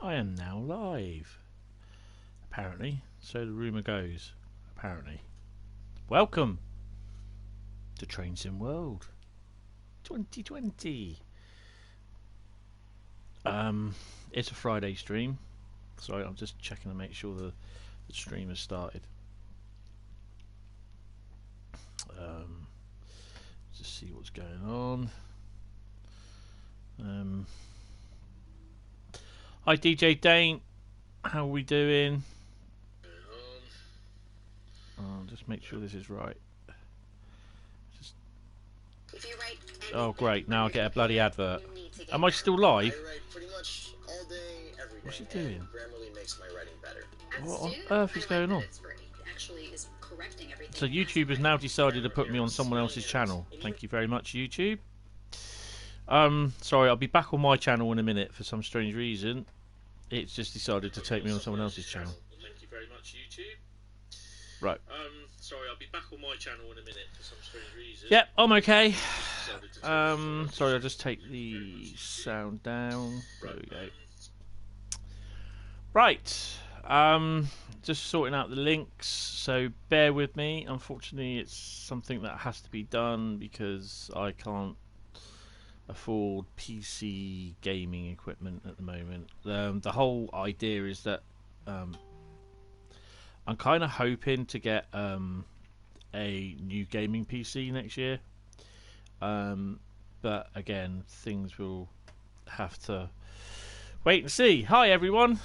I am now live. Apparently, so the rumour goes. Apparently. Welcome to Train Sim World 2020. It's a Friday stream. Sorry, I'm just checking to make sure the stream has started. Just see what's going on. Hi DJ Dane, how are we doing? Just make sure this is right. Oh great, now I get a bloody advert. Am I still live? What's he doing? What on earth is going on? So YouTube has now decided to put me on someone else's channel. Thank you very much, YouTube. Sorry, I'll be back on my channel in a minute for some strange reason. It's just decided to take me on someone else's channel. Thank you very much, YouTube. Right. Sorry, I'll be back on my channel in a minute for some strange reason. Yep, I'm okay. Sorry, I'll just take the sound down. There we go. Right. Just sorting out the links, so bear with me. Unfortunately, it's something that has to be done because I can't afford PC gaming equipment at the moment. The whole idea is that I'm kind of hoping to get a new gaming PC next year, but again, things will have to wait and see. Hi everyone,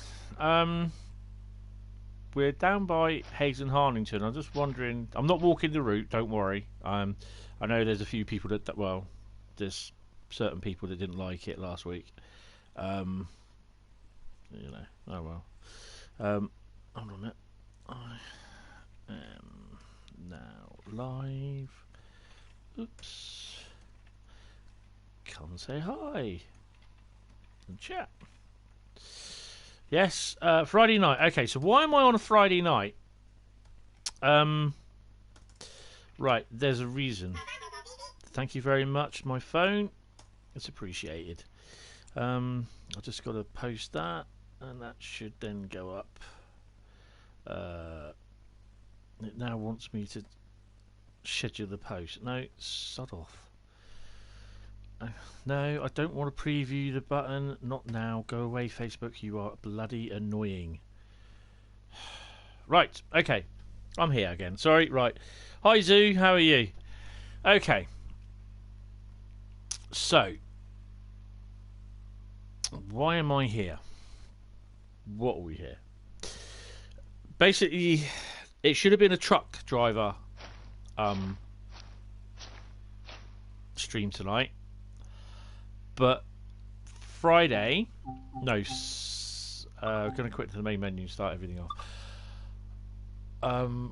we're down by Hayes and Harlington. I'm just wondering, I'm not walking the route, don't worry. I know there's a few people that, well, there's certain people that didn't like it last week. You know, oh well. Hold on a minute. I am now live. Oops. Come say hi and chat. Yes, Friday night. Okay, so why am I on a Friday night? Right, there's a reason. Thank you very much, my phone. It's appreciated. I just got to post that, and that should then go up. It now wants me to schedule the post. No, sod off. No, I don't want to preview the button. Not now. Go away, Facebook. You are bloody annoying. Right, okay. I'm here again. Sorry, right. Hi, Zoo. How are you? Okay. So, why am I here? What are we here? Basically, it should have been a truck driver stream tonight, but Friday, no, going to quit to the main menu and start everything off.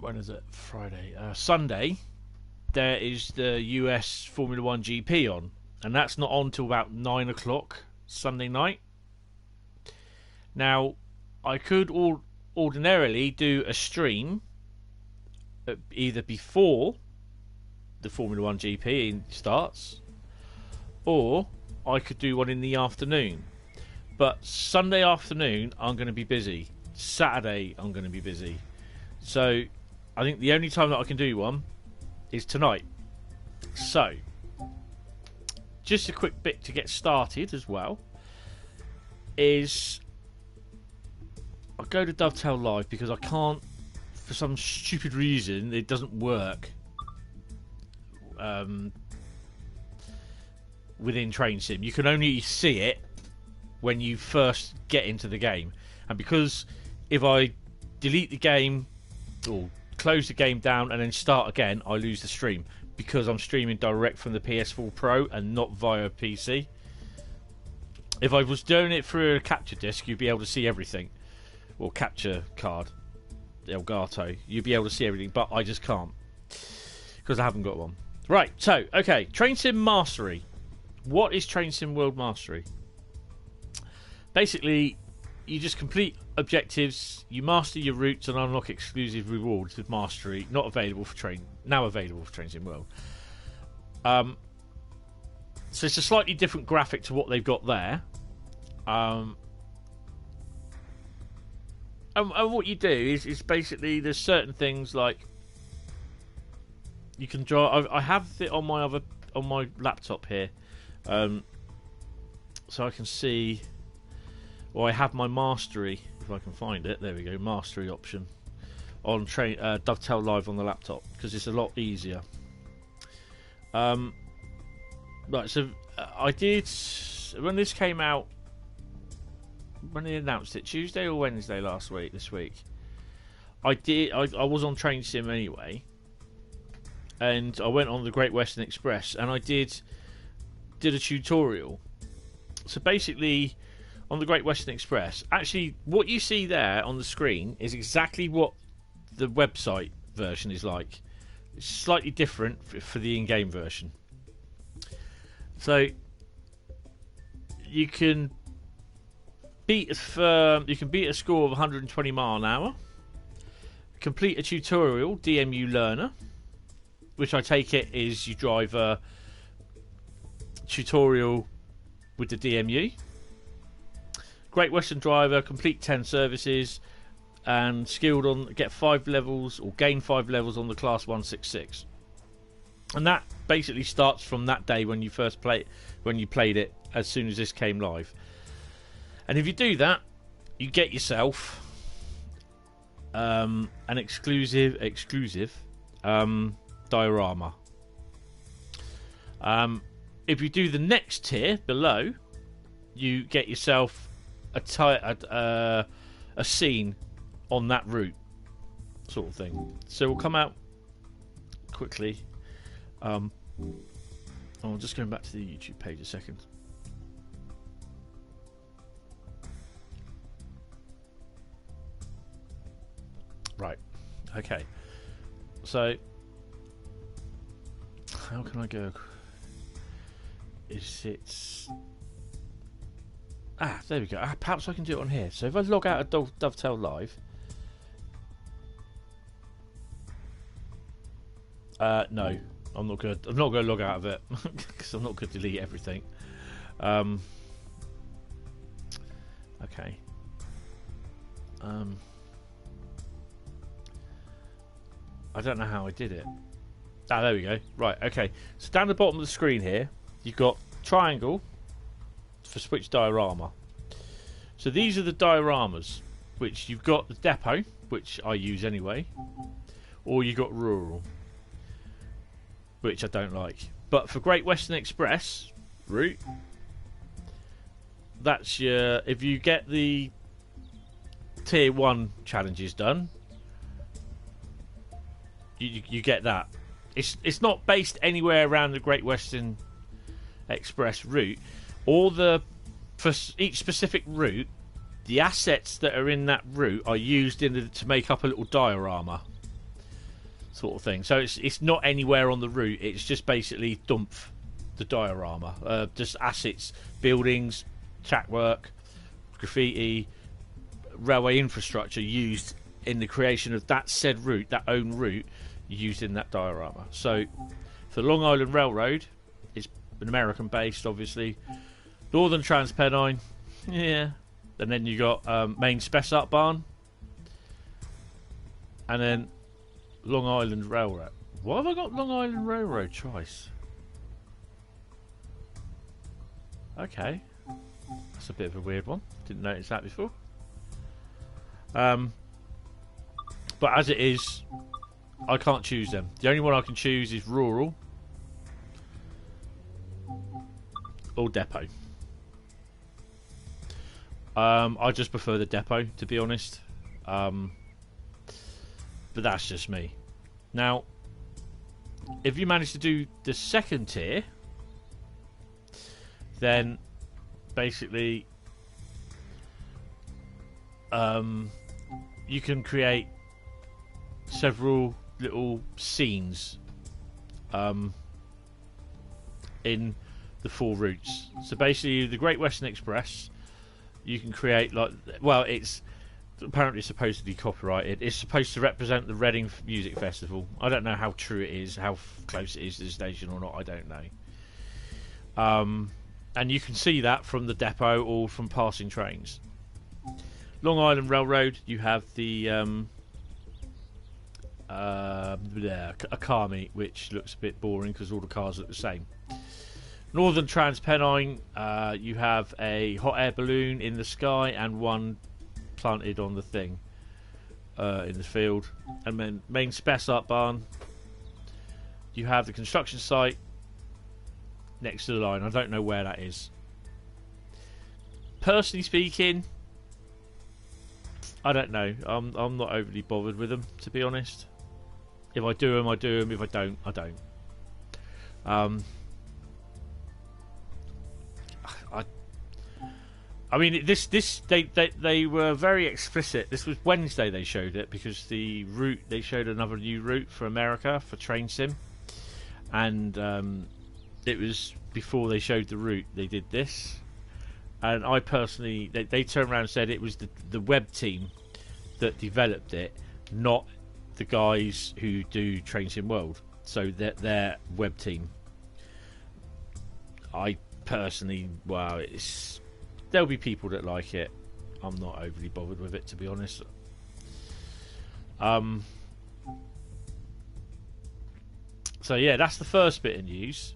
When is it? Friday, Sunday. There is the US Formula 1 GP on, and that's not on till about 9 o'clock Sunday night. Now, I could ordinarily do a stream either before the Formula 1 GP starts, or I could do one in the afternoon. But Sunday afternoon I'm going to be busy. Saturday I'm going to be busy. So I think the only time that I can do one is tonight. So just a quick bit to get started as well is I go to Dovetail Live because I can't, for some stupid reason, it doesn't work within Train Sim. You can only see it when you first get into the game, and because if I delete the game or close the game down and then start again, I lose the stream because I'm streaming direct from the PS4 Pro and not via PC. If I was doing it through a capture disc, you'd be able to see everything, or capture card, Elgato, you'd be able to see everything, but I just can't because I haven't got one. Right, so, okay, Train Sim Mastery. What is Train Sim World Mastery? Basically, you just complete objectives, you master your routes and unlock exclusive rewards with Mastery, now available for Train Sim World. So it's a slightly different graphic to what they've got there. and what you do is basically there's certain things like you can draw. I have it on my laptop here, so I can see. Or I have my mastery, if I can find it. There we go, mastery option on Dovetail Live on the laptop because it's a lot easier. Right, so I did when this came out. When they announced it, Tuesday or Wednesday this week, I was on Train Sim anyway, and I went on the Great Western Express and I did a tutorial. So basically, on the Great Western Express, actually, what you see there on the screen is exactly what the website version is like. It's slightly different for the in-game version. So you can beat a score of 120 mile an hour, complete a tutorial DMU learner, which I take it is you drive a tutorial with the DMU. Great Western driver, complete 10 services, and skilled on get 5 levels or gain 5 levels on the class 166. And that basically starts from that day when you played it as soon as this came live. And if you do that, you get yourself an exclusive diorama. If you do the next tier below, you get yourself a scene on that route, sort of thing. So we'll come out quickly. I'm just going back to the YouTube page a second. Right. Okay. So how can I go? There we go. Perhaps I can do it on here. So if I log out of Dovetail Live, no, I'm not good. I'm not going to log out of it because I'm not going to delete everything. Okay. I don't know how I did it. There we go. Right. Okay. So down the bottom of the screen here, you've got triangle for switch diorama. So these are the dioramas, which you've got the depot, which I use anyway, or you got rural, which I don't like. But for Great Western Express route, that's your. If you get the tier 1 challenges done, you get that. It's not based anywhere around the Great Western Express route. For each specific route, the assets that are in that route are used to make up a little diorama, sort of thing. So it's not anywhere on the route. It's just basically dump the diorama, just assets, buildings, track work, graffiti, railway infrastructure used in the creation of that said route, that own route, used in that diorama. So for Long Island Railroad, it's an American based, obviously. Northern Transpennine, yeah. And then you got Main Spessart Barn, and then Long Island Railroad. Why have I got Long Island Railroad twice? Okay, that's a bit of a weird one. Didn't notice that before. But as it is, I can't choose them. The only one I can choose is rural or depot. I just prefer the depot, to be honest. But that's just me. Now, if you manage to do the second tier, then basically you can create several little scenes in the 4 routes. So basically, the Great Western Express, you can create it's apparently supposed to be copyrighted. It's supposed to represent the Reading Music Festival. I don't know how true it is, how close it is to the station or not. I don't know. And you can see that from the depot or from passing trains. Long Island Railroad, you have the a car meet, which looks a bit boring because all the cars look the same. Northern Transpennine, you have a hot air balloon in the sky and one planted on the thing in the field. And then main Spess Art Barn, you have the construction site next to the line. I don't know where that is. Personally speaking, I don't know. I'm not overly bothered with them, to be honest. If I do them, I do them. If I don't, I don't. I mean, they were very explicit. This was Wednesday they showed it, because the route, they showed another new route for America for Train Sim, and it was before they showed the route they did this. And I personally, they turned around and said it was the web team that developed it, not the guys who do Train Sim World. So their web team. I personally, wow, there'll be people that like it. I'm not overly bothered with it, to be honest. So yeah, that's the first bit of news.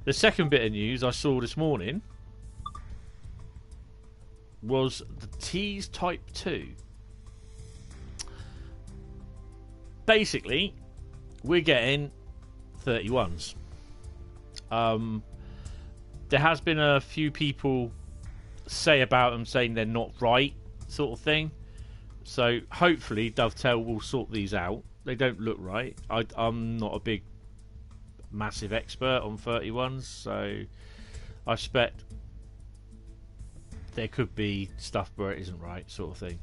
The second bit of news I saw this morning was the T's Type 2. Basically, we're getting 31s. There has been a few people say about them saying they're not right, sort of thing. So hopefully Dovetail will sort these out. They don't look right. I'm not a big, massive expert on 31s, so I suspect there could be stuff where it isn't right, sort of thing.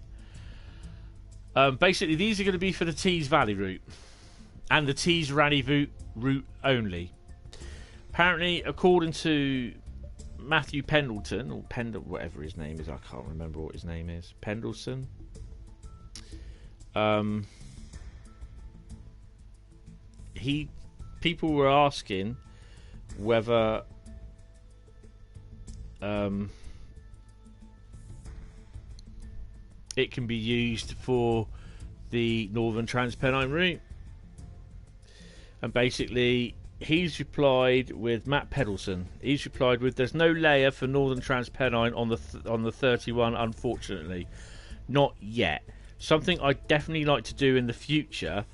Basically, these are going to be for the Tees Valley route and the Tees Rally route only. Apparently, according to Matthew Pendleton, or whatever his name is, I can't remember what his name is. Pendleton. People were asking whether it can be used for the Northern Transpennine route, and basically he's replied with Matt Pendleton. He's replied with, "There's no layer for Northern Transpennine on the 31, unfortunately, not yet. Something I'd definitely like to do in the future,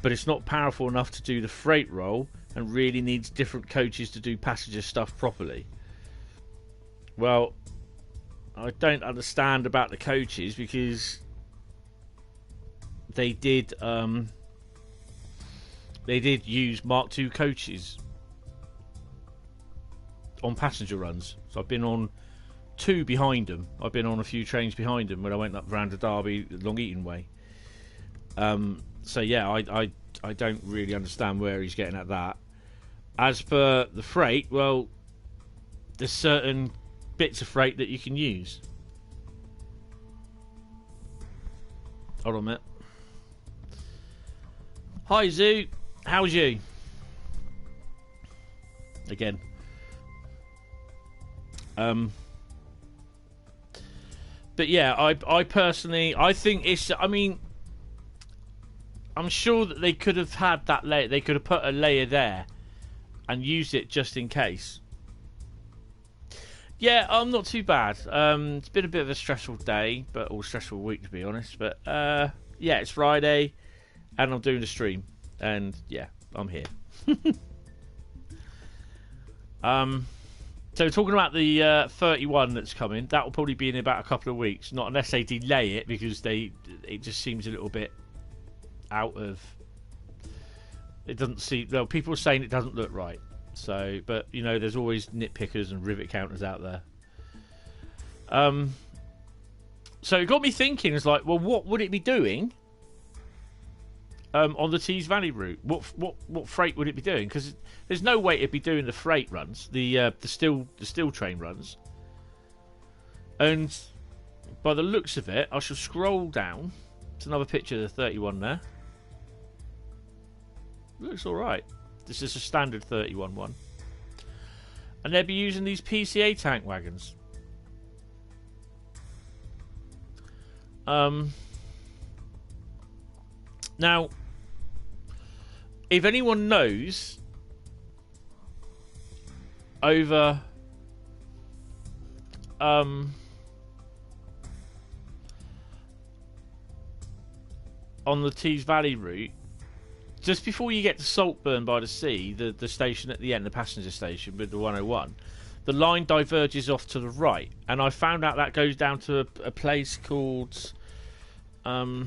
but it's not powerful enough to do the freight roll and really needs different coaches to do passenger stuff properly." Well, I don't understand about the coaches, because they did use Mark II coaches on passenger runs. So I've been on 2 behind them. I've been on a few trains behind them when I went up round to Derby, Long Eaton way. So yeah, I don't really understand where he's getting at that. As for the freight, well, there's certain bits of freight that you can use. Hold on a minute. Hi Zoo, how's you? Again. But yeah, I personally, I think it's, I mean, I'm sure that they could have had that layer, they could have put a layer there and used it just in case. Yeah, I'm not too bad. It's been a bit of a stressful day, or stressful week, to be honest. But yeah, it's Friday, and I'm doing the stream, and yeah, I'm here. So talking about the 31 that's coming, that will probably be in about a couple of weeks. Not unless they delay it, because it just seems a little bit out of. It doesn't see. Well, people are saying it doesn't look right. So, but you know, there's always nitpickers and rivet counters out there. So it got me thinking. It's like, well, what would it be doing on the Tees Valley route? What freight would it be doing? Because there's no way it'd be doing the freight runs, the steel train runs. And by the looks of it, I shall scroll down. It's another picture of the 31 there. Looks all right. This is a standard 31 one. And they'll be using these PCA tank wagons. Now, if anyone knows over on the Tees Valley route, just before you get to Saltburn by the Sea, the station at the end, the passenger station with the 101, the line diverges off to the right, and I found out that goes down to a place called bear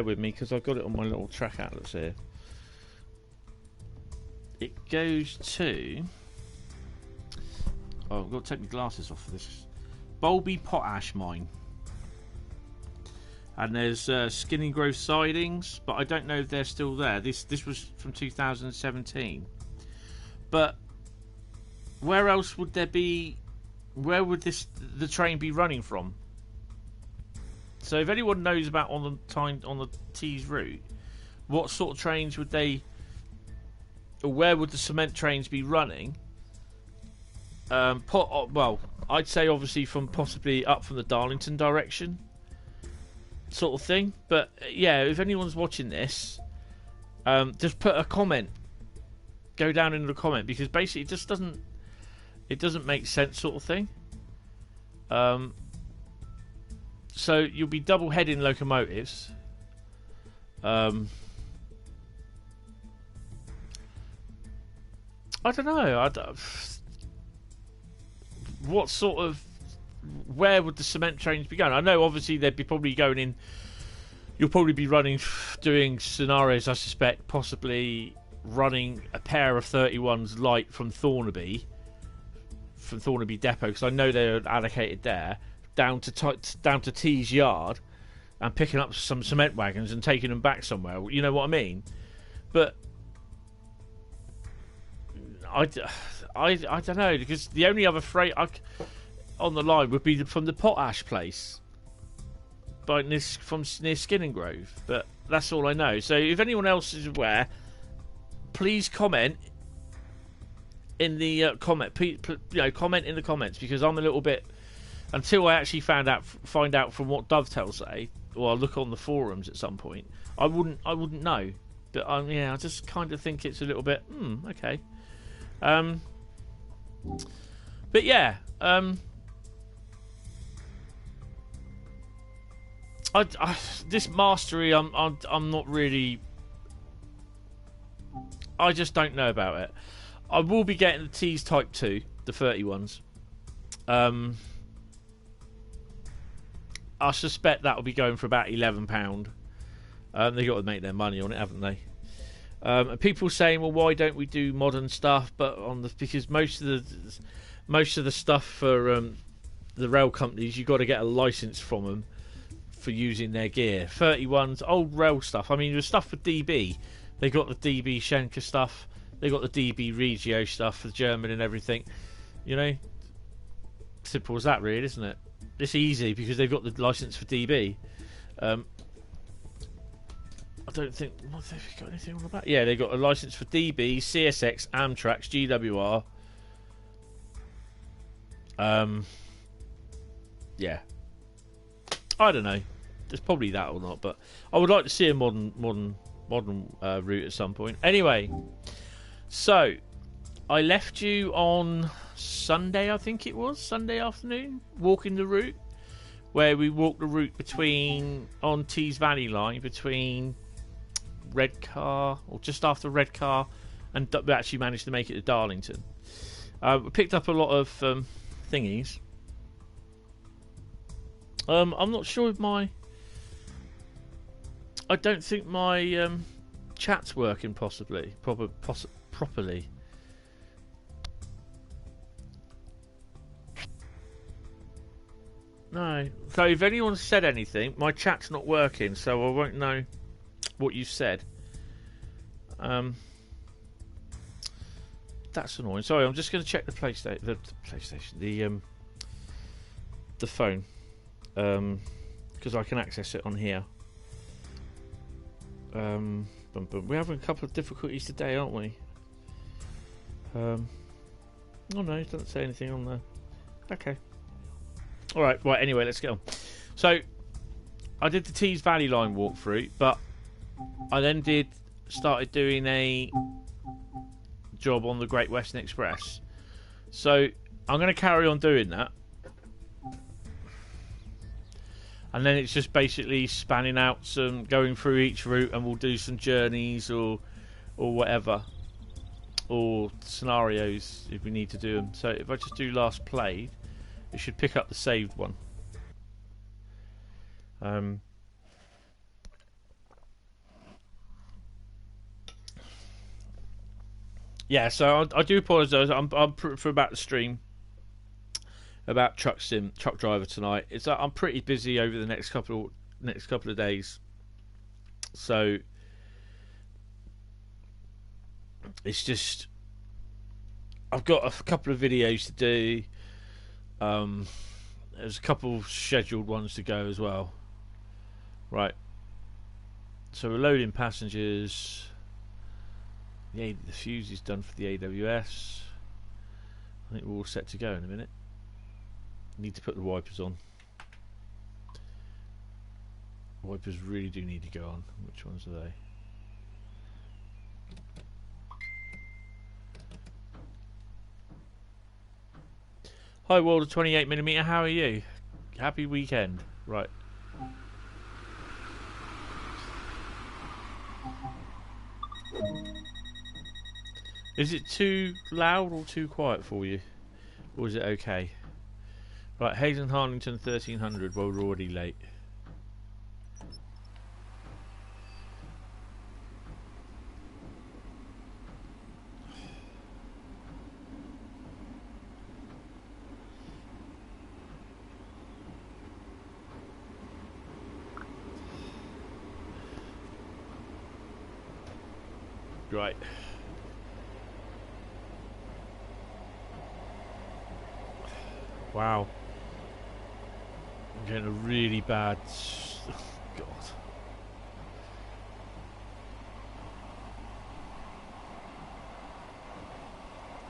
with me because I've got it on my little track atlas here. It goes to... Oh, I've got to take my glasses off for this. Bolby Potash Mine. And there's Skinning Grove sidings, but I don't know if they're still there. This was from 2017. But where else would there be... Where would the train be running from? So if anyone knows about on the Tees route, what sort of trains would they... Or where would the cement trains be running? Well, I'd say obviously from possibly up from the Darlington direction, sort of thing. But yeah, if anyone's watching this, just put a comment. Go down into the comment, because basically it just doesn't make sense, sort of thing. So you'll be double heading locomotives. I don't know. What sort of... Where would the cement trains be going? I know, obviously, they'd be probably going in... You'll probably be doing scenarios, I suspect, possibly running a pair of 31s light from Thornaby Depot, because I know they're allocated there, down to Tees Yard, and picking up some cement wagons and taking them back somewhere. You know what I mean? But... I don't know, because the only other freight on the line would be from the potash place, near Skinning Grove. But that's all I know. So if anyone else is aware, please comment in the comment in the comments, because I'm a little bit, until I actually find out from what Dovetail say, or I'll look on the forums at some point. I wouldn't know. But I just kind of think it's a little bit okay. But yeah, this mastery, I'm not really. I just don't know about it. I will be getting the Tees Type 2, the 31s. I suspect that will be going for about £11. They got to make their money on it, haven't they? People saying, well, why don't we do modern stuff? But because most of the stuff for the rail companies, you've got to get a license from them for using their gear. 31s, old rail stuff. I mean, there's stuff for DB. They got the DB Schenker stuff. They got the DB Regio stuff for German and everything. You know, simple as that, really, isn't it? It's easy because they've got the license for DB. I don't think... What have they got anything on the back? Yeah, they got a license for DB, CSX, Amtrak, GWR. Yeah. I don't know. There's probably that or not, but I would like to see a modern route at some point. Anyway, so I left you on Sunday, I think it was, Sunday afternoon, walking the route, where we walked the route on Tees Valley line between Redcar, or just after Redcar, and we actually managed to make it to Darlington. We picked up a lot of thingies. I'm not sure if I don't think my chat's working properly. No. So if anyone said anything, my chat's not working, so I won't know what you said. That's annoying. Sorry, I'm just going to check the PlayStation, the phone, because I can access it on here. We're having a couple of difficulties today, aren't we? Oh no, it doesn't say anything on there. Okay. Alright, anyway, let's get on. So, I did the Tees Valley Line walkthrough, but I then started doing a job on the Great Western Express. So I'm going to carry on doing that. And then it's just basically spanning out some, going through each route, and we'll do some journeys or whatever. Or scenarios if we need to do them. So if I just do last played, it should pick up the saved one. Yeah, so I do apologise. I'm for about the stream about truck driver tonight. I'm pretty busy over the next couple of days, so it's just I've got a couple of videos to do. There's a couple scheduled ones to go as well. Right. So we're loading passengers. The fuse is done for the AWS. I think we're all set to go in a minute. Need to put the wipers on. Wipers really do need to go on. Which ones are they? Hi World of 28mm, how are you? Happy weekend. Right. Is it too loud or too quiet for you? Or is it okay? Right, Hayden Harlington 1300, well we're already late. Right. Wow. I'm getting a really bad... God.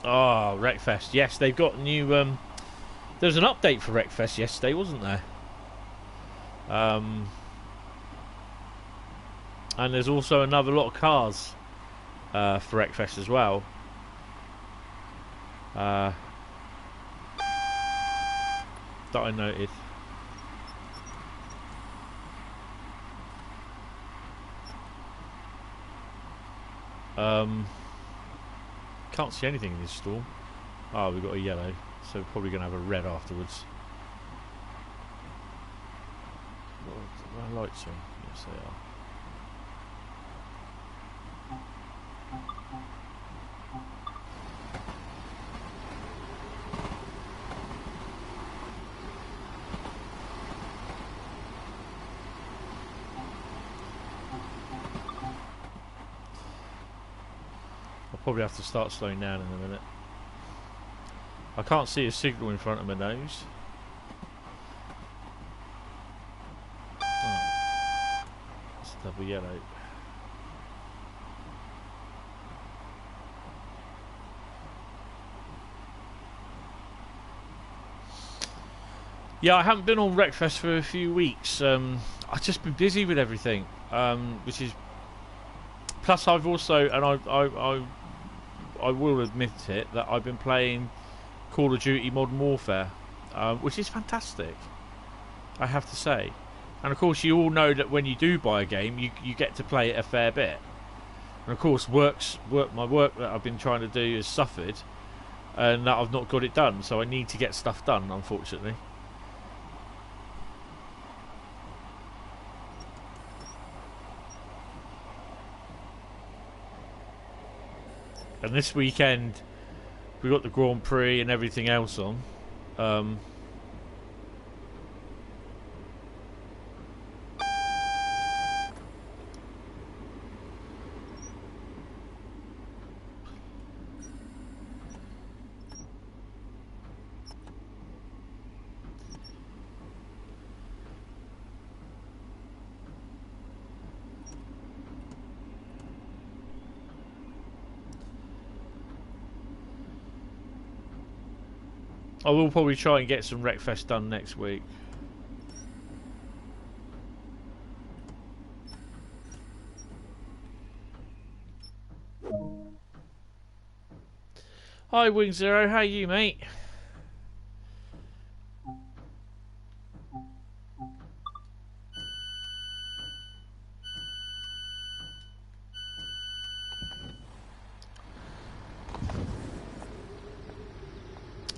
Oh, Wreckfest. Yes, they've got new... There was an update for Wreckfest yesterday, wasn't there? And there's also another lot of cars for Wreckfest as well. That I noted. Can't see anything in this storm. Oh, we've got a yellow, so we're probably going to have a red afterwards. What are my lights on? Yes, they are. Probably have to start slowing down in a minute. I can't see a signal in front of my nose. Oh. It's double yellow. Yeah, I haven't been on Wreckfest for a few weeks. I've just been busy with everything, which is. Plus, I've also, and I will admit it, that I've been playing Call of Duty Modern Warfare, which is fantastic, I have to say. And of course, you all know that when you do buy a game, you get to play it a fair bit. And of course, my work that I've been trying to do has suffered, and that I've not got it done. So I need to get stuff done, unfortunately. And this weekend, we got the Grand Prix and everything else on. I will probably try and get some Wreckfest done next week. Hi, Wing Zero. How are you, mate?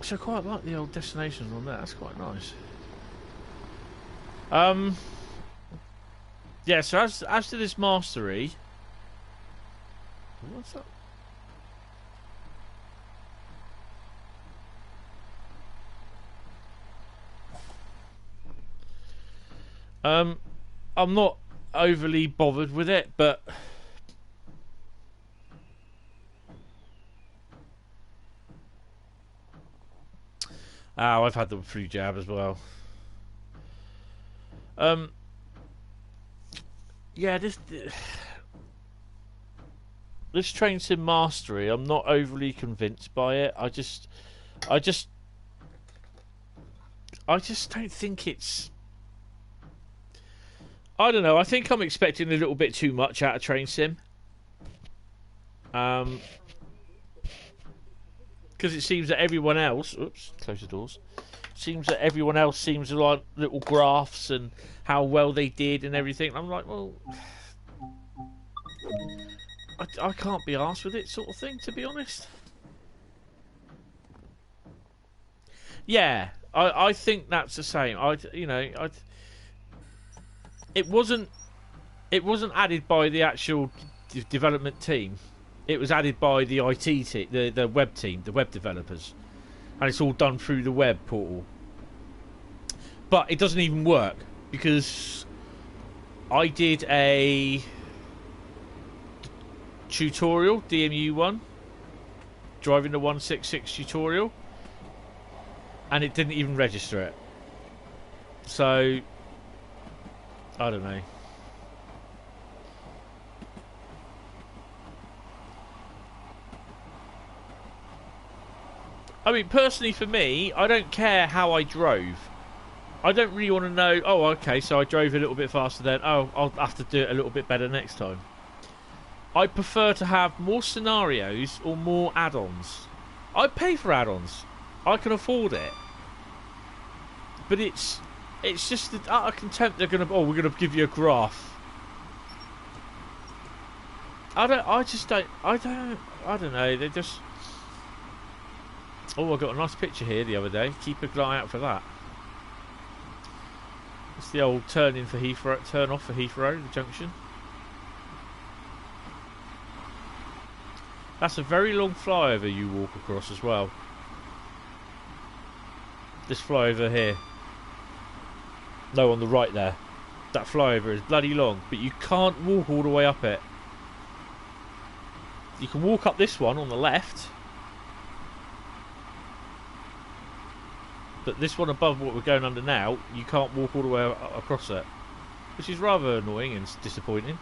So I quite like the old destinations on there. That's quite nice. Yeah. So as to this mastery, what's that? I'm not overly bothered with it, but I've had the flu jab as well. Yeah, this train sim mastery, I'm not overly convinced by it. I just don't think it's. I don't know. I think I'm expecting a little bit too much out of train sim. Because it seems that everyone else. Oops, close the doors. Seems that everyone else seems to like little graphs and how well they did and everything. I'm like, well, I can't be arsed with it, sort of thing. To be honest. Yeah, I think that's the same. It wasn't added by the actual development team. It was added by the IT team, the web team, the web developers, and it's all done through the web portal. But it doesn't even work because I did a tutorial, DMU one, driving the 166 tutorial, and it didn't even register it. So I don't know. I mean, personally for me, I don't care how I drove. I don't really want to know, oh, okay, so I drove a little bit faster then. Oh, I'll have to do it a little bit better next time. I prefer to have more scenarios or more add-ons. I pay for add-ons. I can afford it. But it's just the utter contempt they're going to... Oh, we're going to give you a graph. I don't know. They just... Oh, I got a nice picture here the other day. Keep an eye out for that. It's the old turn off for Heathrow, the junction. That's a very long flyover you walk across as well. This flyover here. No, on the right there. That flyover is bloody long, but you can't walk all the way up it. You can walk up this one on the left, but this one above what we're going under now, you can't walk all the way across it, which is rather annoying and disappointing.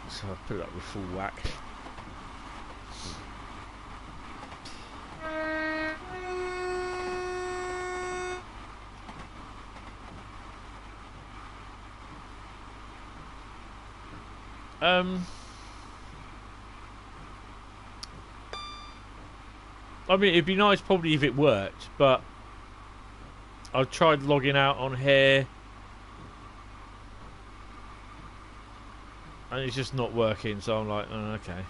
So I'll put it up with full whack. I mean, it'd be nice probably if it worked, but I've tried logging out on here and it's just not working, so I'm like, oh, okay.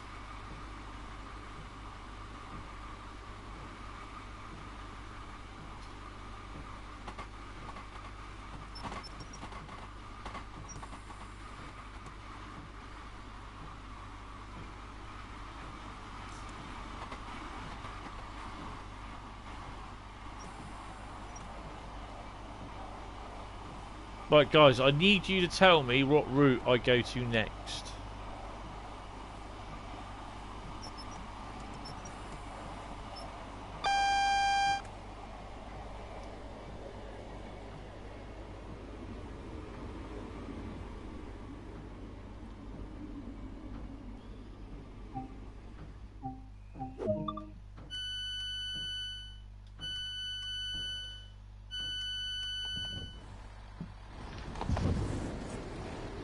Right, guys, I need you to tell me what route I go to next.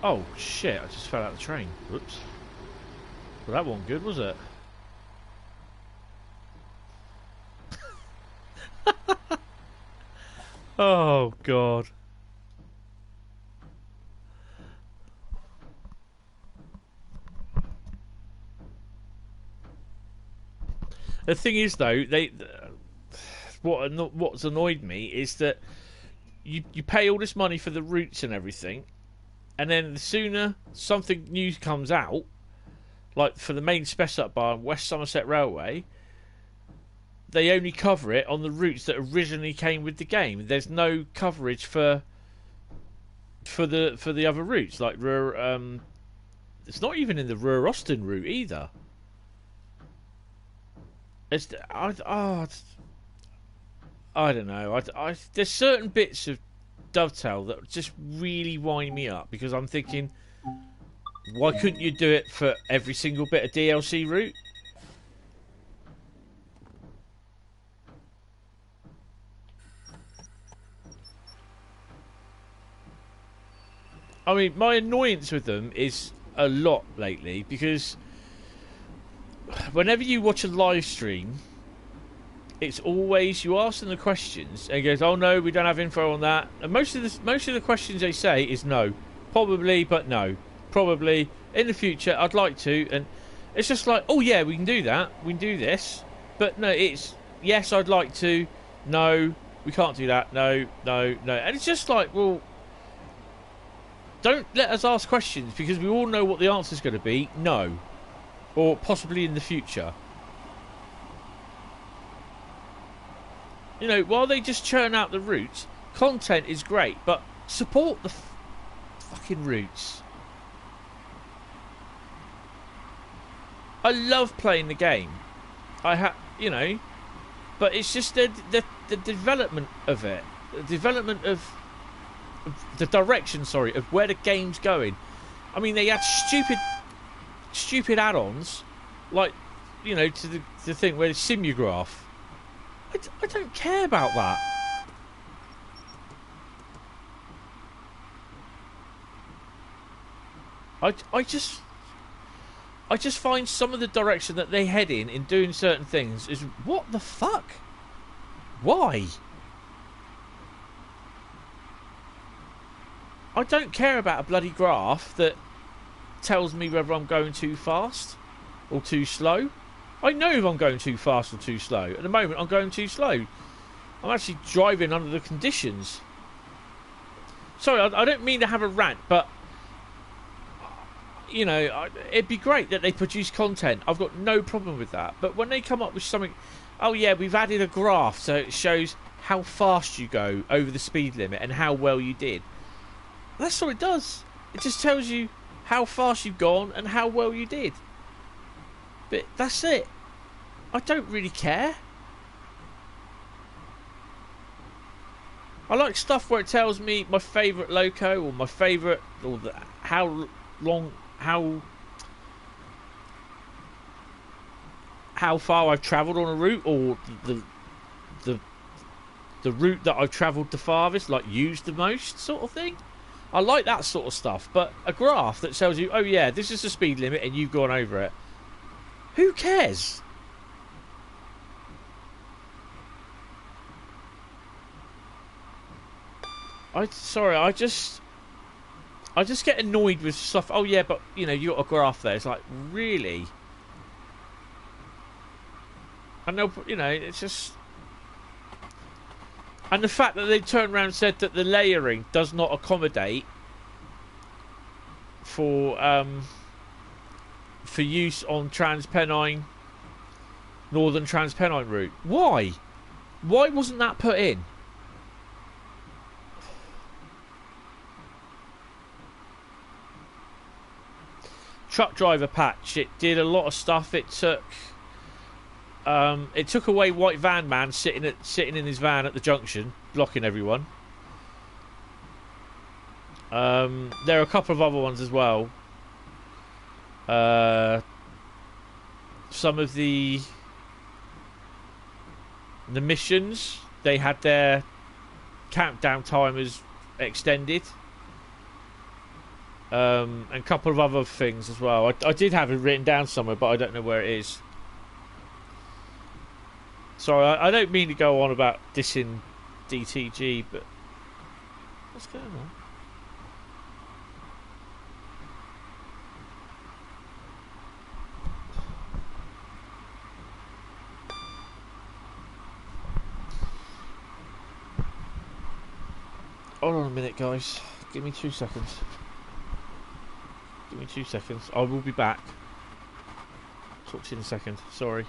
Oh shit! I just fell out of the train. Whoops. Well, that wasn't good, was it? Oh god. The thing is, though, what's annoyed me is that you pay all this money for the routes and everything, and then the sooner something new comes out, like for the main spec up bar on West Somerset Railway, they only cover it on the routes that originally came with the game. There's no coverage for the other routes, like it's not even in the Ruhr-Osten route either. I don't know. There's certain bits of Dovetail that just really wind me up because I'm thinking, why couldn't you do it for every single bit of DLC route? I mean, my annoyance with them is a lot lately because whenever you watch a live stream, it's always you ask them the questions and it goes, "Oh no, we don't have info on that." And most of the questions they say is no, probably, but no, probably in the future. I'd like to, and it's just like, "Oh yeah, we can do that. We can do this," but no, it's yes, I'd like to. No, we can't do that. No, no, no, and it's just like, well, don't let us ask questions because we all know what the answer's going to be. No, or possibly in the future. You know, while they just churn out the routes, content is great, but support the fucking routes. I love playing the game. You know, but it's just the development of it, the development of the direction. Sorry, of where the game's going. I mean, they had stupid add-ons, like, you know, to the thing where it's Simulgraph. I don't care about that. I just find some of the direction that they head in doing certain things is what the fuck? Why? I don't care about a bloody graph that tells me whether I'm going too fast or too slow. I know if I'm going too fast or too slow. At the moment, I'm going too slow. I'm actually driving under the conditions. Sorry, I don't mean to have a rant, but, you know, it'd be great that they produce content. I've got no problem with that. But when they come up with something, oh yeah, we've added a graph so it shows how fast you go over the speed limit and how well you did. That's all it does. It just tells you how fast you've gone and how well you did. But that's it. I don't really care. I like stuff where it tells me my favourite loco or my favourite, or how far I've travelled on a route, or the route that I've travelled the farthest, like used the most, sort of thing. I like that sort of stuff. But a graph that tells you, oh yeah, this is the speed limit and you've gone over it. Who cares? I just get annoyed with stuff. Oh yeah, but you know, you got a graph there. It's like, really? I know, you know, it's just, and the fact that they turned around and said that the layering does not accommodate for use on Transpennine, Northern Transpennine route. Why? Why wasn't that put in? Truck driver patch. It did a lot of stuff. It took away White Van Man sitting in his van at the junction, blocking everyone. There are a couple of other ones as well. Some of the missions, they had their countdown timers extended. And a couple of other things as well. I did have it written down somewhere, but I don't know where it is. Sorry, I don't mean to go on about dissing DTG, but what's going on? Hold on a minute, guys. Give me 2 seconds. Give me 2 seconds. I will be back. Talk to you in a second. Sorry.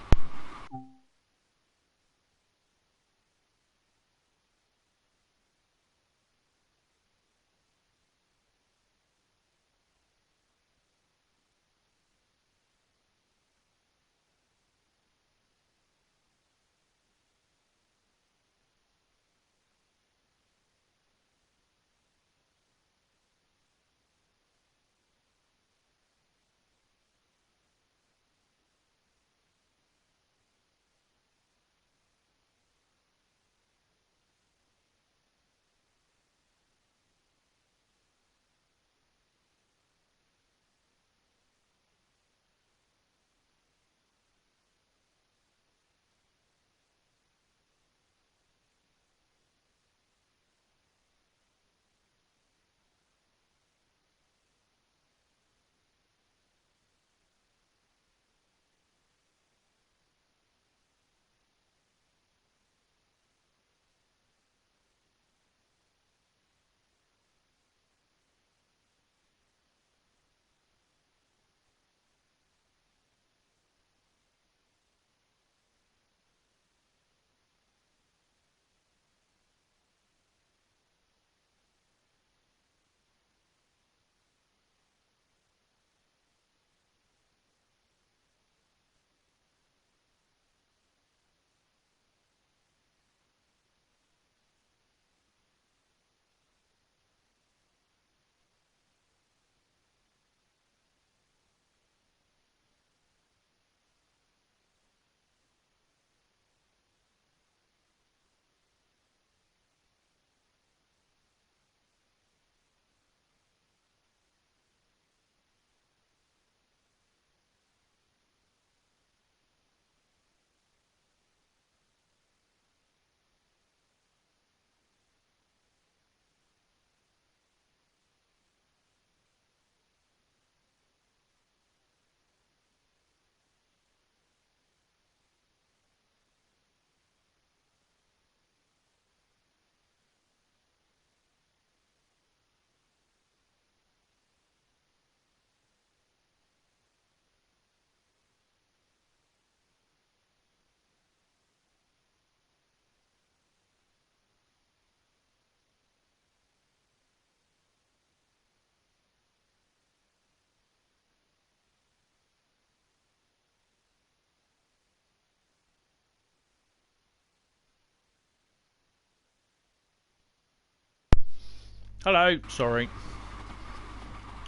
Hello. Sorry.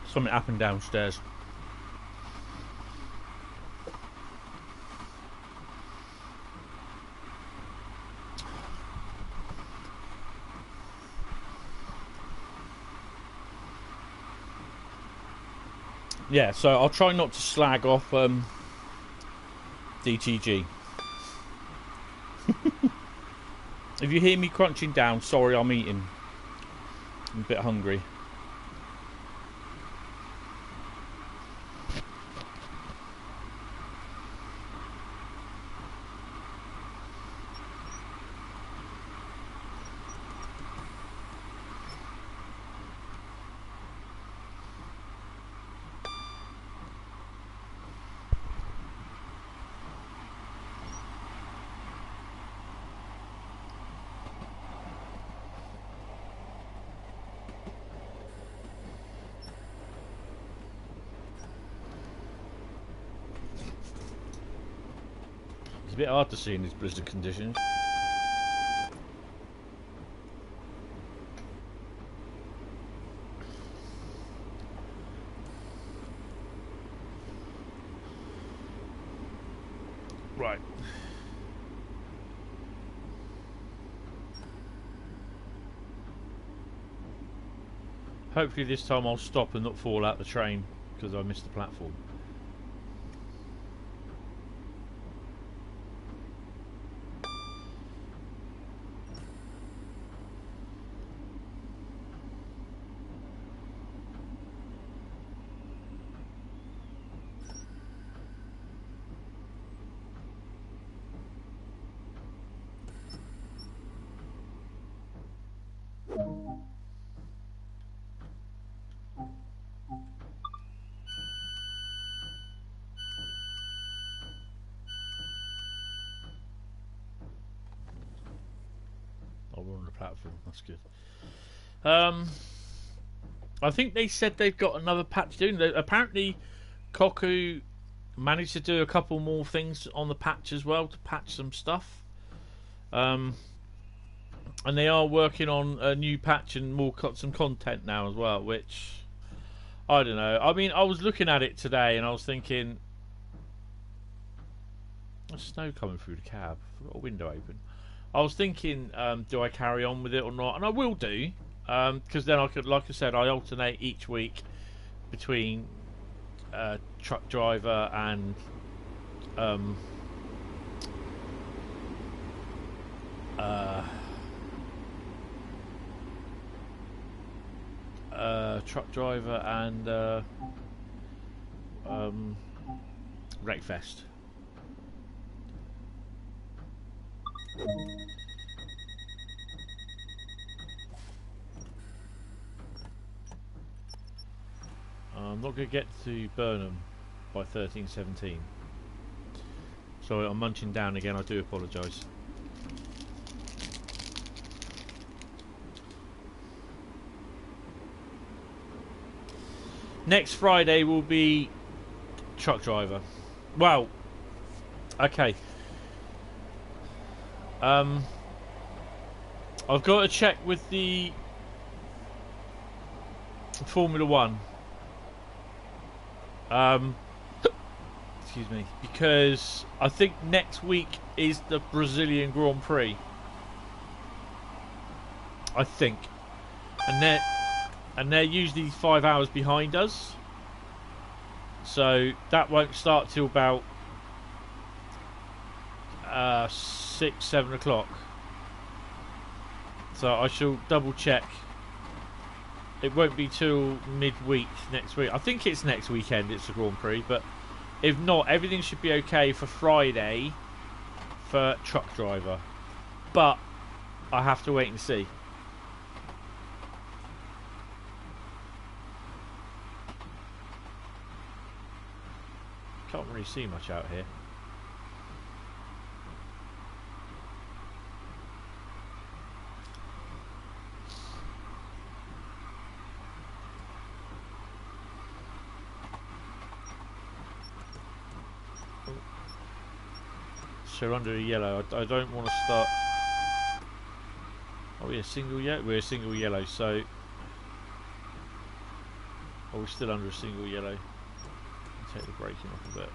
Something happened downstairs. Yeah, so I'll try not to slag off DTG. If you hear me crunching down, sorry, I'm eating. I'm a bit hungry. It's a bit hard to see in these blizzard conditions. Right. Hopefully this time I'll stop and not fall out the train because I missed the platform. Oh, we're on the platform. That's good. I think they said they've got another patch doing. Apparently, Koku managed to do a couple more things on the patch as well to patch some stuff. And they are working on a new patch and some content now as well, which I don't know. I mean, I was looking at it today and I was thinking, there's snow coming through the cab. I've got a window open. I was thinking, do I carry on with it or not? And I will do, because then I could, like I said, I alternate each week between truck driver and Wreckfest. I'm not going to get to Burnham by 13:17. Sorry, I'm munching down again. I do apologise. Next Friday will be truck driver. Well, okay. I've got to check with the Formula One. Excuse me, because I think next week is the Brazilian Grand Prix. I think, and they're usually 5 hours behind us, so that won't start till about 6-7 o'clock. So I shall double check. It won't be till midweek next week. I think it's next weekend. It's the Grand Prix, but if not, everything should be okay for Friday for truck driver. But I have to wait and see. Can't really see much out here. So under a yellow. I don't want to start. Are we a single yellow? We're a single yellow, so. Oh, we're still under a single yellow. Take the braking off a bit.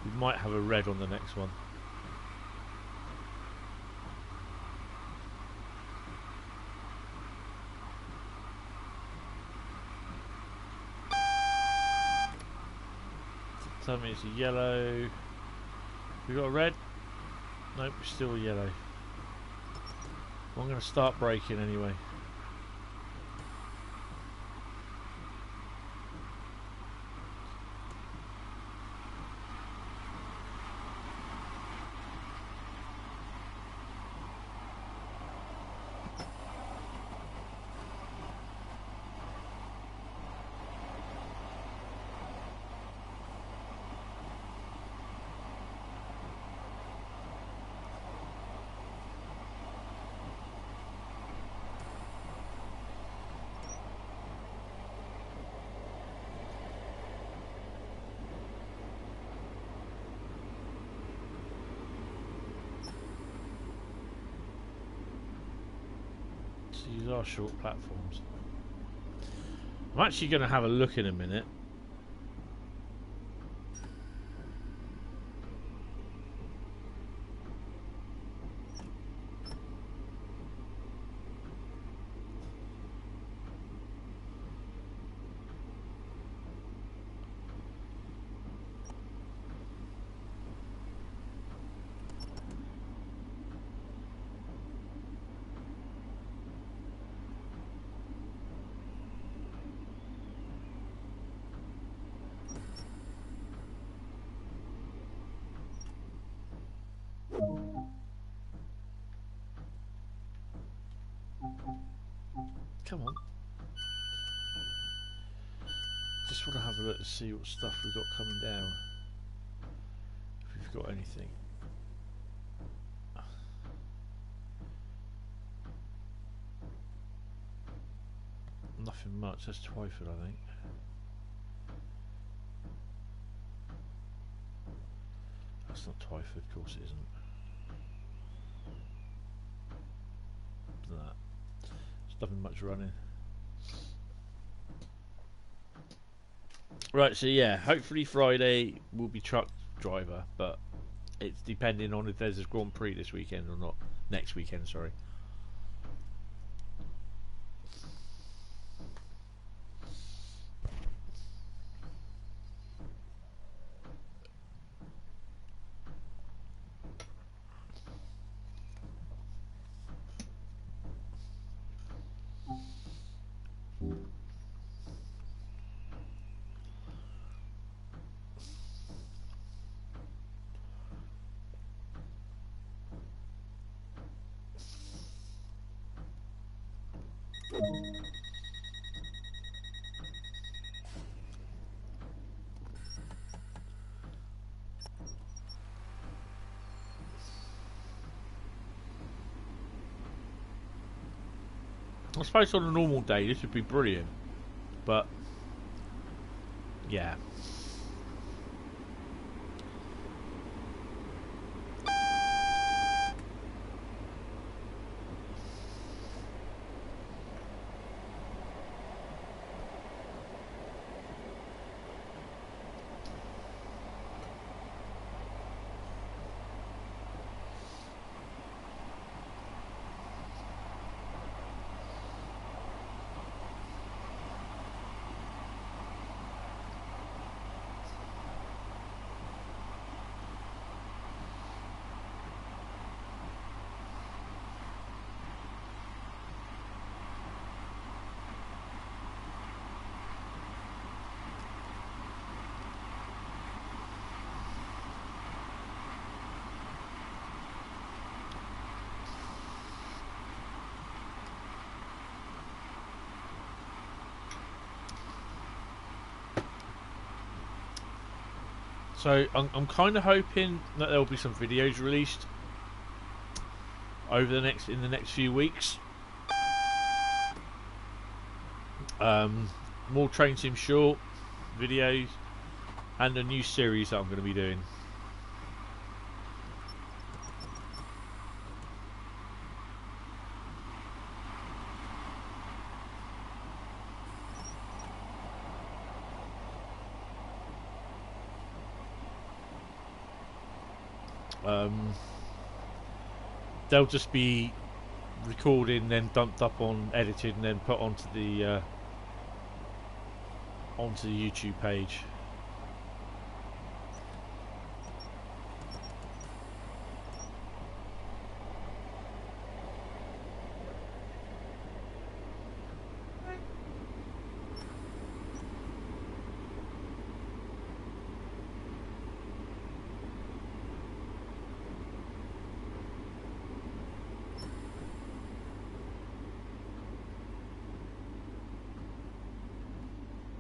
We might have a red on the next one. Tell me it's a yellow. We got a red? Nope, still a yellow. Well, I'm going to start braking anyway. These are short platforms. I'm actually going to have a look in a minute. Come on. Just want to have a look to see what stuff we've got coming down. If we've got anything. Nothing much, that's Twyford, I think. That's not Twyford, of course it isn't. That. There's nothing much running. Right, so yeah, hopefully Friday will be truck driver, but it's depending on if there's a Grand Prix this weekend or not. Next weekend, sorry. I suppose on a normal day this would be brilliant, but yeah. So I'm kind of hoping that there will be some videos released over the next few weeks. More Train Sim short videos and a new series that I'm going to be doing. They'll just be recorded, then dumped up on, edited, and then put onto the YouTube page.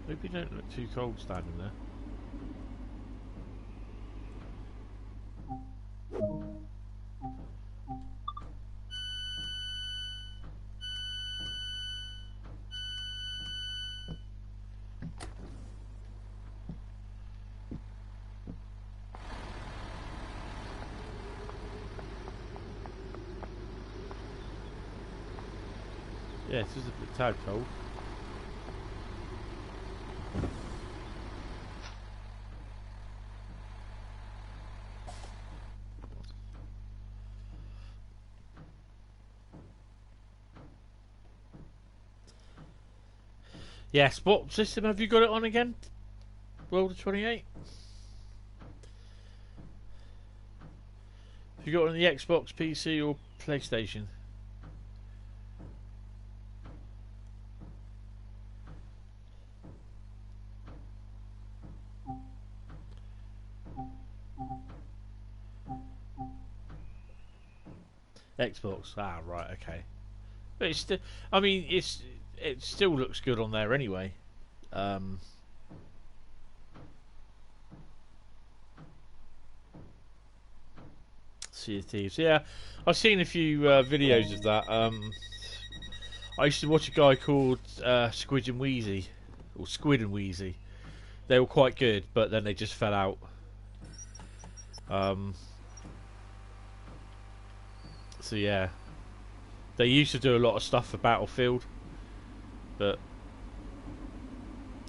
Hope you don't look too cold standing there. Yeah, this is a bit tad cold. Yes, what system have you got it on again? World of 28? Have you got it on the Xbox, PC or PlayStation? Xbox. Ah, right, okay. But it's still, I mean, it still looks good on there anyway. Sea of Thieves. Yeah, I've seen a few videos of that. I used to watch a guy called Squid and Wheezy, or Squid and Wheezy. They were quite good, but then they just fell out. So yeah, they used to do a lot of stuff for Battlefield, but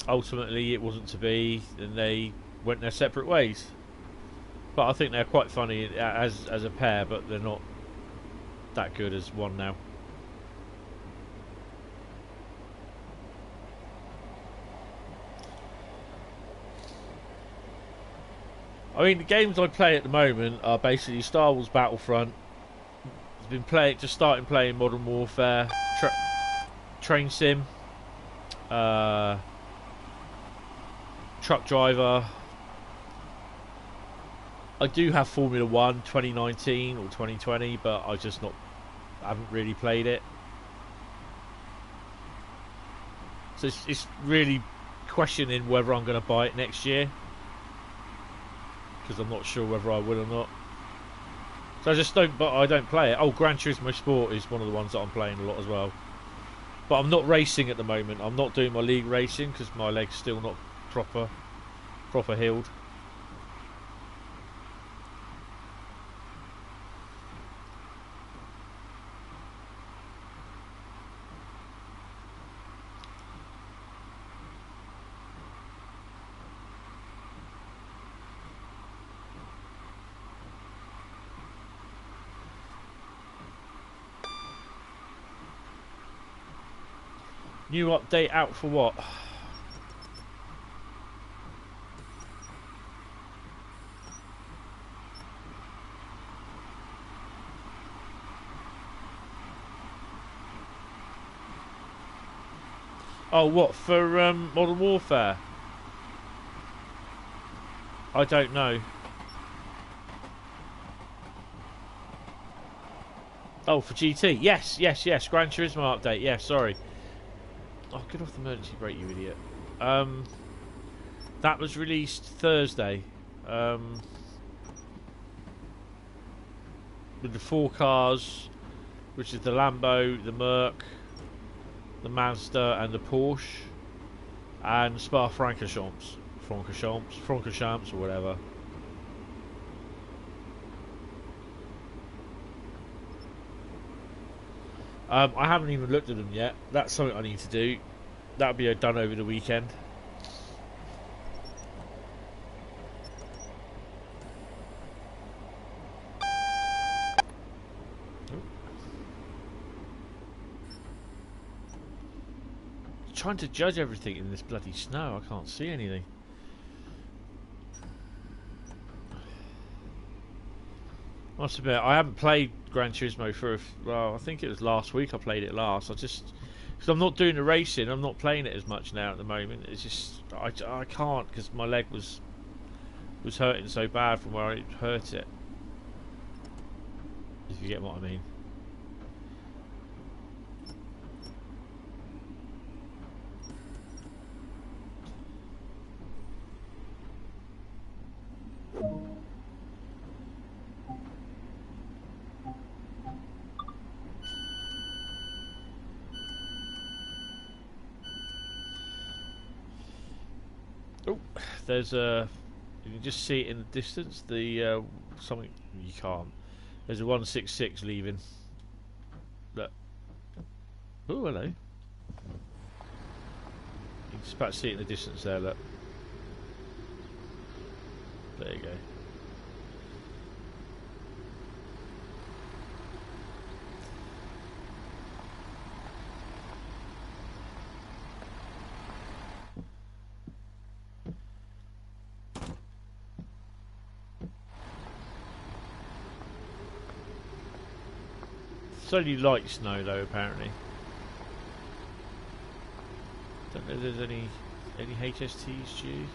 ultimately it wasn't to be, and they went their separate ways. But I think they're quite funny as a pair, but they're not that good as one now. I mean, the games I play at the moment are basically Star Wars Battlefront. I've been just starting playing Modern Warfare, Train Sim, Truck Driver. I do have Formula 1 2019 or 2020, but I haven't really played it. So it's really questioning whether I'm going to buy it next year, because I'm not sure whether I will or not. So I don't play it. Oh, Gran Turismo Sport is one of the ones that I'm playing a lot as well. But I'm not racing at the moment. I'm not doing my league racing because my leg's still not proper healed. New update out for what? Oh, what, for Modern Warfare? I don't know. Oh, for GT? Yes. Gran Turismo update. Yeah, sorry. Oh, get off the emergency brake, you idiot. That was released Thursday. With the 4 cars, which is the Lambo, the Merc, the Mazda, and the Porsche, and Spa-Francorchamps, or whatever. I haven't even looked at them yet. That's something I need to do. That'll be done over the weekend. Trying to judge everything in this bloody snow. I can't see anything. Must admit, I haven't played Gran Turismo for well, I think it was last week I played it last. Because I'm not doing the racing, I'm not playing it as much now at the moment. It's just I can't, because my leg was hurting so bad from where it hurt it. If you get what I mean. Oh, there's a. You can just see it in the distance. The something you can't. There's a 166 leaving. Look. Oh, hello. You can just about see it in the distance there, look. There you go. It's only light snow though, apparently. Don't know if there's any HSTs due.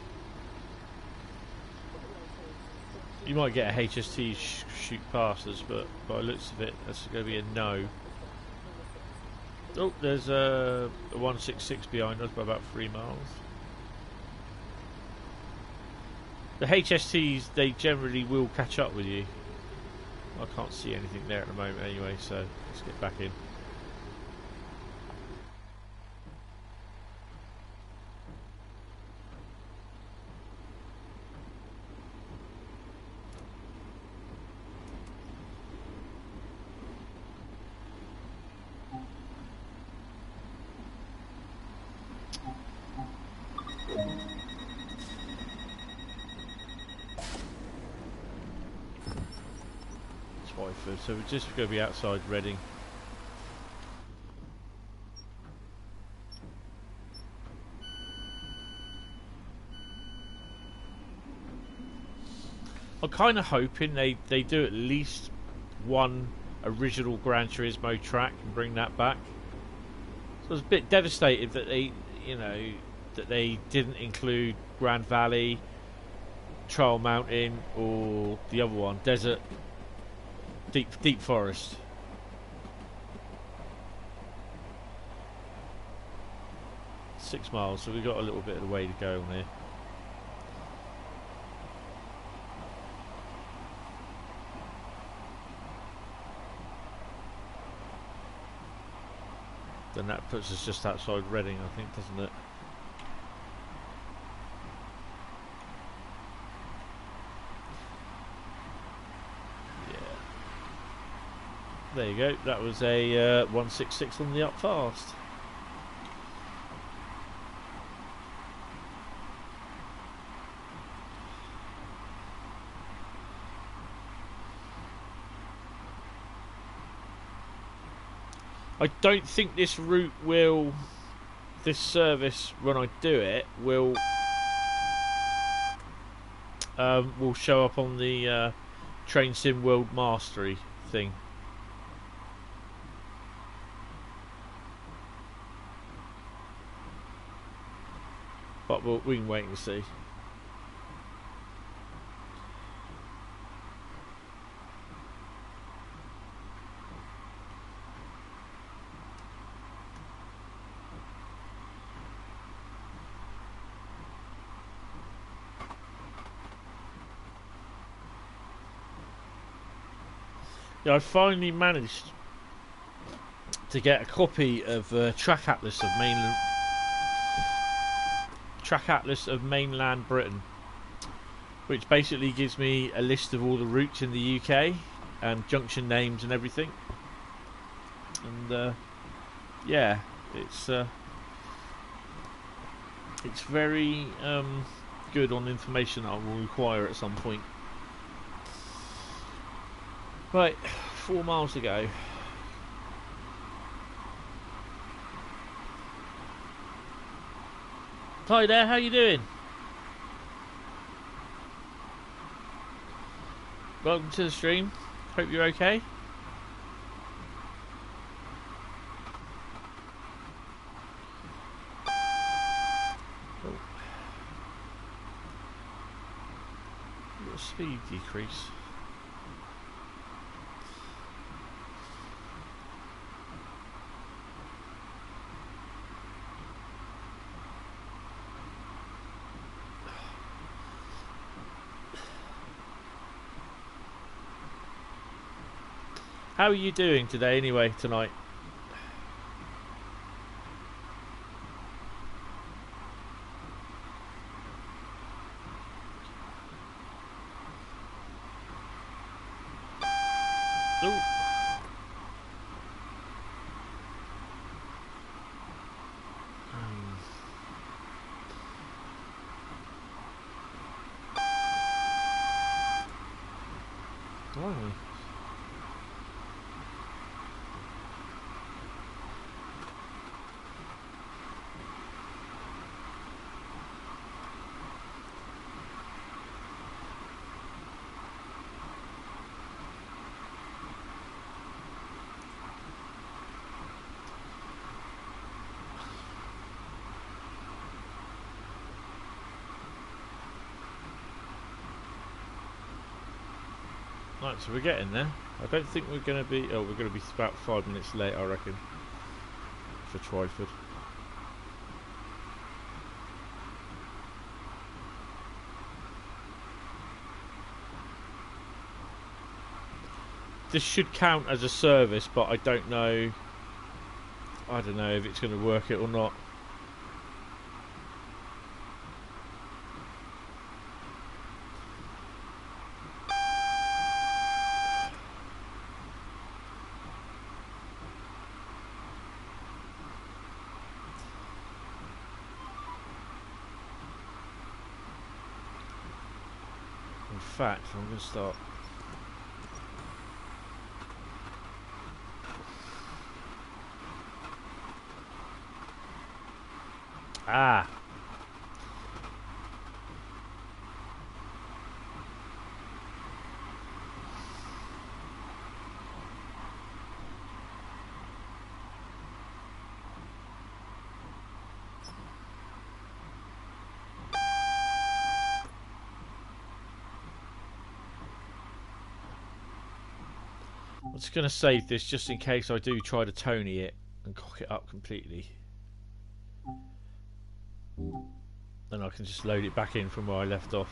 You might get a HST shoot past us, but by the looks of it, that's going to be a no. Oh, there's a 166 behind us by about 3 miles. The HSTs, they generally will catch up with you. I can't see anything there at the moment anyway, so let's get back in. So we're just going to be outside Reading. I'm kind of hoping they do at least one original Gran Turismo track and bring that back. So I was a bit devastated that they didn't include Grand Valley, Trial Mountain, or the other one, Desert. Deep forest. Six miles, so we've got a little bit of the way to go on here. Then that puts us just outside Reading, I think, doesn't it? There you go, that was a 166 on the up fast. I don't think this route will, this service, when I do it, will show up on the Train Sim World Mastery thing. But we can wait and see. Yeah, I finally managed to get a copy of Track Atlas of mainland Britain, which basically gives me a list of all the routes in the UK and junction names and everything. And yeah, it's very good on information I will require at some point. Right, 4 miles to go. Hi there, how you doing? Welcome to the stream. Hope you're okay. Oh. Little speed decrease. How are you doing today anyway, tonight? Ooh. Blimey. Right, so we're getting there. I don't think we're going to be... Oh, we're going to be about 5 minutes late, I reckon, for Twyford. This should count as a service, but I don't know... I don't know if it's going to work it or not. In fact, I'm going to start... Ah! I'm just going to save this just in case I do try to Tony it and cock it up completely. Then I can just load it back in from where I left off.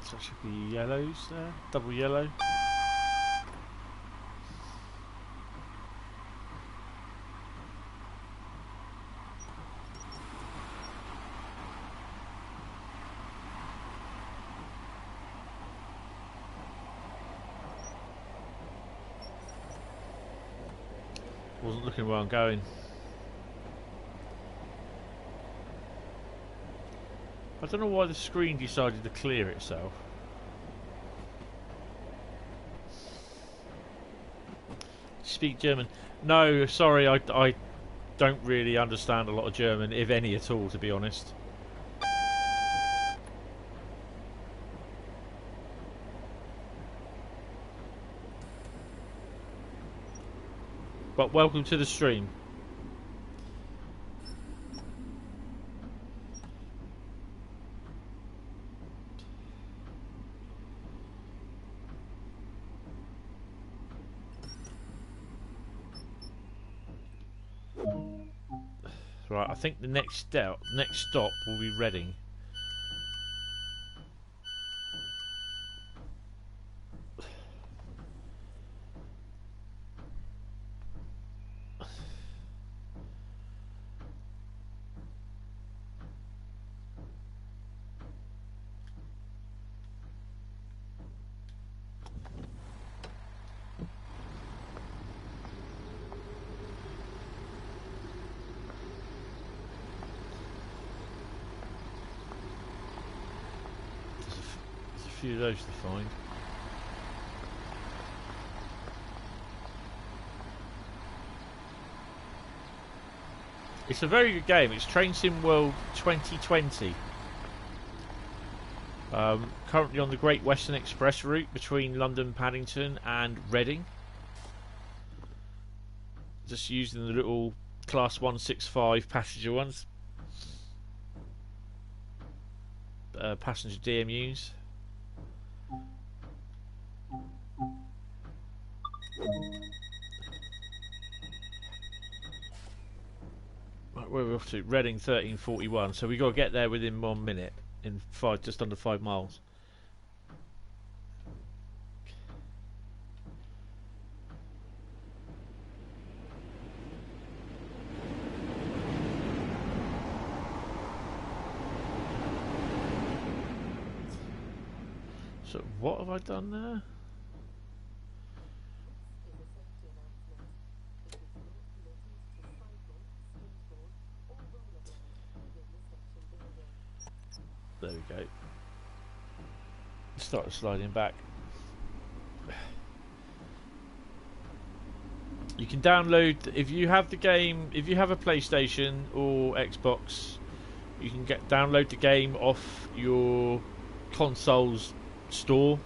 So that should be yellows there, double yellow. Wasn't looking where I'm going. I don't know why the screen decided to clear itself. Speak German? No, sorry, I don't really understand a lot of German, if any at all, to be honest. But welcome to the stream. Right, I think the next stop will be Reading. A few of those to find. It's a very good game. It's Train Sim World 2020. Currently on the Great Western Express route between London, Paddington and Reading. Just using the little Class 165 passenger ones. Passenger DMUs. Right, where are we off to? Reading 1341. So we got to get there within 1 minute, in just under 5 miles. So what have I done there? There we go. Start sliding back. You can download, if you have the game, if you have a PlayStation or Xbox, you can download the game off your console's store.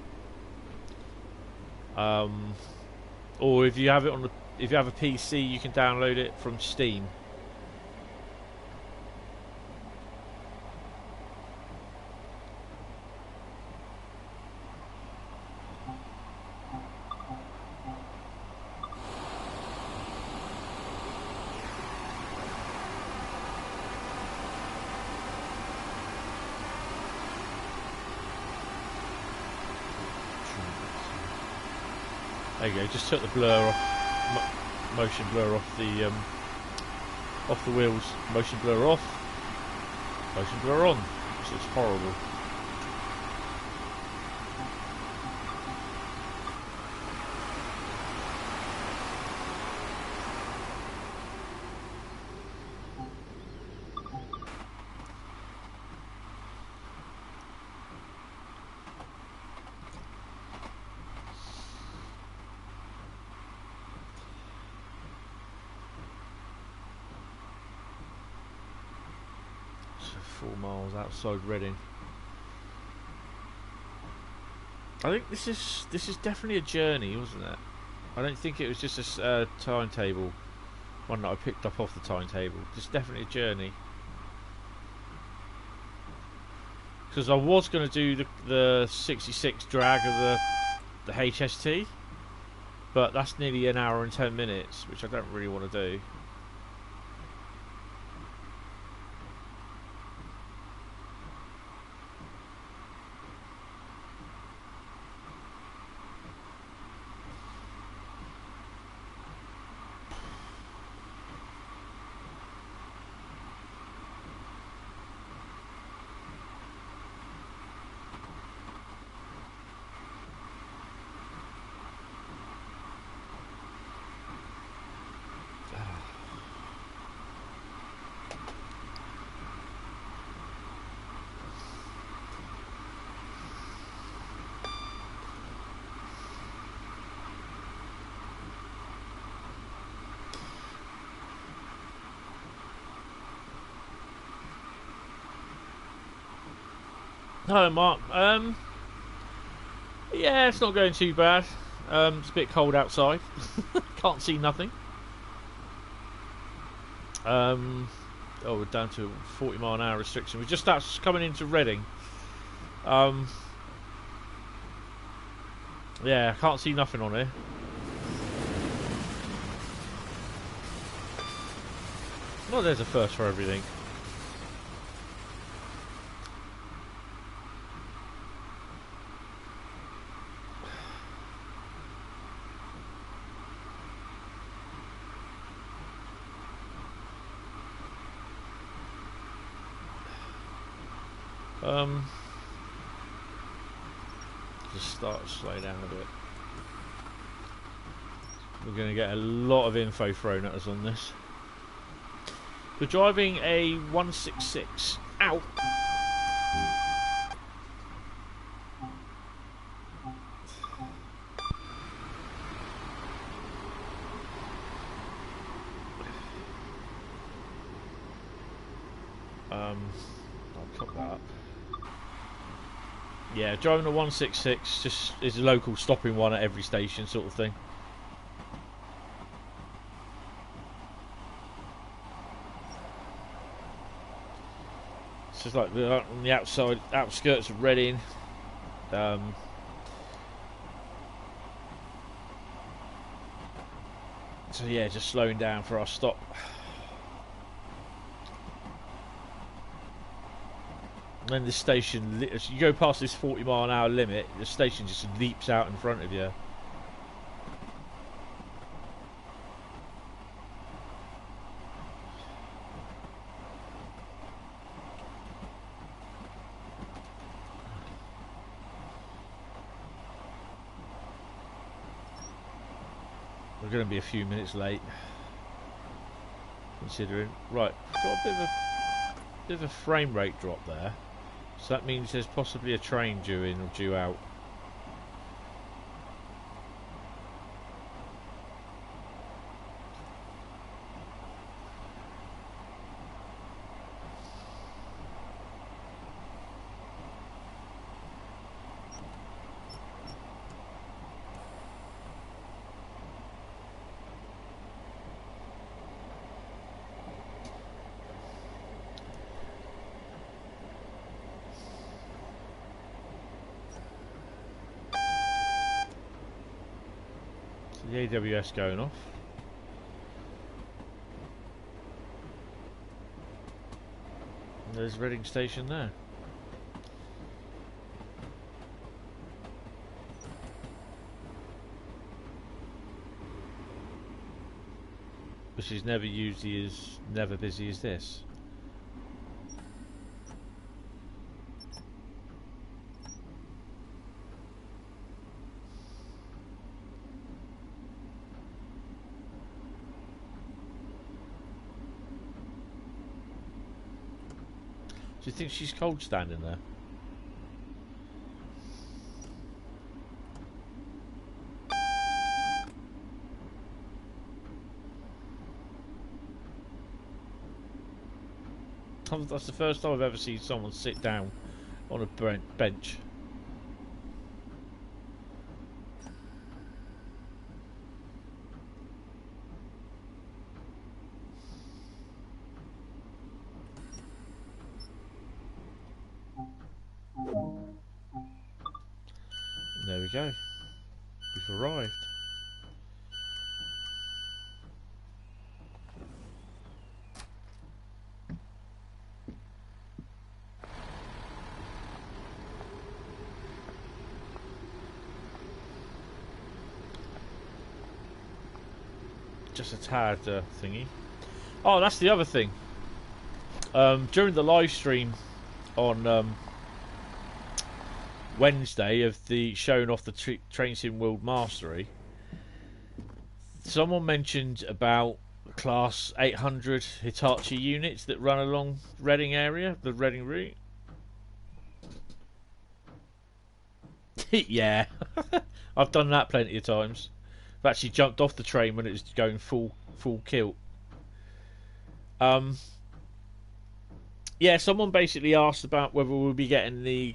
Or if you have it on the, if you have a PC, you can download it from Steam. There you go. Just took the blur off, motion blur off the wheels. Motion blur off. Motion blur on. So it's horrible. So 4 miles outside Reading. I think this is definitely a journey, wasn't it? I don't think it was just a timetable, one that I picked up off the timetable. It's definitely a journey. Because I was going to do the 66 drag of the HST, but that's nearly an hour and 10 minutes, which I don't really want to do. Hello, Mark. Yeah, it's not going too bad. It's a bit cold outside. Can't see nothing. Oh, we're down to 40 mile an hour restriction. We're just coming into Reading. Yeah, I can't see nothing on here. Well, there's a first for everything. Just start to slow down a bit. We're going to get a lot of info thrown at us on this. We're driving a 166. Ow! I'll cut that up. Yeah, driving a 166 just is a local stopping one at every station sort of thing. It's just like we're on the outskirts of Reading. So yeah, just slowing down for our stop. And the station, as you go past this 40 mile an hour limit, the station just leaps out in front of you. We're going to be a few minutes late, considering. Right, got a bit of a frame rate drop there, so that means there's possibly a train due in or due out. The AWS going off. And there's Reading Station there. Which is never busy as this. Do you think she's cold standing there? That's the first time I've ever seen someone sit down on a bench. There we go. We've arrived. Just a tad thingy. Oh, that's the other thing. During the live stream on Wednesday of the showing off the Train Sim World Mastery, someone mentioned about Class 800 Hitachi units that run along Reading area, the Reading route. Yeah, I've done that plenty of times. I've actually jumped off the train when it was going full kilt. Yeah, someone basically asked about whether we'll be getting the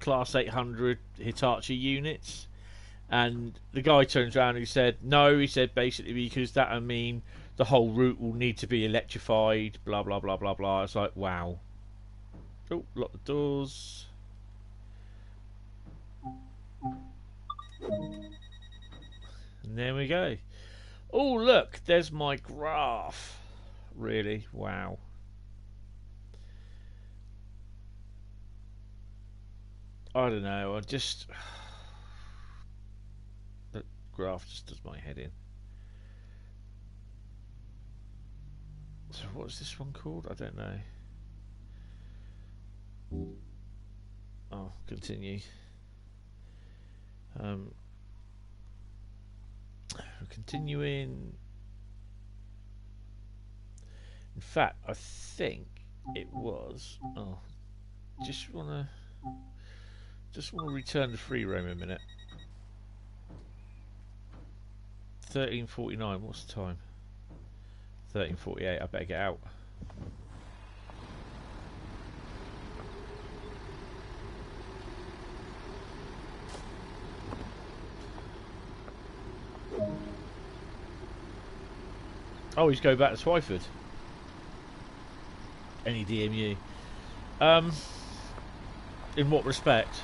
Class 800 Hitachi units, and the guy turns around and he said no. He said basically because that would mean the whole route will need to be electrified, blah blah blah blah blah. It's like, wow. Oh, lock the doors. And there we go. Oh, look, there's my graph. Really? Wow. I don't know, the graph just does my head in. So what's this one called? I don't know. Oh, continue. We're continuing. In fact, I think it was. Oh, just wanna return to free roam a minute. 13:49. What's the time? 13:48. I better get out. Oh, he's going back to Twyford. Any DMU. In what respect?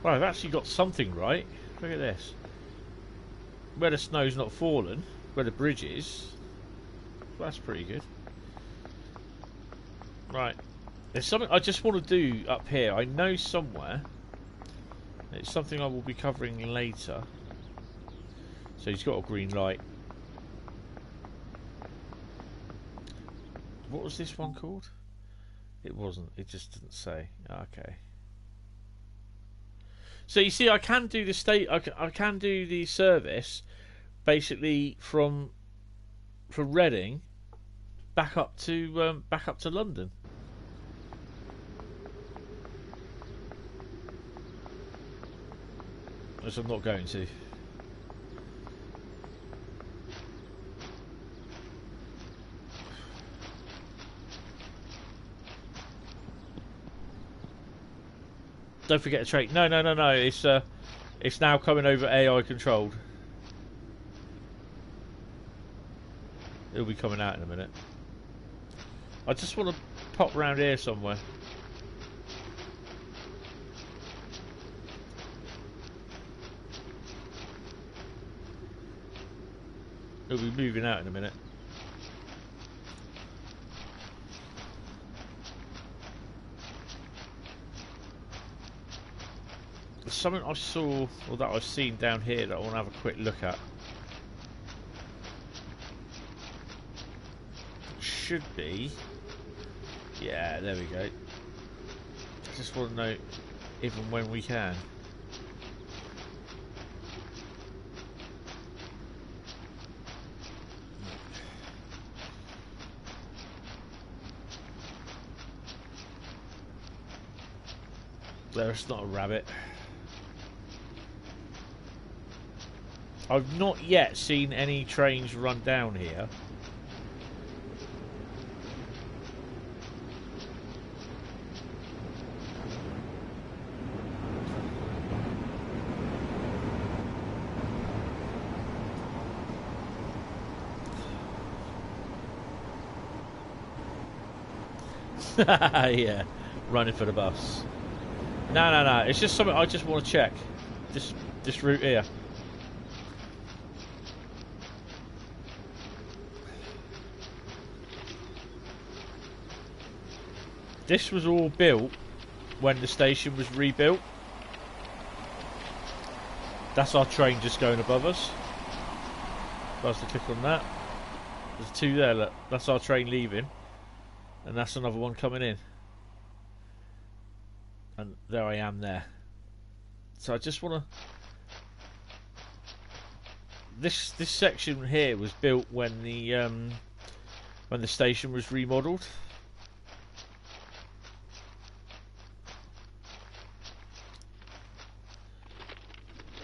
Well, I've actually got something right. Look at this. Where the snow's not fallen, where the bridge is. Well, that's pretty good. Right. There's something I just want to do up here. I know somewhere. It's something I will be covering later. So he's got a green light. What was this one called? It wasn't. It just didn't say. Okay. So you see, I can do the I can do the service, basically from Reading back up to London. Which I'm not going to. Don't forget the train. No. It's now coming over AI controlled. It'll be coming out in a minute. I just want to pop round here somewhere. It'll be moving out in a minute. There's something I saw, or that I've seen down here that I want to have a quick look at. Should be. Yeah, there we go. I just want to know if and when we can. There's not a rabbit. I've not yet seen any trains run down here. Yeah, running for the bus. No. It's just something I just want to check. This route here. This was all built when the station was rebuilt. That's our train just going above us. If I was to click on that, there's two there. Look, that's our train leaving, and that's another one coming in. And there I am there. So I just want to. This section here was built when the station was remodelled.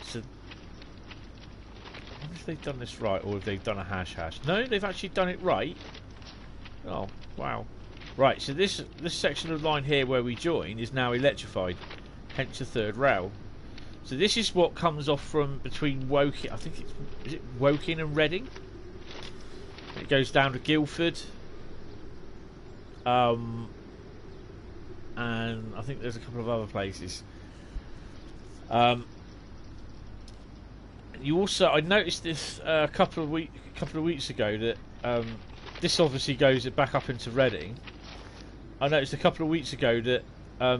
So, I wonder if they've done this right, or if they've done a hash. No, they've actually done it right. Oh, wow. Right, so this section of line here where we join is now electrified, hence the third rail. So this is what comes off from between Woking, I think is it Woking and Reading? It goes down to Guildford. And I think there's a couple of other places. You also, I noticed this a couple of weeks ago that this obviously goes back up into Reading. I noticed a couple of weeks ago that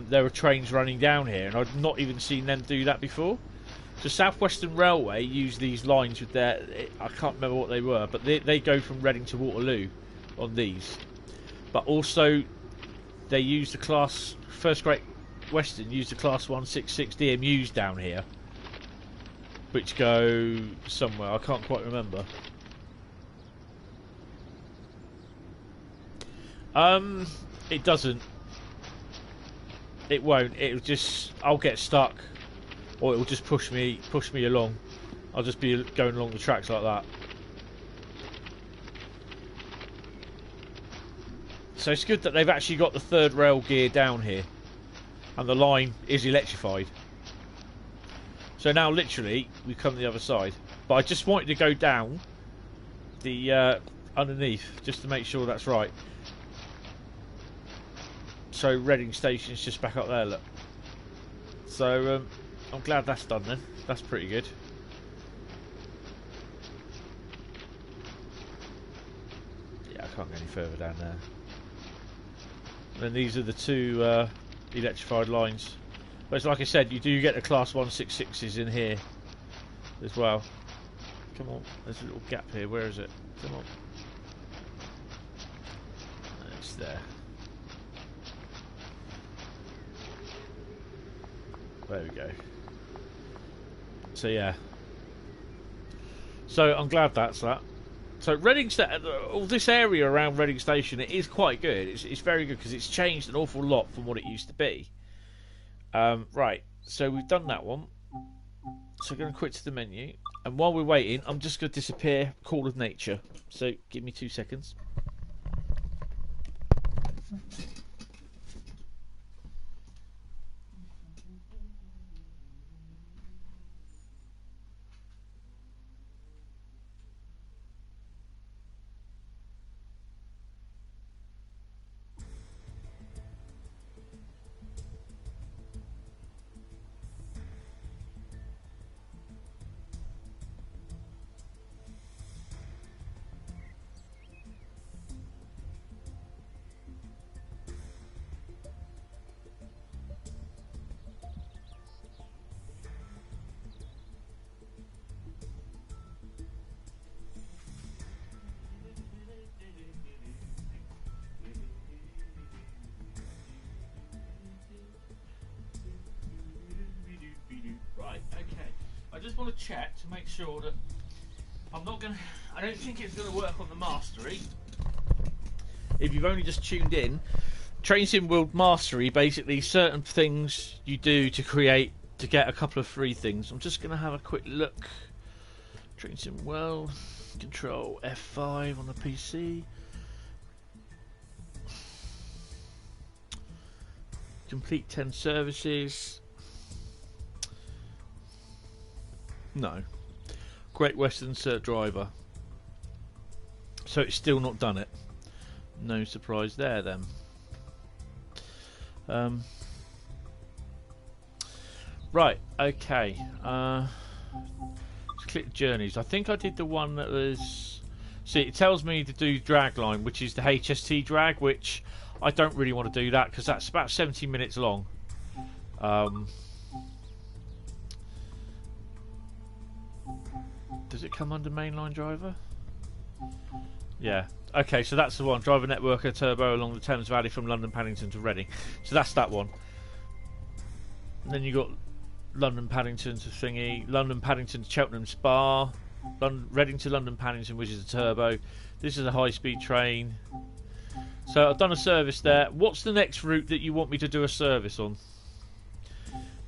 there were trains running down here, and I'd not even seen them do that before. So South Western Railway use these lines with their, I can't remember what they were, but they go from Reading to Waterloo on these. But also they use the class, First Great Western use the class 166 DMUs down here, which go somewhere, I can't quite remember. It doesn't. It won't. It'll just. I'll get stuck, or it'll just push me along. I'll just be going along the tracks like that. So it's good that they've actually got the third rail gear down here, and the line is electrified. So now, literally, we come to the other side. But I just wanted to go down the underneath just to make sure that's right. So Reading Station's just back up there, look. So I'm glad that's done then. That's pretty good. Yeah, I can't go any further down there. And then these are the two electrified lines. But it's like I said, you do get the class 166s in here as well. Come on, there's a little gap here. Where is it? Come on. there. There we go. So yeah. So I'm glad that's that. So Reading, all this area around Reading Station, it is quite good. It's very good because it's changed an awful lot from what it used to be. Right, so we've done that one. So we're going to quit to the menu. And while we're waiting, I'm just going to disappear, Call of Nature. So give me 2 seconds. Right, okay. I just want to check to make sure that I don't think it's going to work on the Mastery. If you've only just tuned in, Train Sim World Mastery, basically certain things you do to get a couple of free things. I'm just going to have a quick look. Train Sim World, Control F5 on the PC. Complete 10 services. No. Great Western Cert Driver. So it's still not done it. No surprise there then. Right, okay. Let's click journeys. I think I did the one that was... See, it tells me to do dragline, which is the HST drag, which I don't really want to do that because that's about 70 minutes long. Does it come under mainline driver? Yeah. Okay, so that's the one. Driver network a turbo along the Thames Valley from London Paddington to Reading. So that's that one. And then you got London Paddington to thingy, London Paddington to Cheltenham Spa, Reading to London Paddington, which is a turbo. This is a high-speed train. So I've done a service there. What's the next route that you want me to do a service on?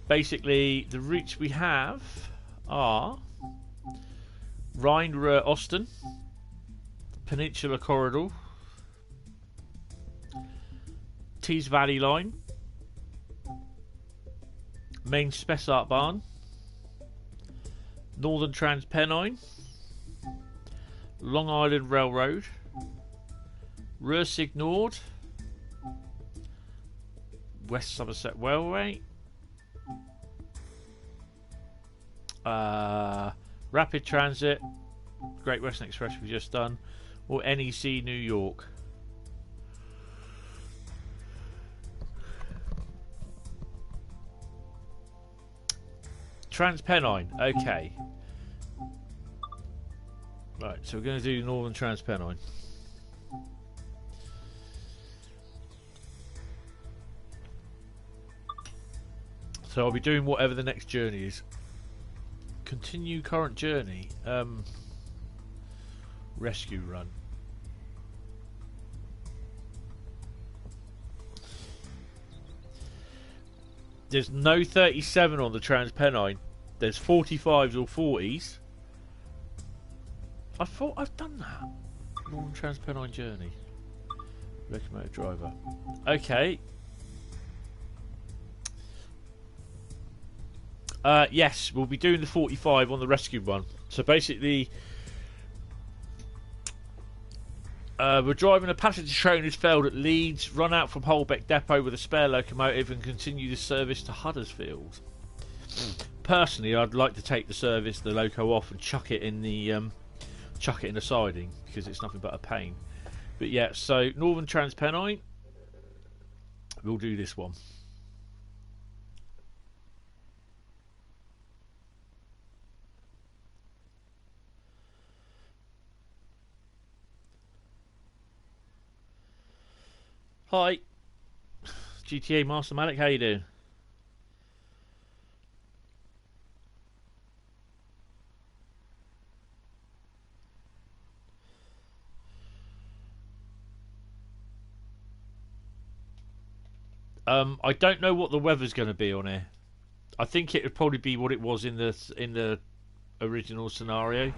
Basically, the routes we have are Rhine-Ruhr-Osten, Peninsula Corridor, Tees Valley Line, Main Spessartbahn, Northern Transpennine, Long Island Railroad, Rursig Nord, West Somerset Railway, Rapid Transit, Great Western Express we've just done, or NEC New York. Transpennine, okay. Right, so we're going to do Northern Transpennine. So I'll be doing whatever the next journey is. Continue current journey. Rescue run. There's no 37 on the Transpennine. There's 45s or 40s. I thought I've done that. Northern Transpennine journey. Locomotive driver. Okay. Yes, we'll be doing the 45 on the rescue one. So basically, we're driving a passenger train who's failed at Leeds, run out from Holbeck Depot with a spare locomotive and continue the service to Huddersfield. Personally, I'd like to take the loco off and chuck it in the siding because it's nothing but a pain. But yeah, so Northern Transpennine, we'll do this one. Hi, GTA Master Malik, how you doing? I don't know what the weather's going to be on here. I think it would probably be what it was in the original scenario.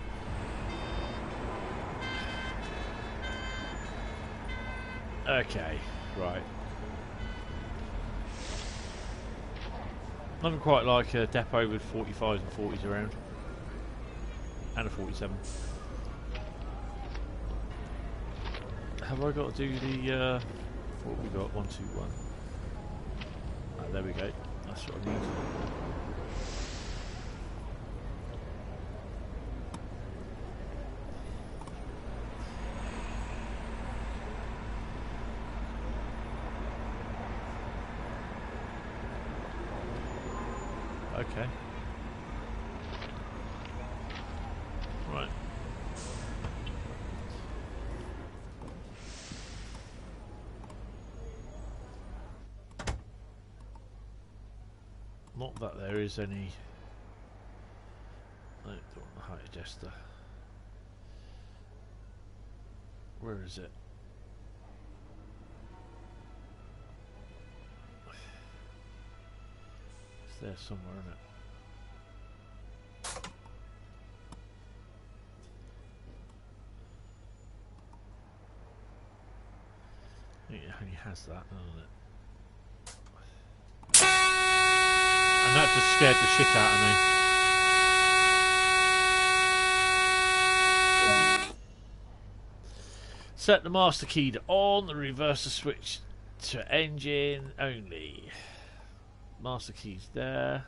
Okay, right. Nothing quite like a depot with 45s and 40s around. And a 47. Have I got to do the... what have we got? 1, 2, 1. Ah, there we go. That's what I need. Okay. Right. Not that there is any... I don't want the height adjuster. Where is it? It's there somewhere, isn't it? I think it only has that, doesn't it? And that just scared the shit out of me. Set the master key to on, the reverser switch to engine only. Master key's there.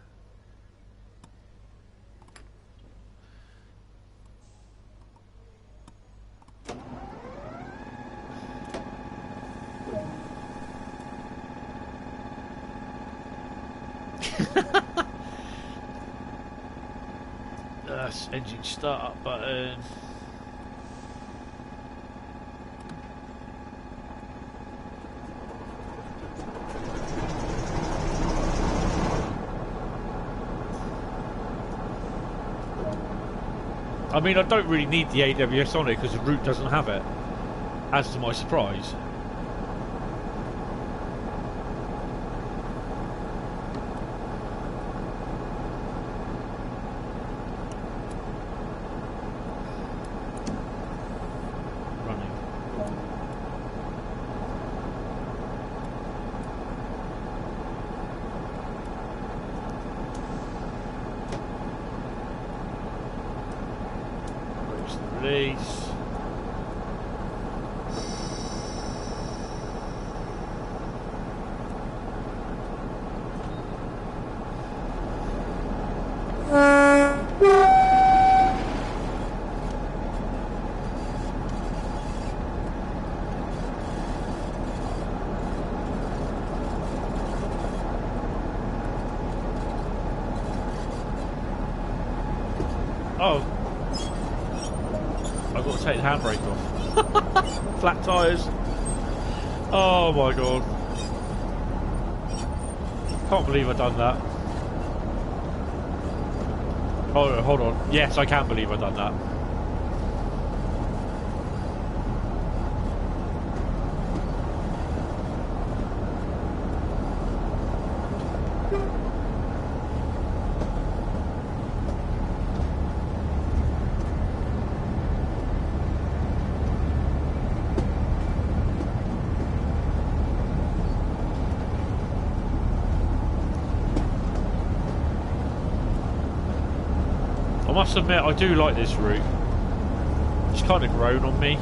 That's engine start button. I mean, I don't really need the AWS on it because the route doesn't have it, as to my surprise. Oh, I've got to take the handbrake off. Flat tyres. Oh my god. Can't believe I've done that. Hold on. Yes, I can believe I've done that. I must admit, I do like this route. It's kind of grown on me.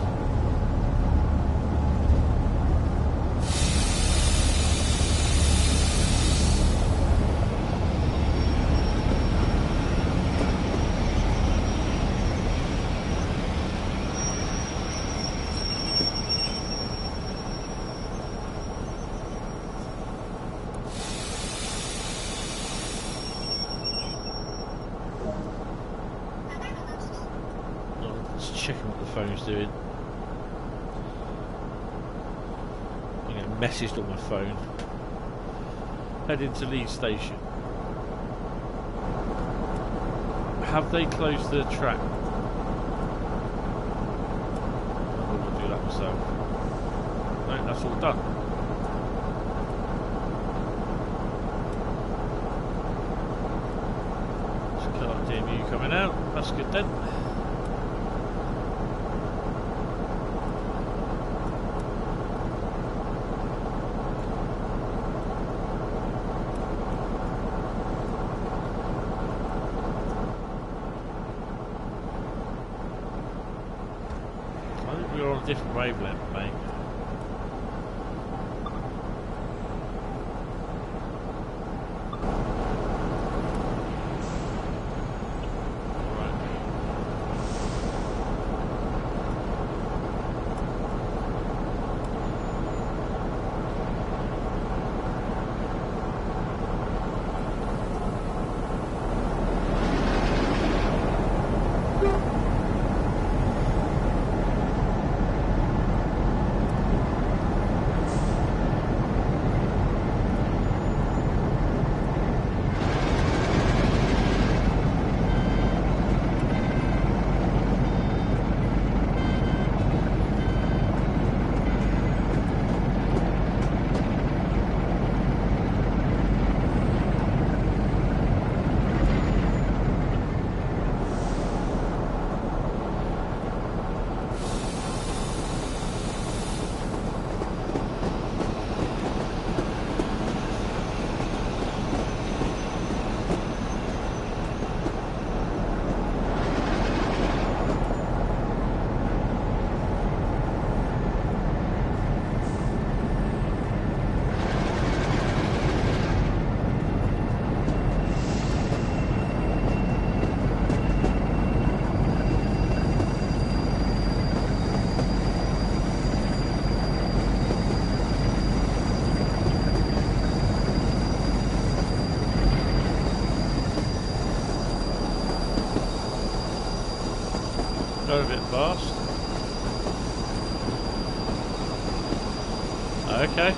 Checking what the phone's doing. I'm getting messaged on my phone. Heading to Leeds Station. Have they closed the track? I will do that myself. No, that's all done. Just cut up DMU coming out. That's good then. We're on a different wavelength, mate. Go a bit fast. Okay.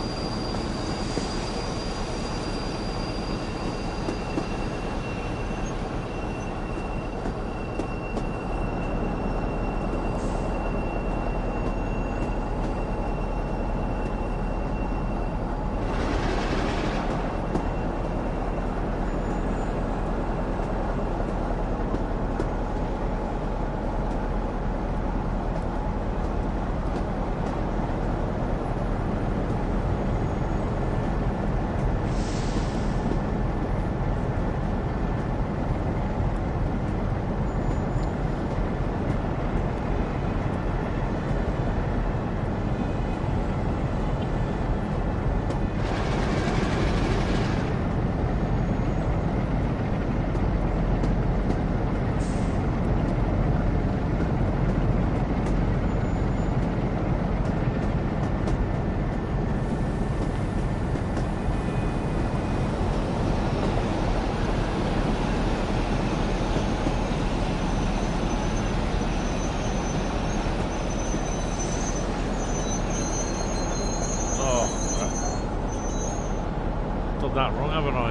That wrong, haven't I?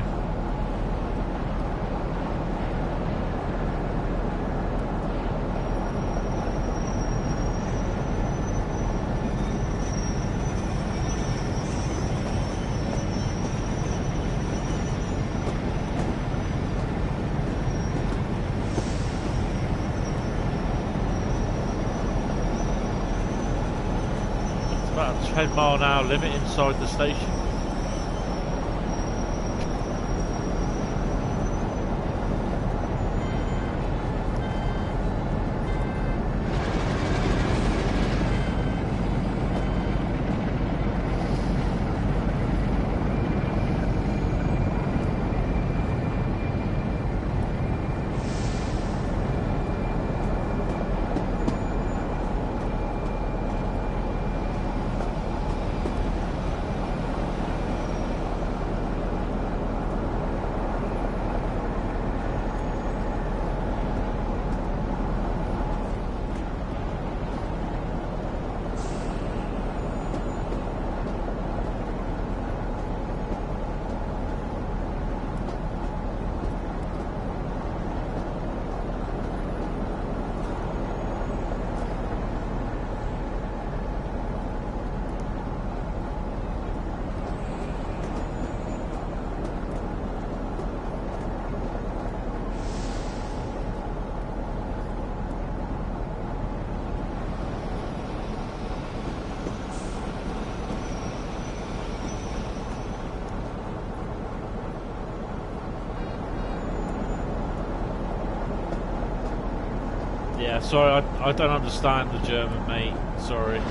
It's about a 10-mile-an-hour limit inside the station. sorry, I don't understand the German, mate. Sorry.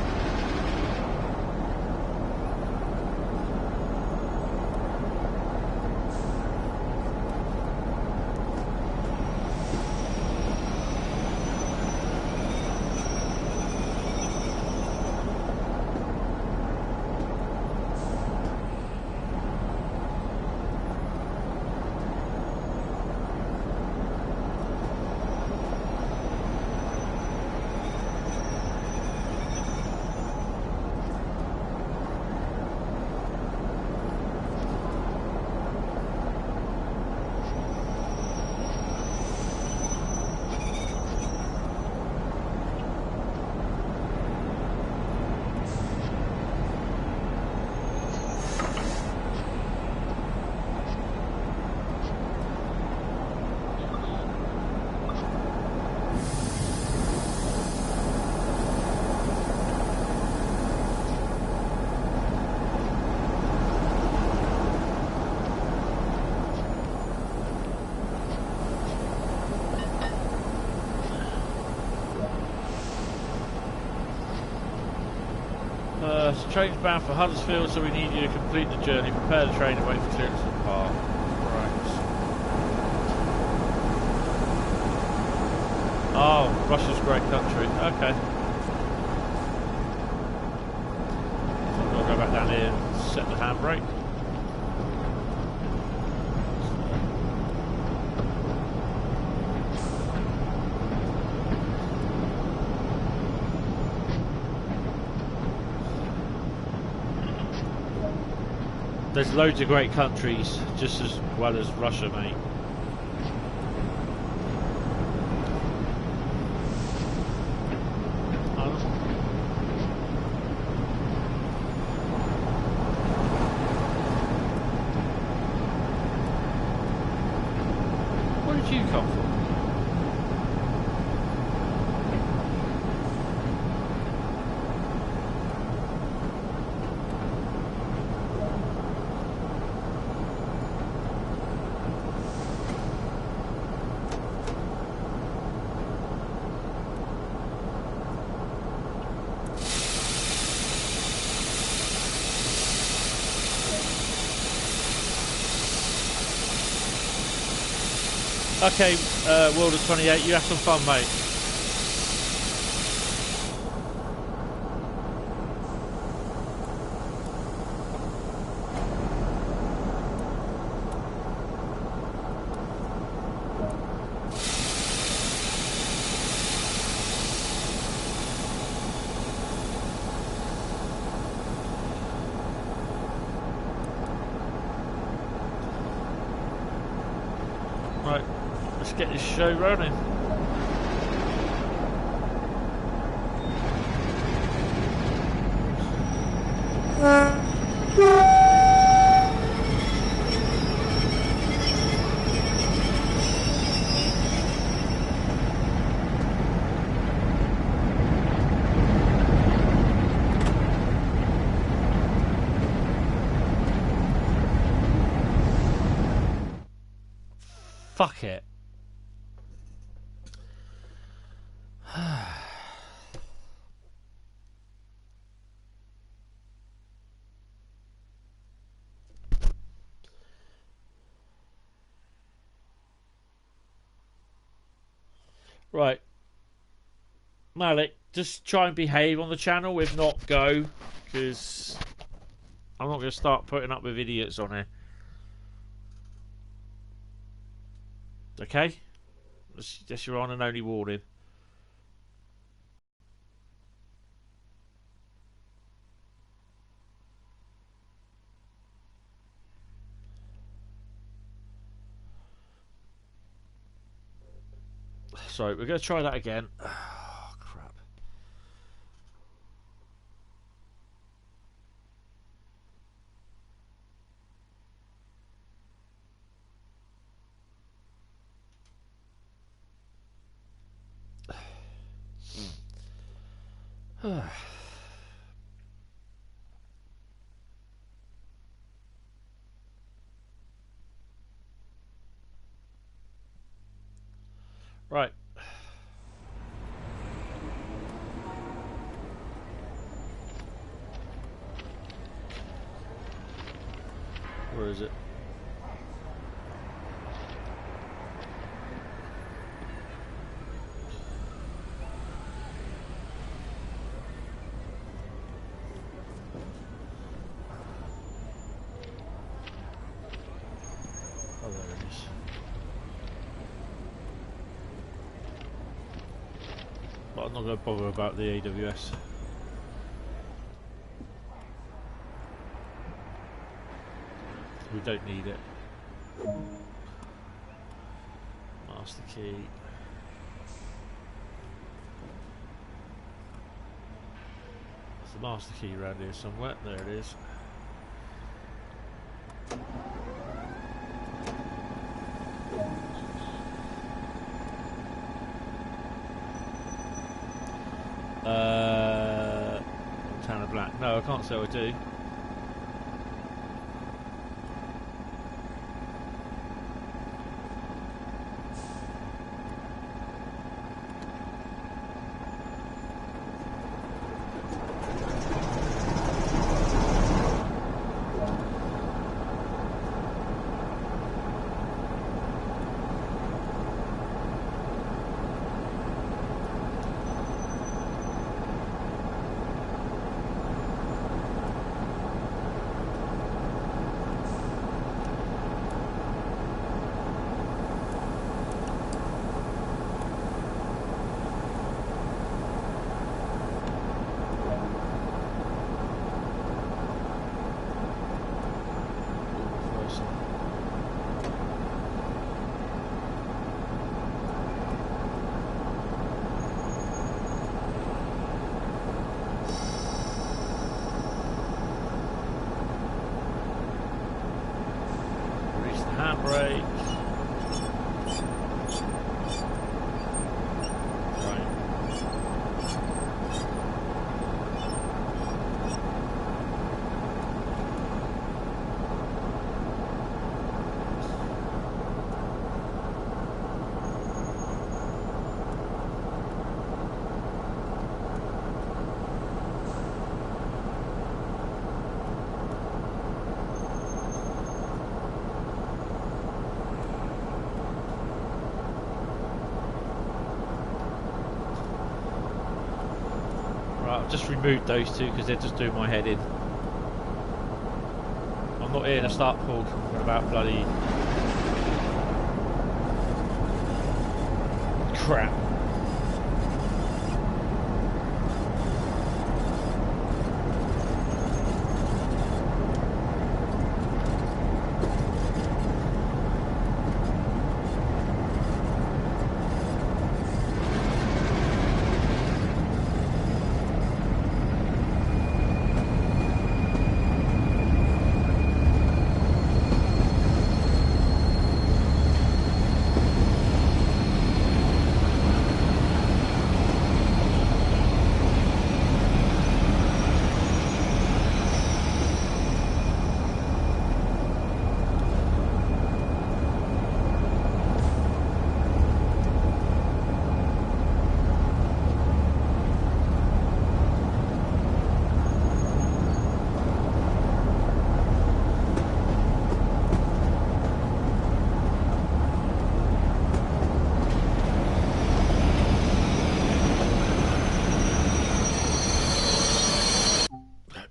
Train's bound for Huddersfield, so we need you to complete the journey. Prepare the train and wait for clearance to depart. Right. Oh, Russia's a great country. Okay. So I've got to go back down here and set the handbrake. There's loads of great countries, just as well as Russia, mate. Where did you come from? Okay, World of 28, you have some fun, mate. Right, let's get this show rolling. Fuck it. Right. Malik, just try and behave on the channel. If not, go. Because I'm not going to start putting up with idiots on here. Okay? That's your on and only warning. So, we're going to try that again. Oh, crap. Right. Where is it? Oh, there it is. But I'm not going to bother about the AWS. We don't need it. Master key. There's the master key around here somewhere. There it is. Montana Black. No, I can't say I do. Handbrake. Right. I've just removed those two because they're just doing my head in. I'm not here to start talking about bloody crap.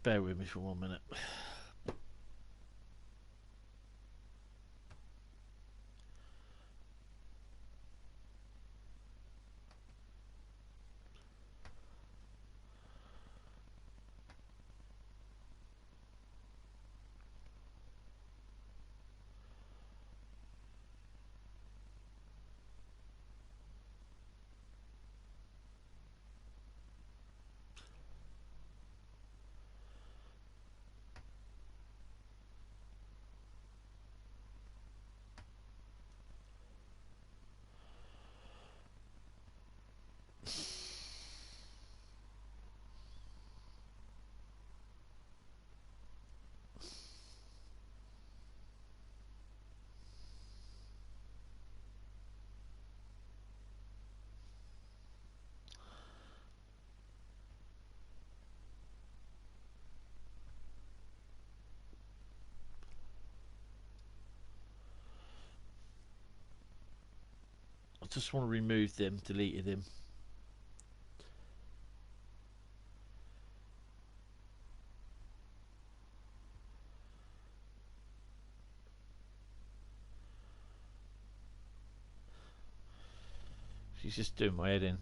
Bear with me for 1 minute. just want to remove them, deleted him. She's just doing my head in.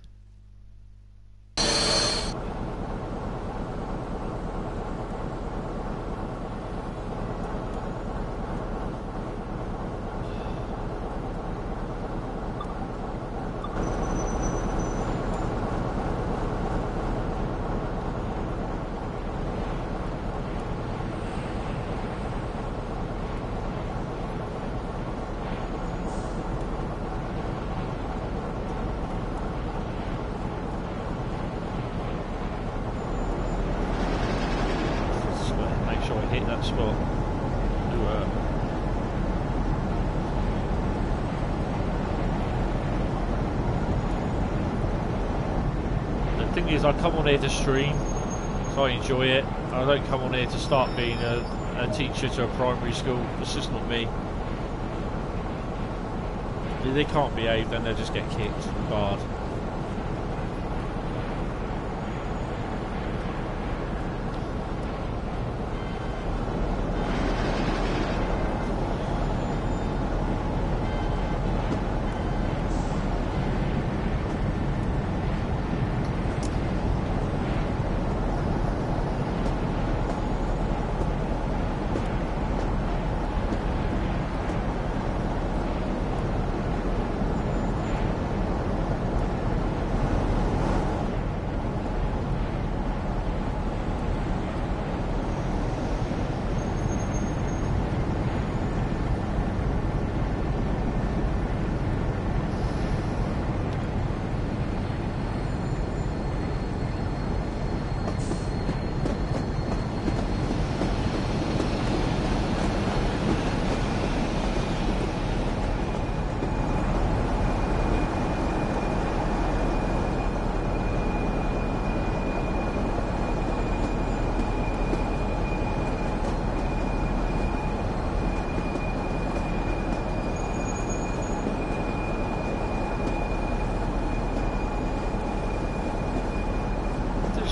Hit that spot. The thing is, I come on here to stream, so I enjoy it. I don't come on here to start being a teacher to a primary school. It's just not me. If they can't behave, then they'll just get kicked and barred.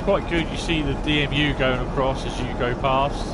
Quite good, you see the DMU going across as you go past.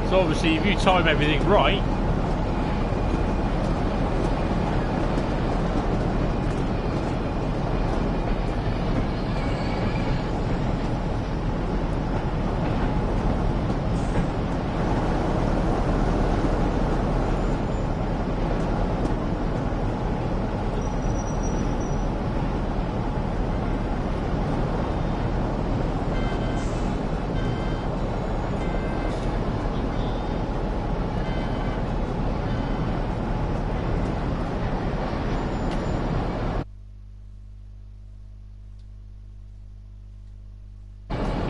So obviously if you time everything right,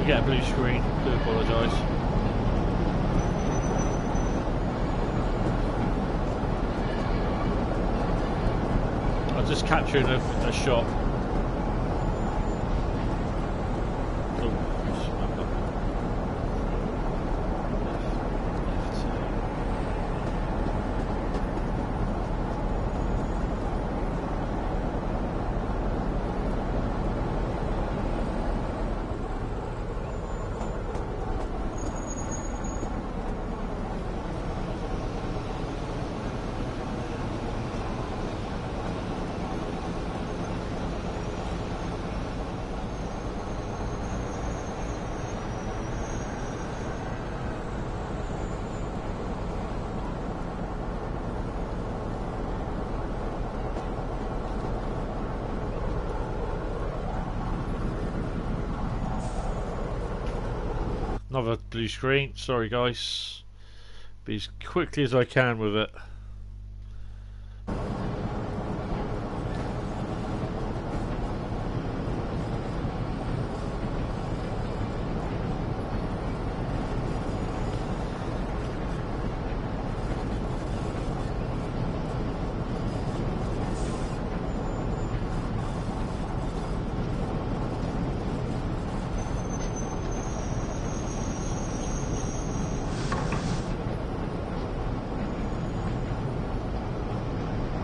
get a blue screen. Do apologise. I was just capturing a shot. Another blue screen. Sorry, guys. Be as quickly as I can with it.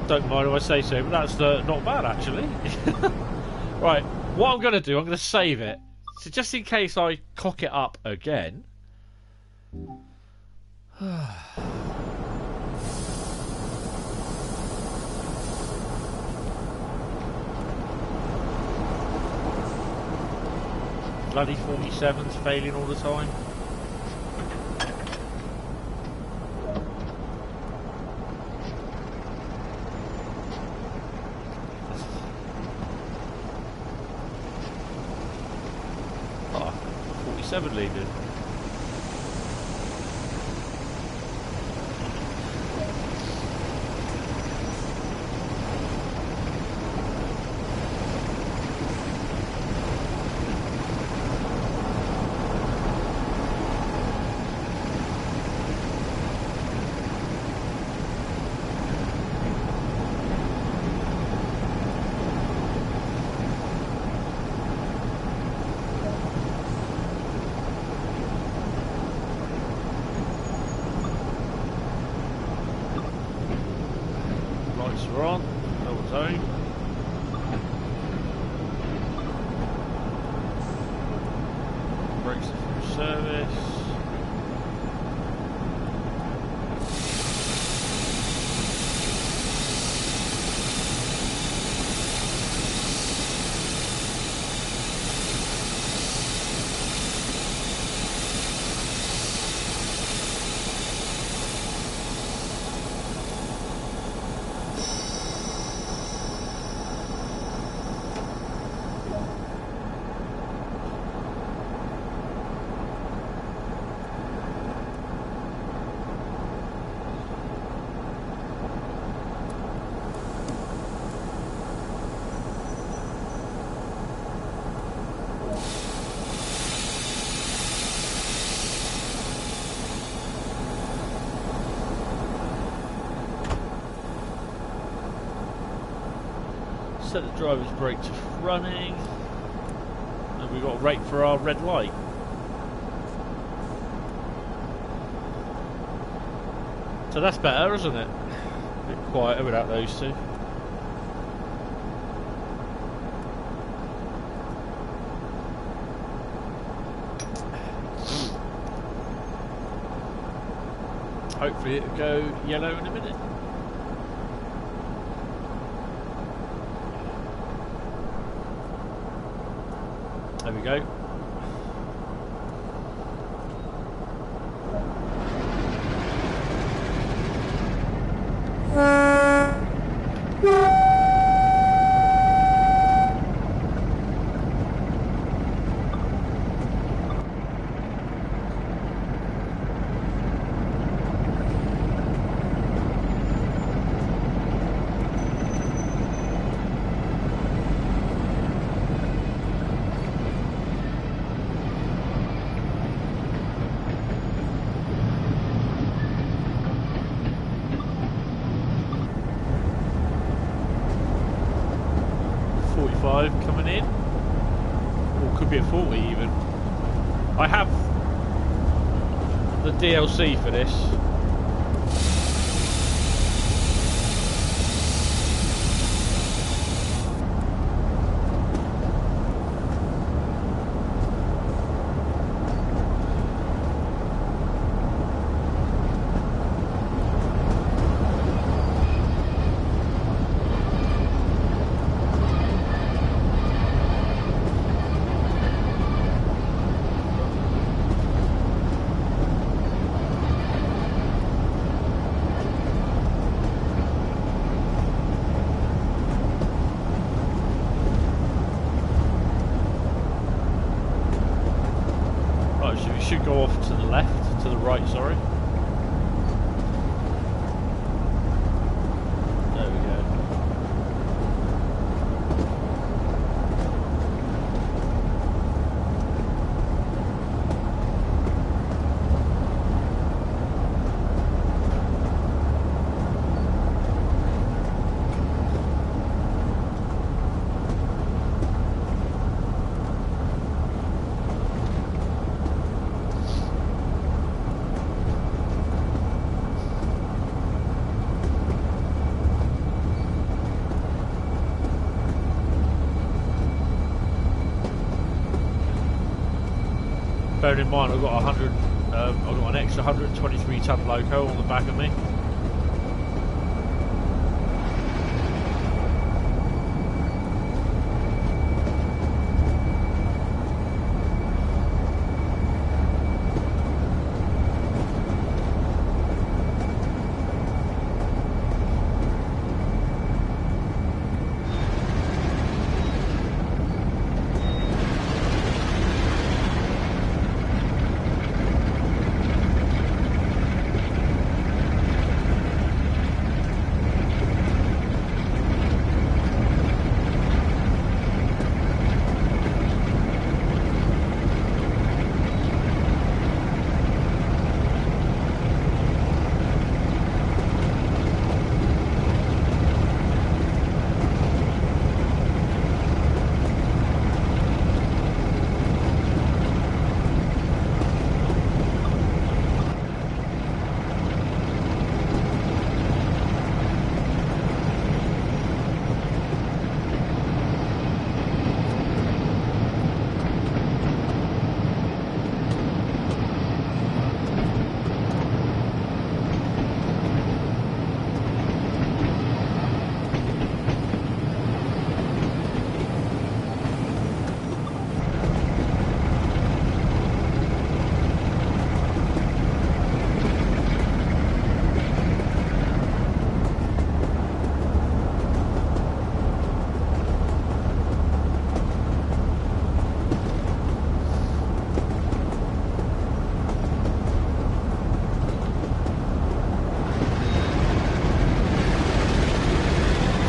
Don't mind if I say so, but that's not bad actually. Right, what I'm going to do, I'm going to save it. So just in case I cock it up again. Bloody 47's failing all the time. Oh, 47 leaving. We're on, double zone. Brakes are full service. Set the driver's brake to running, and we've got to wait for our red light. So that's better, isn't it? A bit quieter without those two. Hopefully it'll go yellow in a minute. There we go. Coming in, or could be a 40 even. I have the DLC for this. right, sorry. There we go. Bearing in mind, I've got I've got an extra 123 ton loco on the back of me.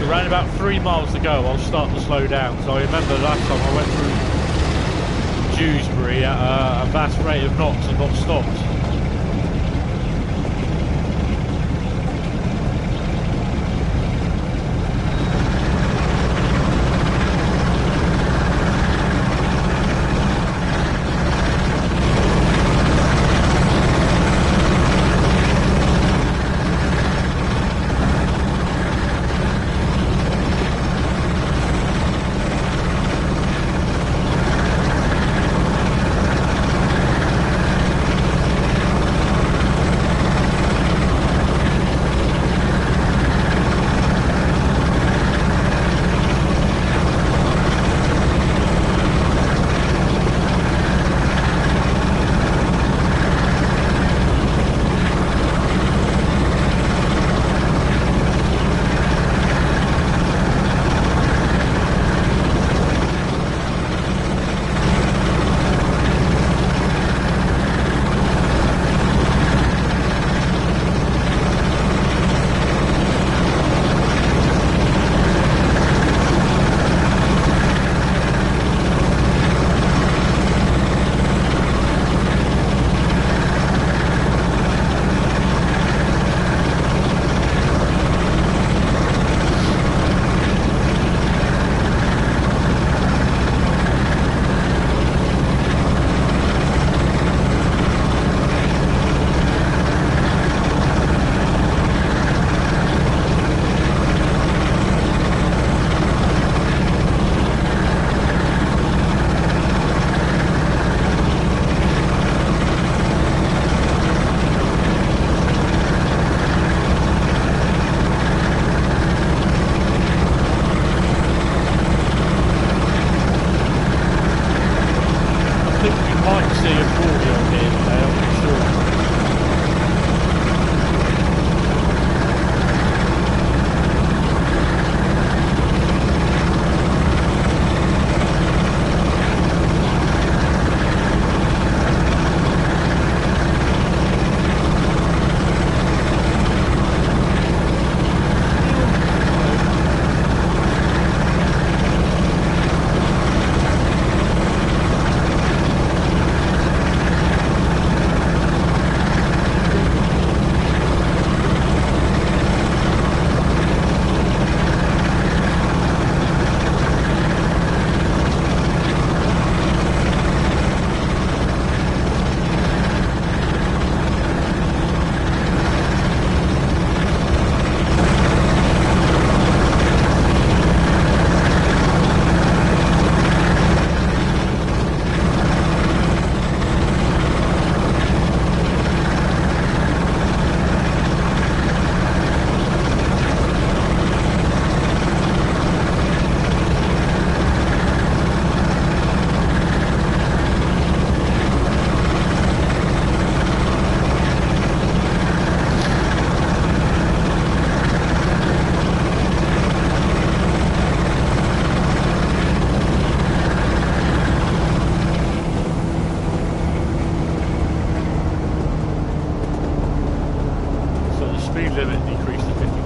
Around about 3 miles to go, I'll start to slow down. So I remember last time I went through Dewsbury at a vast rate of knots and got stopped.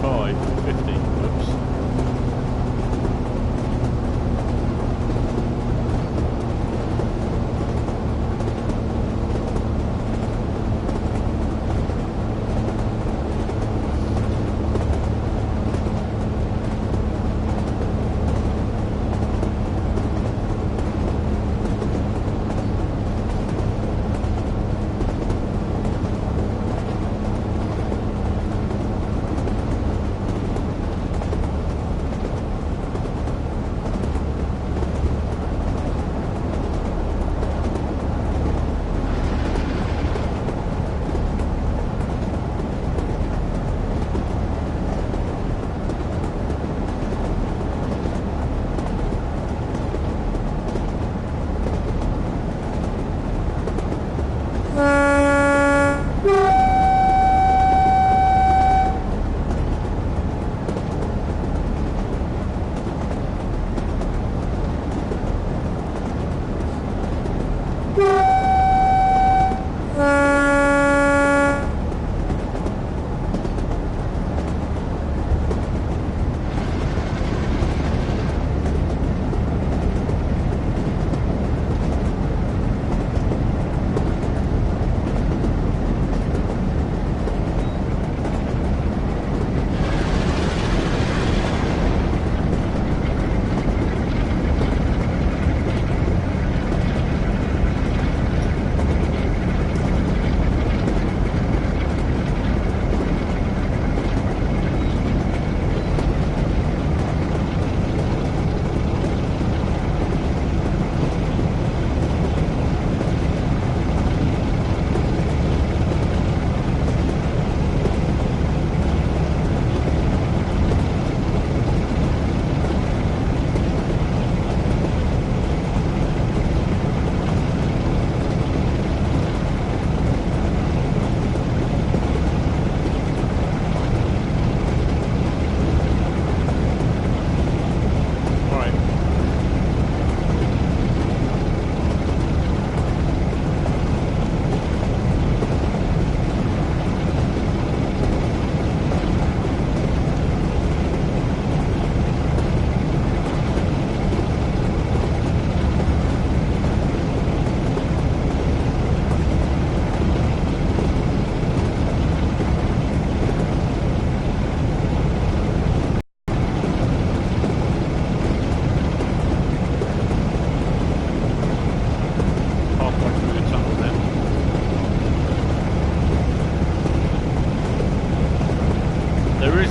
45, 50. Oops.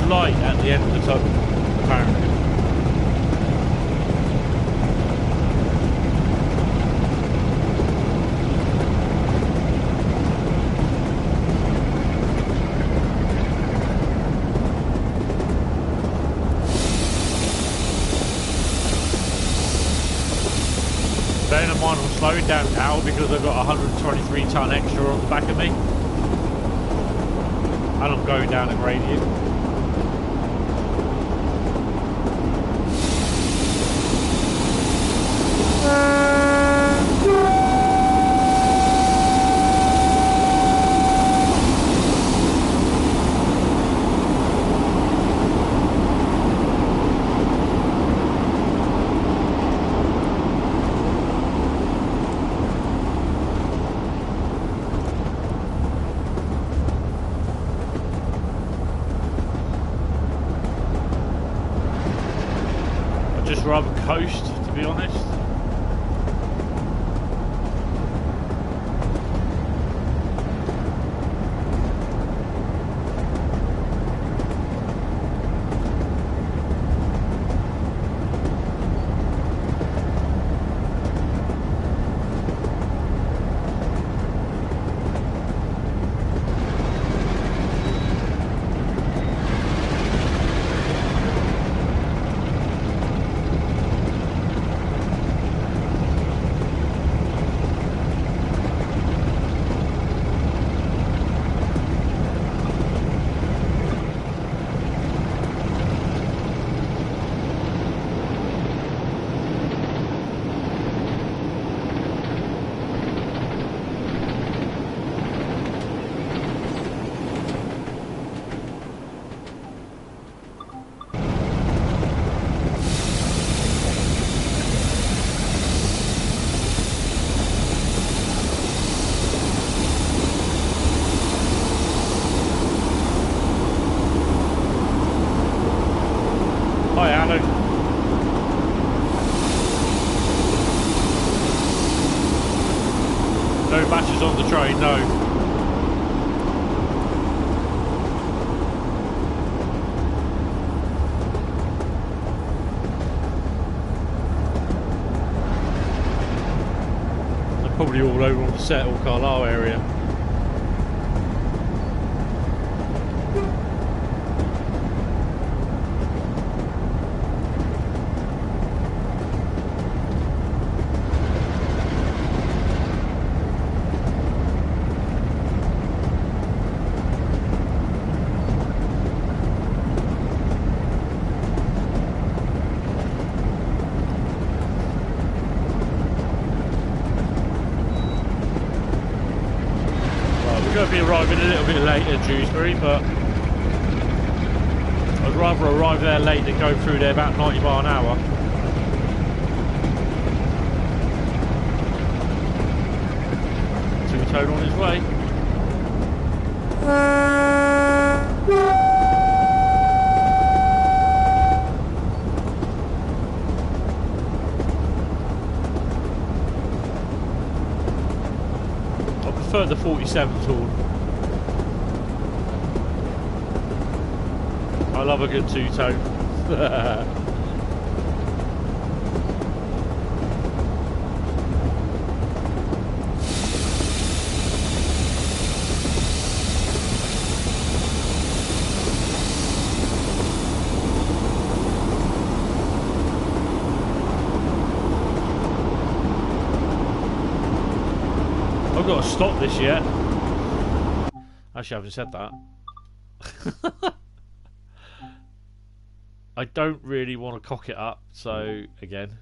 Light at the end of the tunnel, apparently. Bearing in mind I'm slowing down now because I've got 123 ton extra on the back of me. And I'm going down a gradient. I'd just rather coast, to be honest. Hi, Alan. No matches on the train, no. Probably all over on the set or Carlisle area. Going to be arriving a little bit late at Dewsbury, but I'd rather arrive there late than go through there about 90 miles an hour. Two-tone on his way. The 47 tool. I love a good two-tone. I've got to stop this yet. Actually, I haven't said that. I don't really want to cock it up, so again.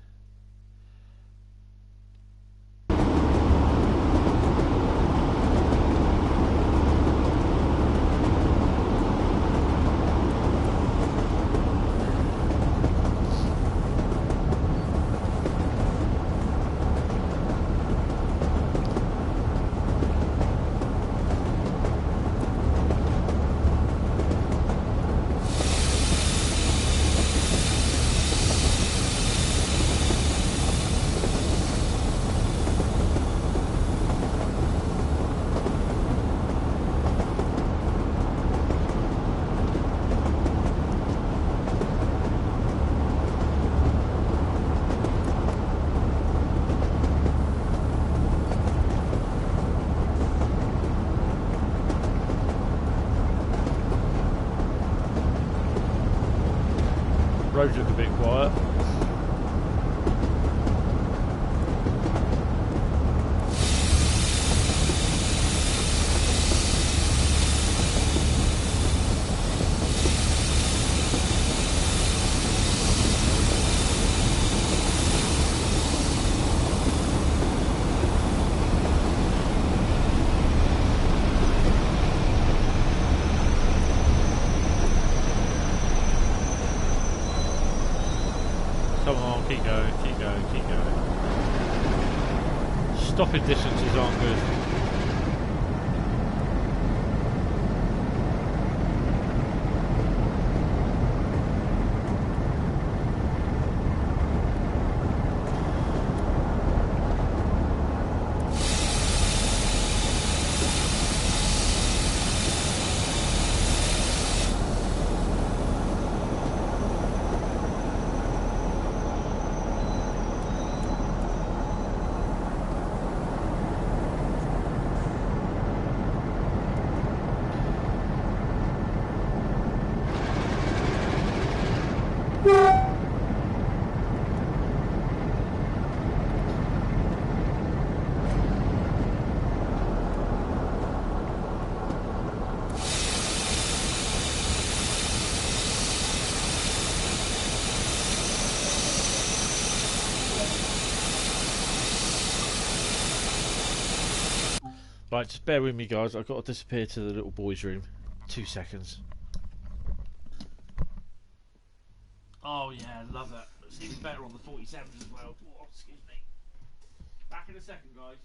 Roads look a bit quiet. Come on, keep going, keep going, keep going. Stopping distances aren't good. Right, just bear with me guys, I've got to disappear to the little boys' room. 2 seconds. Oh yeah, love that. It's even better on the 47s as well. Oh, excuse me. Back in a second guys.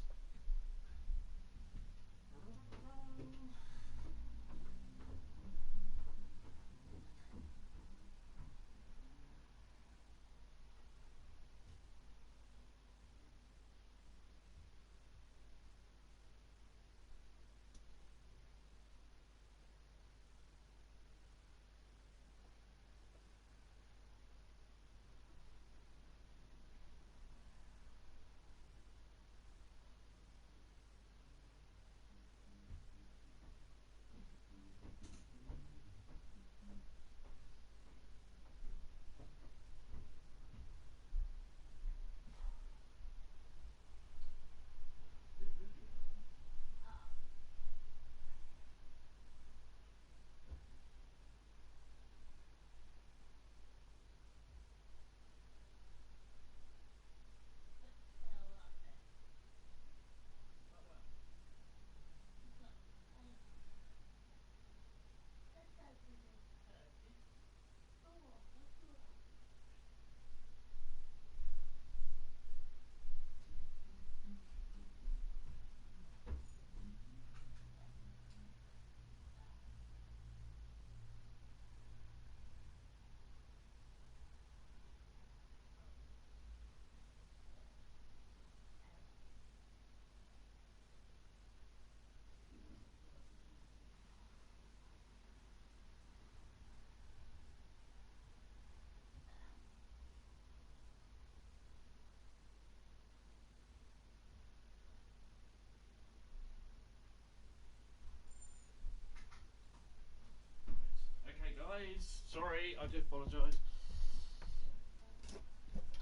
Sorry, I do apologise.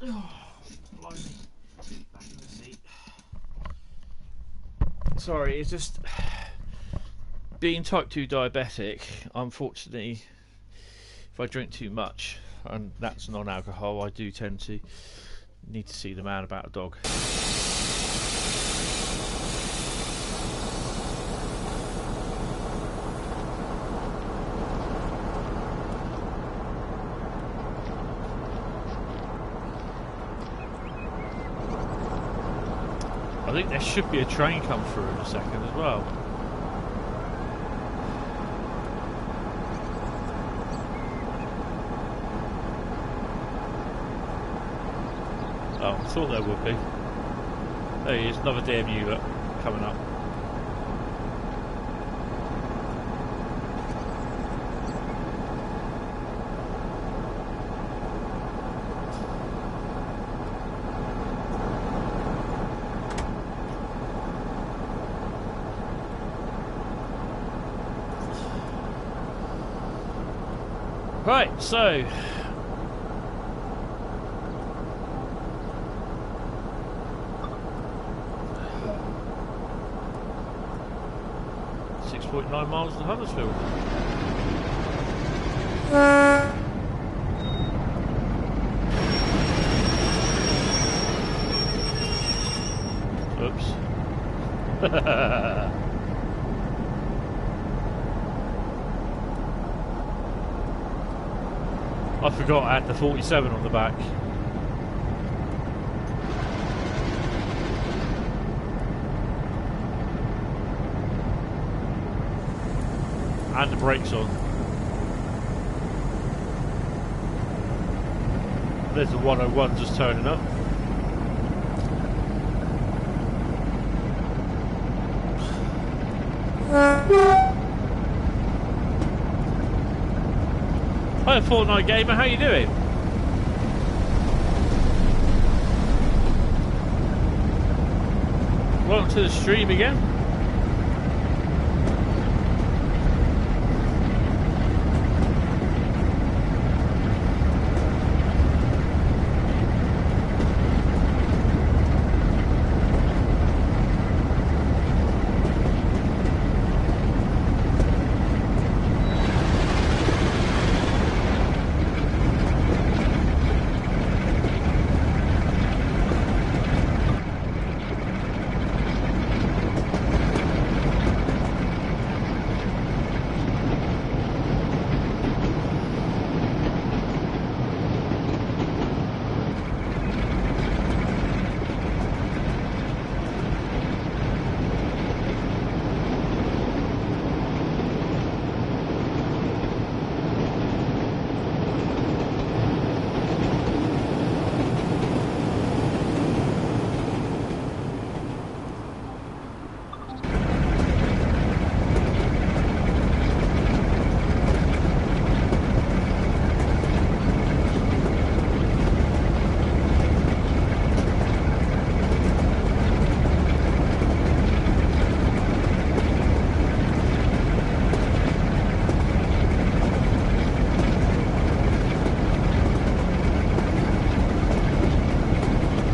Oh, blimey. Back in the seat. Sorry, it's just being type 2 diabetic. Unfortunately, if I drink too much, and that's non-alcohol, I do tend to need to see the man about a dog. I think there should be a train come through in a second as well. Oh, I thought there would be. There he is, another DMU look, coming up. Right, so 6.9 miles to Huddersfield. Oops. I forgot I had the 47 on the back. And the brakes on. There's the 101 just turning up. Hi Fortnite Gamer, how you doing? Welcome to the stream again.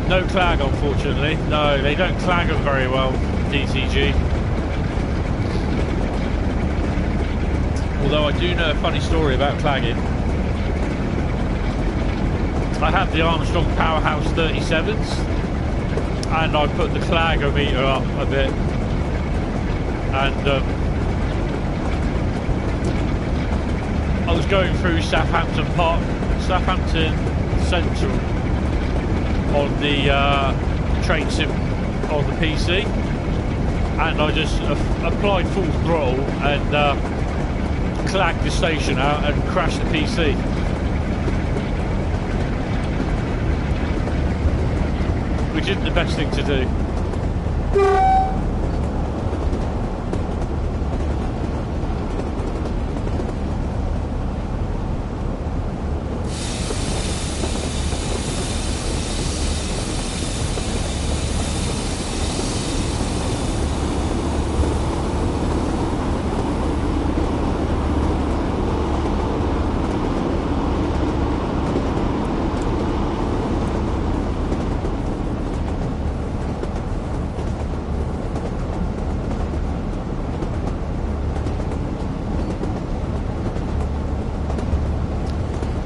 No clag, unfortunately. No, they don't clag them very well, DTG. Although I do know a funny story about clagging. I have the Armstrong Powerhouse 37s, and I put the clagometer up a bit, and I was going through Southampton Central on the train sim on the PC, and I just applied full throttle and clagged the station out and crashed the PC. Which isn't the best thing to do.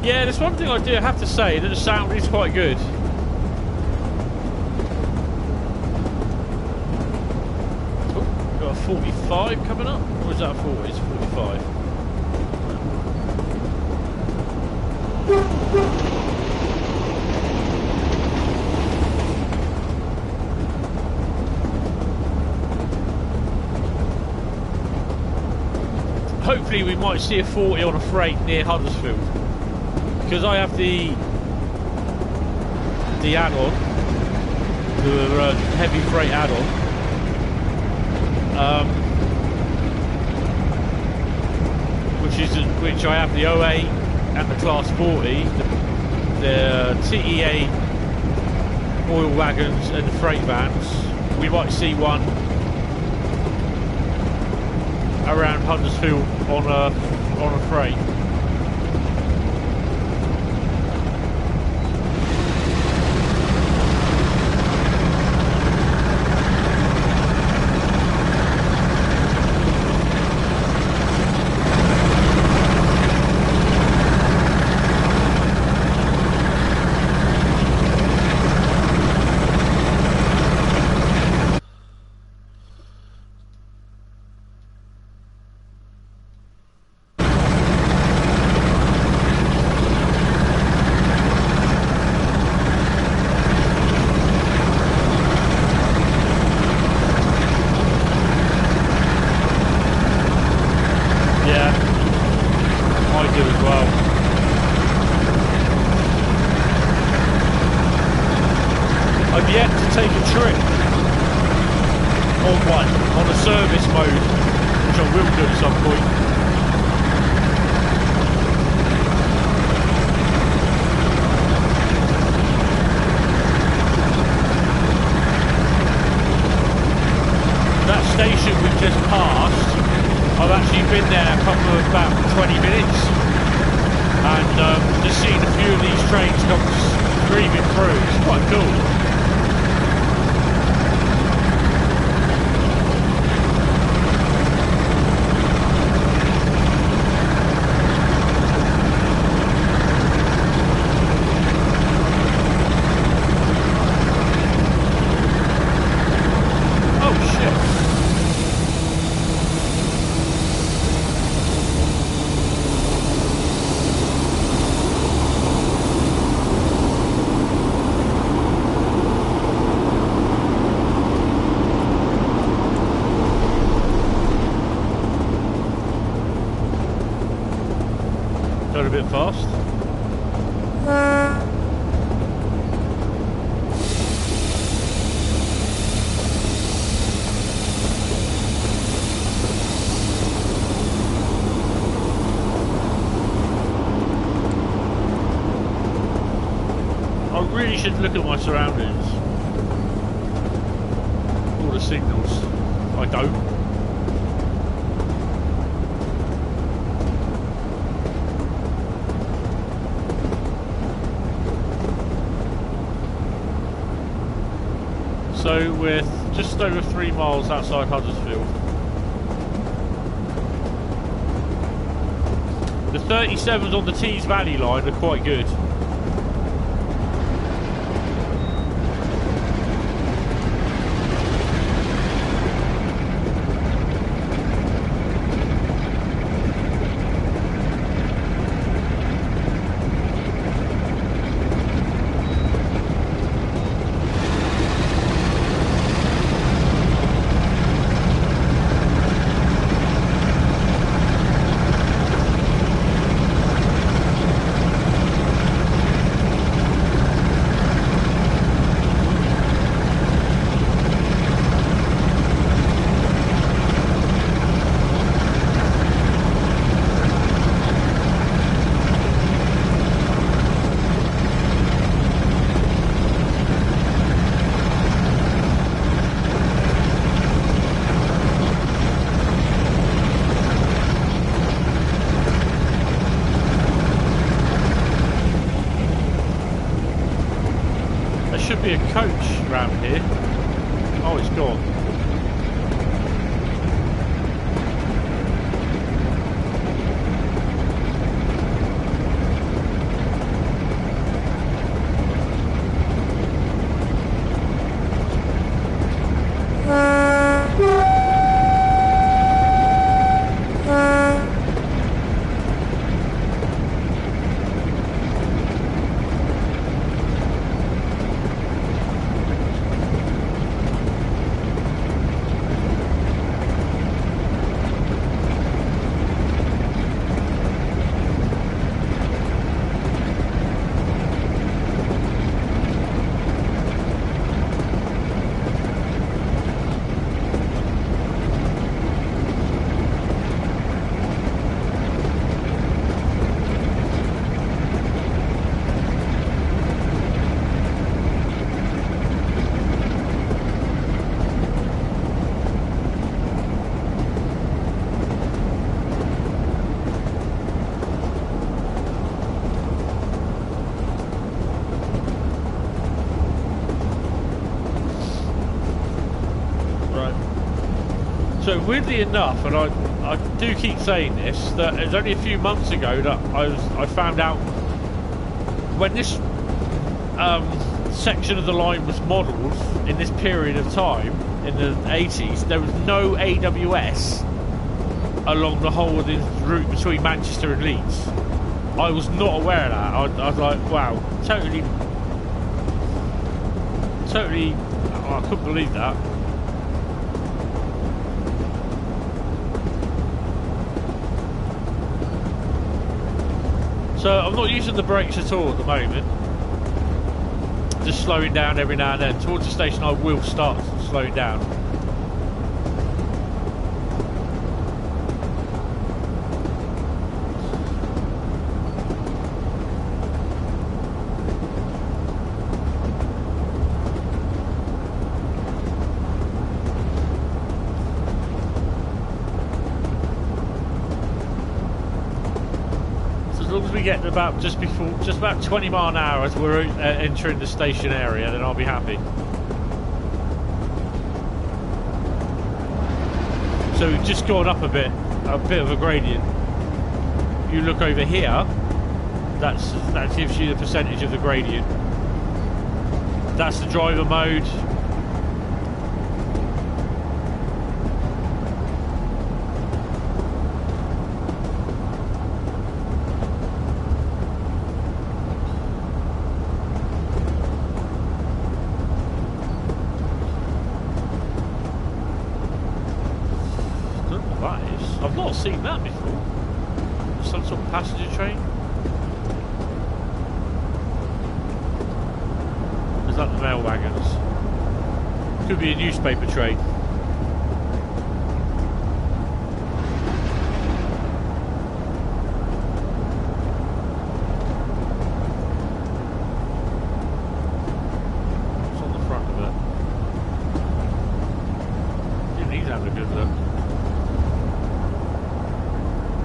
Yeah, there's one thing I do have to say, that the sound is quite good. Oh, got a 45 coming up? Or is that a 40? It's a 45. Hopefully we might see a 40 on a freight near Huddersfield, because I have the add-on, the heavy freight add-on, which I have the 08 and the Class 40, the TEA oil wagons and the freight vans. We might see one around Huddersfield on a freight. I've yet to take a trip on a service mode, which I will do at some point. That station we've just passed, I've actually been there about 20 minutes, and just seen a few of these trains come screaming through. It's quite cool. A bit fast. I really should look at my surroundings. All the signals. I don't. So we're just over 3 miles outside Huddersfield. The 37s on the Tees Valley line are quite good. Should be a coach round here. Oh, it's gone. So weirdly enough, and I do keep saying this, that it's only a few months ago that I found out when this section of the line was modelled in this period of time in the 80s, there was no AWS along the whole of the route between Manchester and Leeds. I was not aware of that. I was like, wow, totally, I couldn't believe that. So I'm not using the brakes at all at the moment. Just slowing down every now and then. Towards the station I will start slowing down. We get about just about 20 mile an hour as we're entering the station area, then I'll be happy. So we've just gone up a bit of a gradient. You look over here, that gives you the percentage of the gradient. That's the driver mode. I've not seen that before. Some sort of passenger train. Is that the mail wagons? Could be a newspaper train. What's on the front of it? You need to have a good look.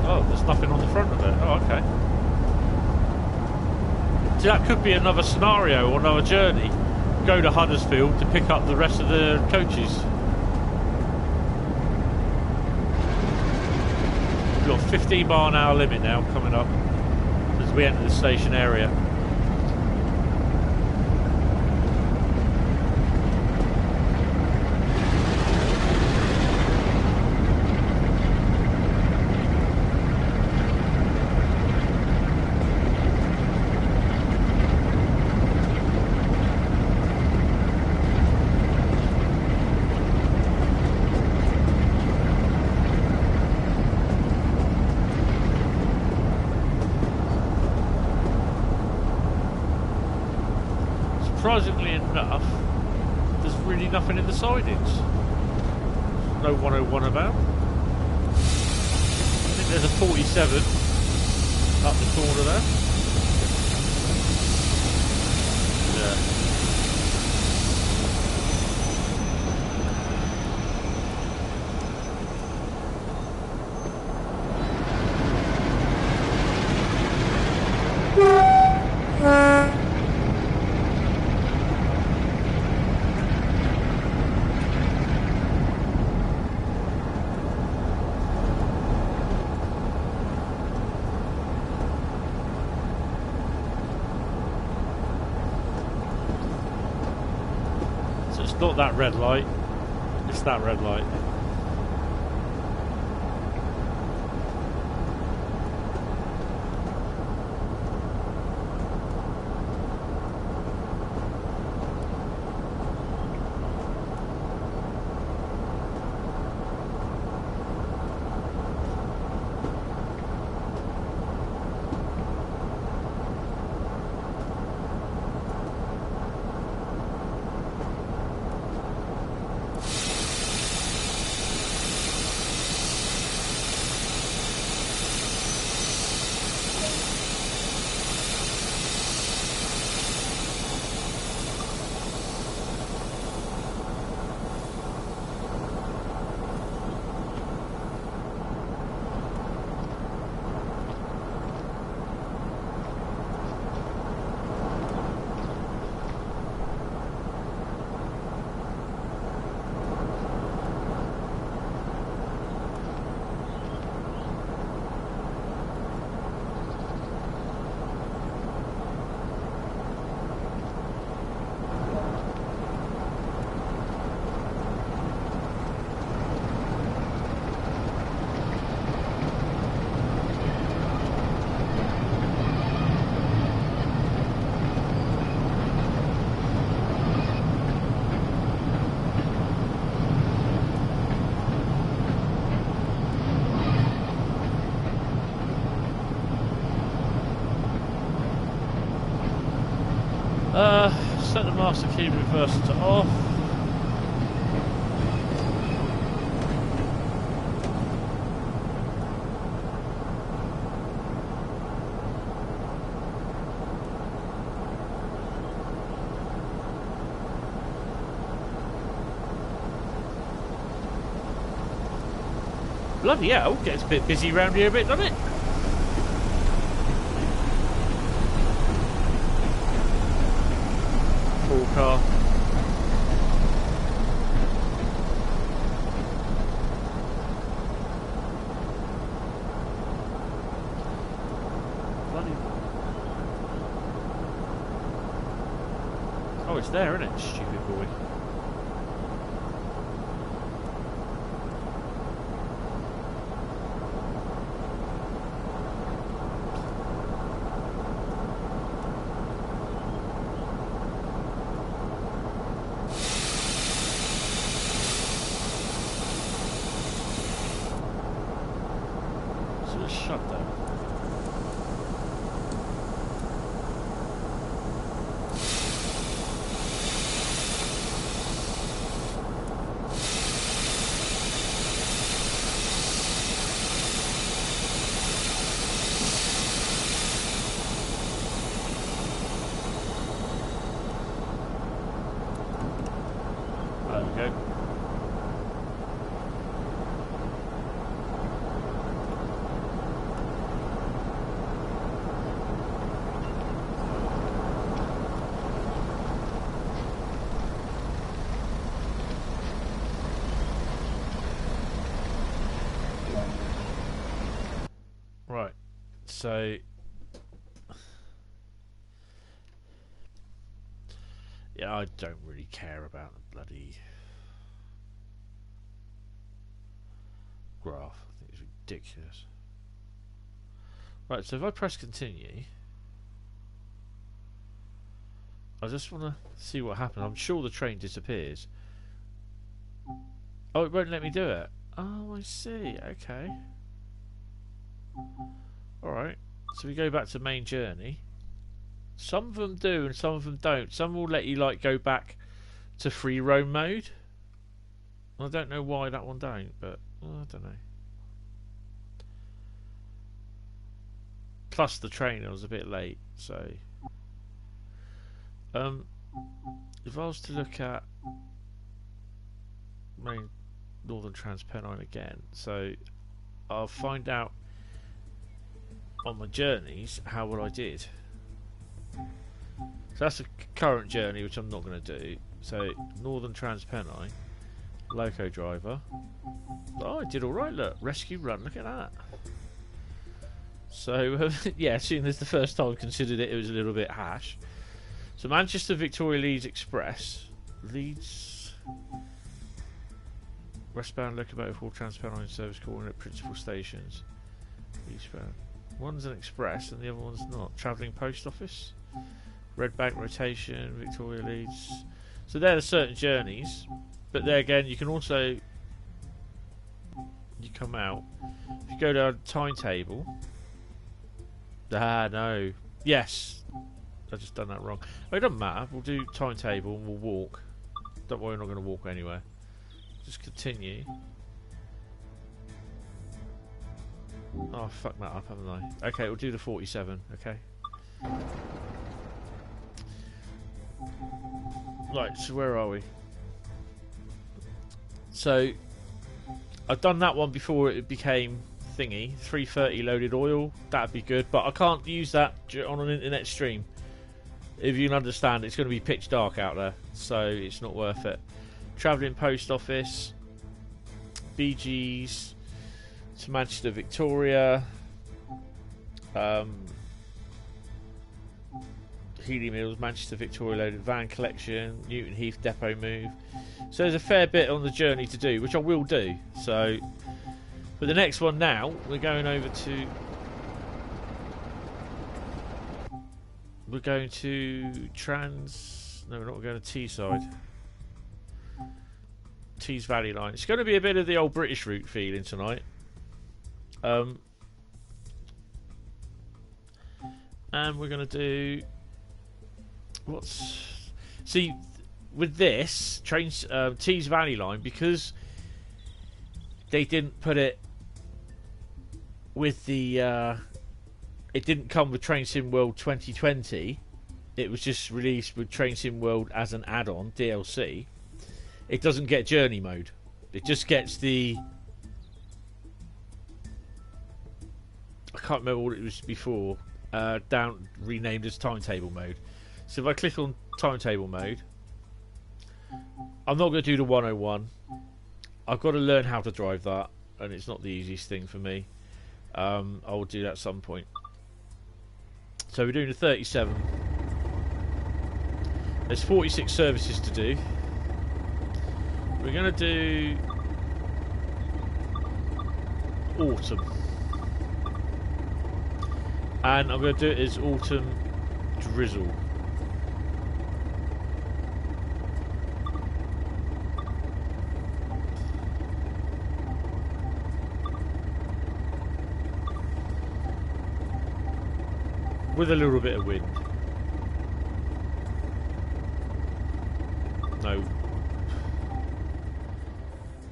Oh, there's nothing on the front of it. Oh, okay. See, that could be another scenario or another journey. Go to Huddersfield to pick up the rest of the coaches. We've got a 15 mile an hour limit now coming up as we enter the station area. Surprisingly enough, there's really nothing in the sidings. No 101 about. I think there's a 47 up the corner there. Yeah. It's not that red light, it's that red light. Set the master key reversal to off. Bloody hell, gets a bit busy around here a bit, doesn't it? Full car. Bloody... Oh, it's there, isn't it, stupid boy? Shut down. There we go. Right, so yeah, I don't really care about the bloody graph. I think it's ridiculous. Right, so if I press continue, I just want to see what happens. I'm sure the train disappears. Oh, it won't let me do it. Oh, I see. Okay. Alright, so we go back to main journey. Some of them do and some of them don't. Some will let you like go back to free roam mode. I don't know why that one don't, but well, I don't know. Plus the train was a bit late, so if I was to look at main Northern Transpennine again, so I'll find out on my journeys how well I did. So that's the current journey, which I'm not going to do. So Northern Transpennine, loco driver. Oh, I did all right. Look, rescue run. Look at that. So yeah, seeing this the first time I considered it, it was a little bit hash. So Manchester Victoria Leeds Express, Leeds westbound locomotive for Transpennine service calling at principal stations. Eastbound. One's an express and the other one's not. Travelling post office, Red Bank rotation, Victoria Leeds. So there are certain journeys, but there again you can also come out. If you go down timetable. Ah no. Yes. I've just done that wrong. Oh, it doesn't matter. We'll do timetable and we'll walk. Don't worry, we're not going to walk anywhere. Just continue. Oh, fuck that up, haven't I? Okay, we'll do the 47, okay? Right, so where are we? So, I've done that one before it became thingy. 330 loaded oil, that'd be good, but I can't use that on an internet stream. If you can understand, it's going to be pitch dark out there, so it's not worth it. Travelling post office, BG's to Manchester Victoria, Healy Mills, Manchester Victoria loaded van collection, Newton Heath depot move. So there's a fair bit on the journey to do, which I will do. So for the next one now, we're going over to... We're going to Trans... No, we're not going to Teesside. Tees Valley line. It's going to be a bit of the old British route feeling tonight. And we're going to do What's... See, with this, Tees Valley line, because they didn't put it with the... it didn't come with Train Sim World 2020. It was just released with Train Sim World as an add-on, DLC. It doesn't get Journey Mode. It just gets the... I can't remember what it was before. Renamed as Timetable Mode. So if I click on Timetable Mode, I'm not going to do the 101. I've got to learn how to drive that, and it's not the easiest thing for me. I will do that at some point. So we're doing the 37. There's 46 services to do. We're going to do autumn. And I'm going to do it as autumn drizzle. With a little bit of wind. No.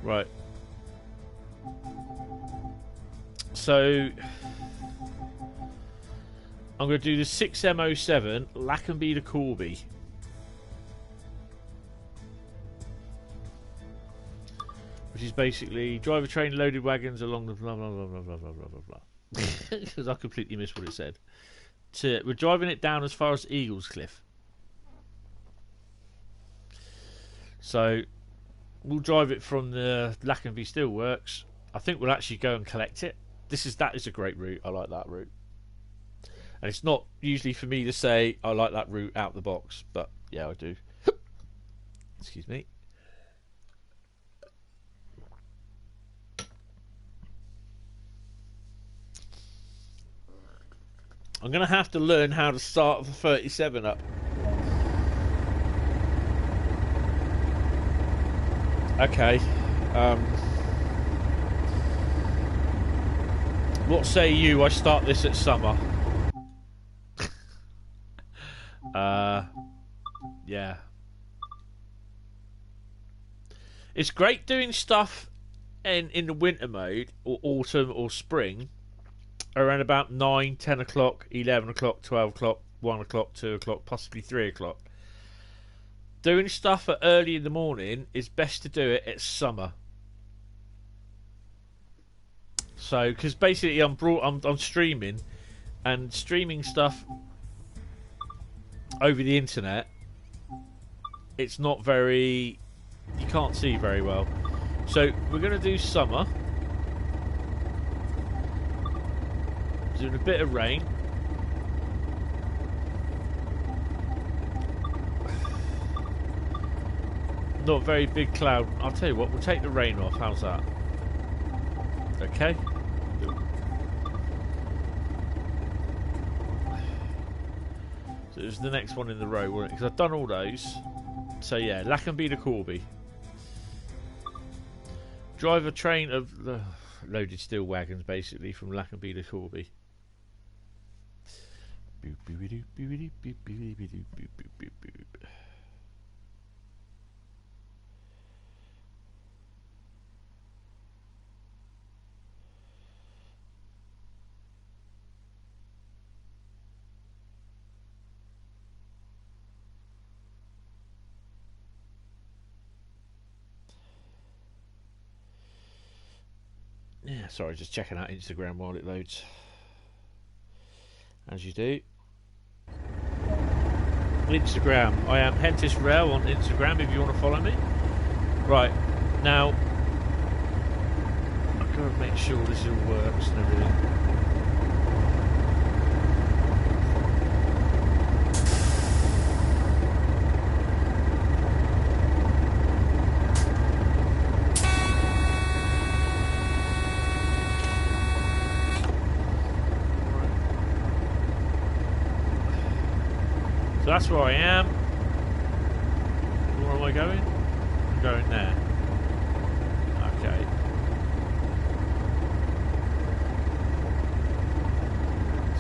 Right. So I'm going to do the 6M07 Lackenby to Corby. Which is basically drive a train loaded wagons along the blah blah blah blah blah blah blah blah. Because I completely missed what it said. We're driving it down as far as Eagles Cliff. So we'll drive it from the Lackenby Steelworks. I think we'll actually go and collect it. That is a great route. I like that route. And it's not usually for me to say I like that route out the box, but yeah, I do. Excuse me. I'm going to have to learn how to start the 37 up. Okay. What say you? I start this at summer. Yeah. It's great doing stuff in the winter mode, or autumn or spring, around about 9, 10 o'clock, 11 o'clock, 12 o'clock, 1 o'clock, 2 o'clock, possibly 3 o'clock. Doing stuff at early in the morning is best to do it at summer. So, because basically I'm streaming, and streaming stuff over the internet, it's not very... you can't see very well. So, we're going to do summer. Doing a bit of rain. Not very big cloud. I'll tell you what, we'll take the rain off. How's that? Okay. So it was the next one in the row, wasn't it? Because I've done all those. So yeah, Lackenby to Corby. Drive a train of loaded steel wagons, basically, from Lackenby to Corby. Yeah, sorry, just checking out Instagram while it loads. As you do. Instagram. I am Hentis Rail on Instagram if you want to follow me. Right, now I've got to make sure this all works and everything. So that's where I am. Where am I going? I'm going there. Okay.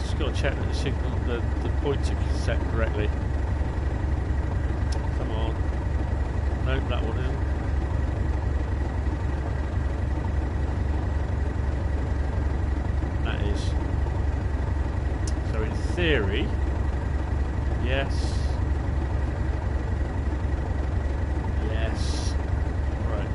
Just got to check that the signal, the points are set correctly. Come on. Nope, that one isn't. That is. So in theory, yes. Yes. Right.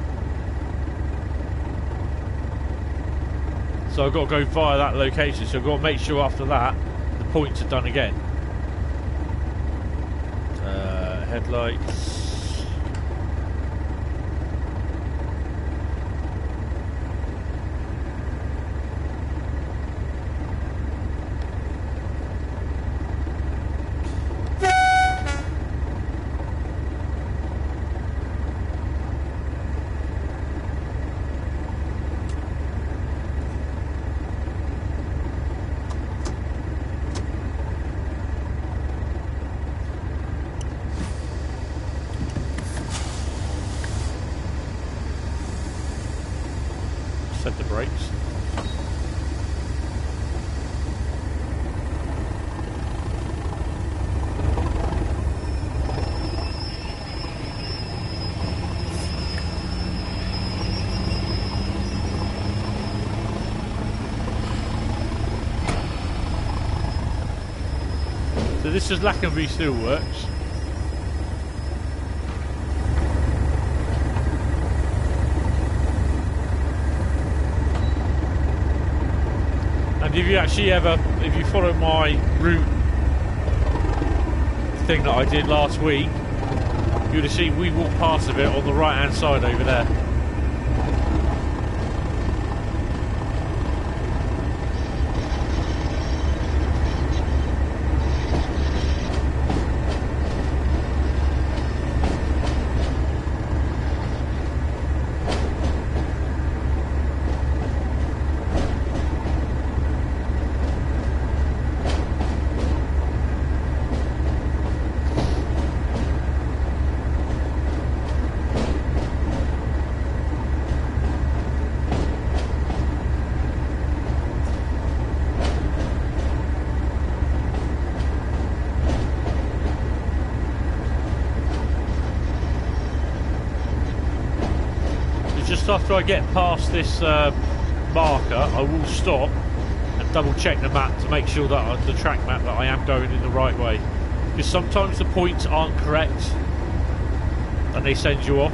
So I've got to go via that location, so I've got to make sure after that the points are done again. Headlights. Set the brakes. So this is Lackenby Steelworks. If you actually if you follow my route thing that I did last week, you would have seen we walked past a bit on the right hand side over there. Just after I get past this marker, I will stop and double check the map to make sure that the track map that I am going in the right way. Because sometimes the points aren't correct and they send you off.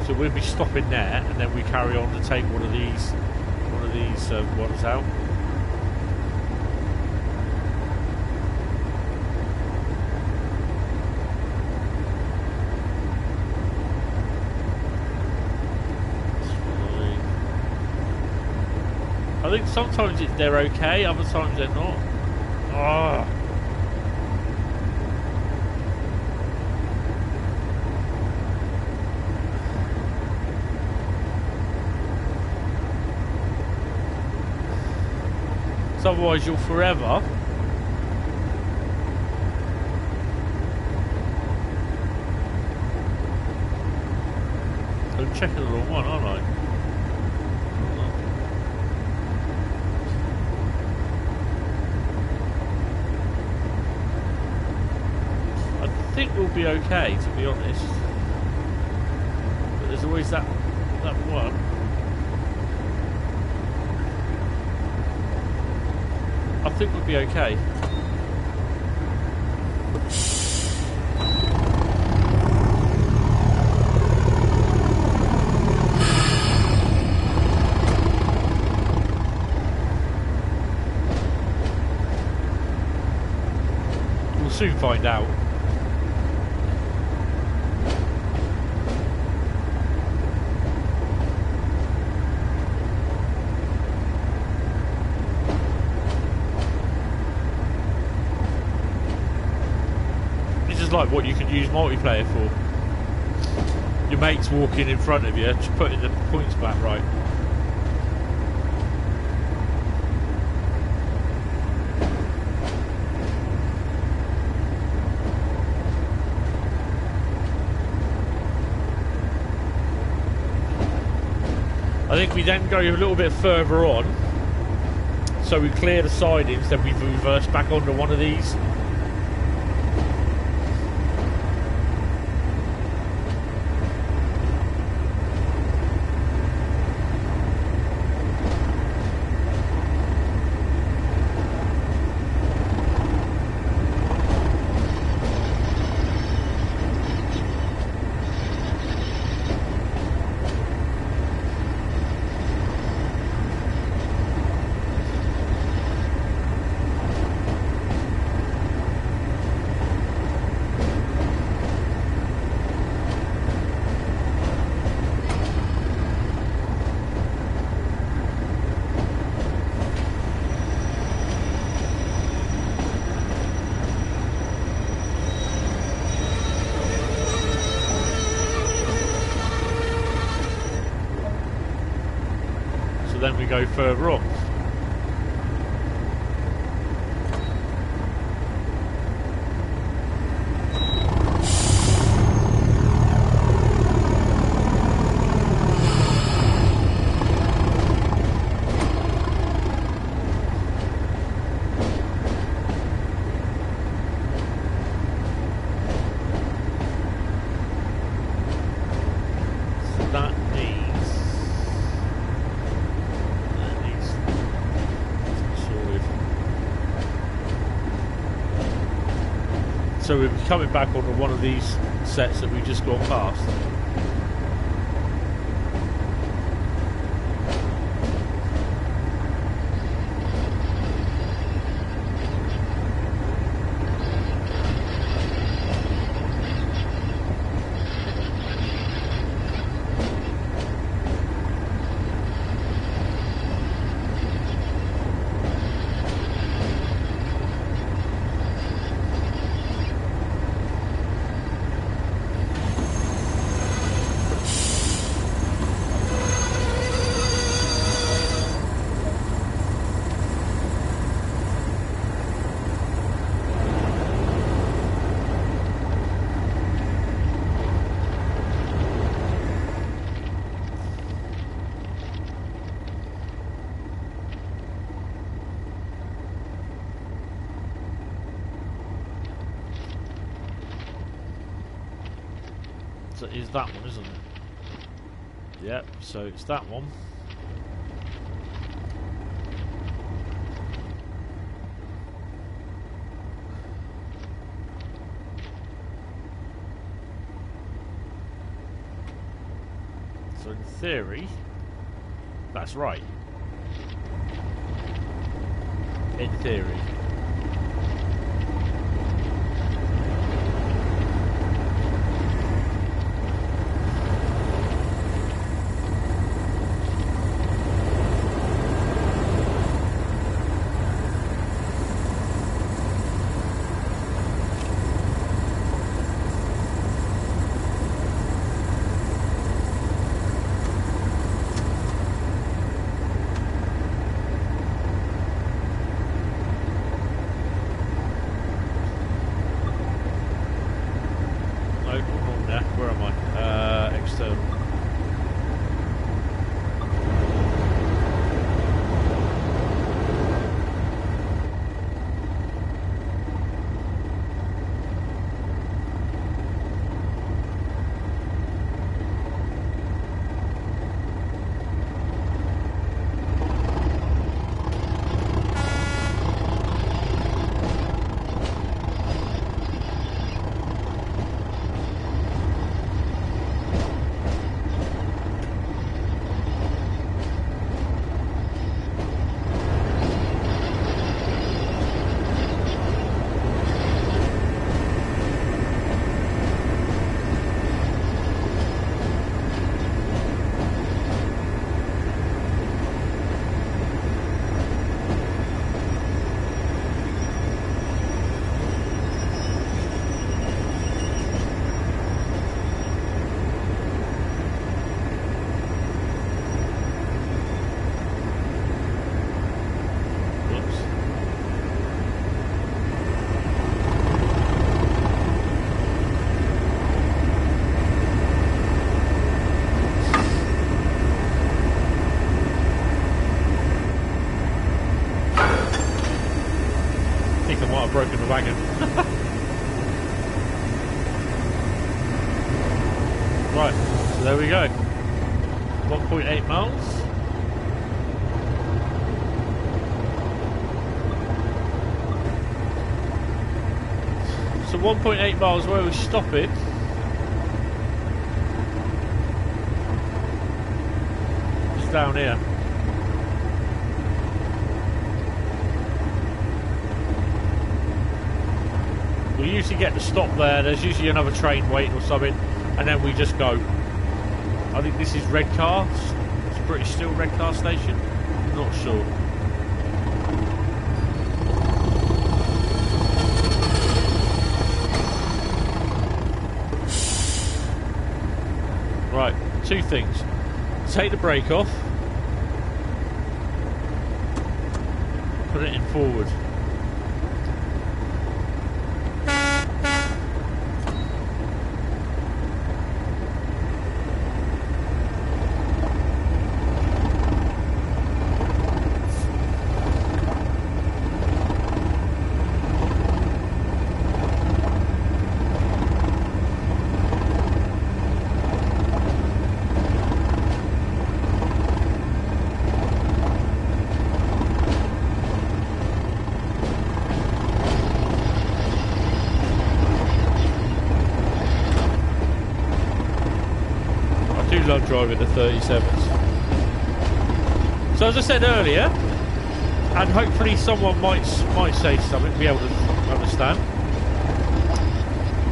So we'll be stopping there, and then we carry on to take one of these ones out. I think sometimes they're okay, other times they're not. Oh. So otherwise you'll forever I'm checking the wrong one, aren't I? I think we'll be okay, to be honest. But there's always that one. I think we'll be okay. We'll soon find out. Like what you can use multiplayer for. your mate's walking in front of you, just putting the points back right. I think we then go a little bit further on, so we clear the sidings, then we reverse back onto one of these. Then we go further up. So we'll be coming back onto one of these sets that we've just gone past. So it is that one, isn't it? Yep, so it's that one. So in theory, that's right. In theory. 1.8 miles. So 1.8 miles where we're stopping. Just down here. We usually get to stop there. There's usually another train waiting or something, and then we just go. I think this is Redcar. It's British Steel Redcar station. I'm not sure. Right, two things. Take the brake off. Put it in forward. Love driving the 37s. So as I said earlier, and hopefully someone might say something, be able to understand,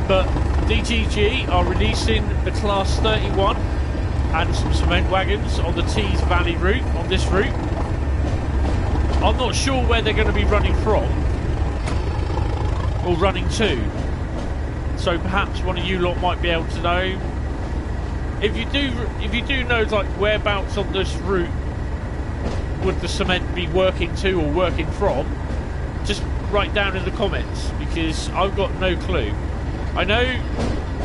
but DTG are releasing the Class 31 and some cement wagons on the Tees Valley route, on this route. I'm not sure where they're going to be running from or running to, so perhaps one of you lot might be able to know. If you do know, like, whereabouts on this route would the cement be working to or working from, just write down in the comments, because I've got no clue. I know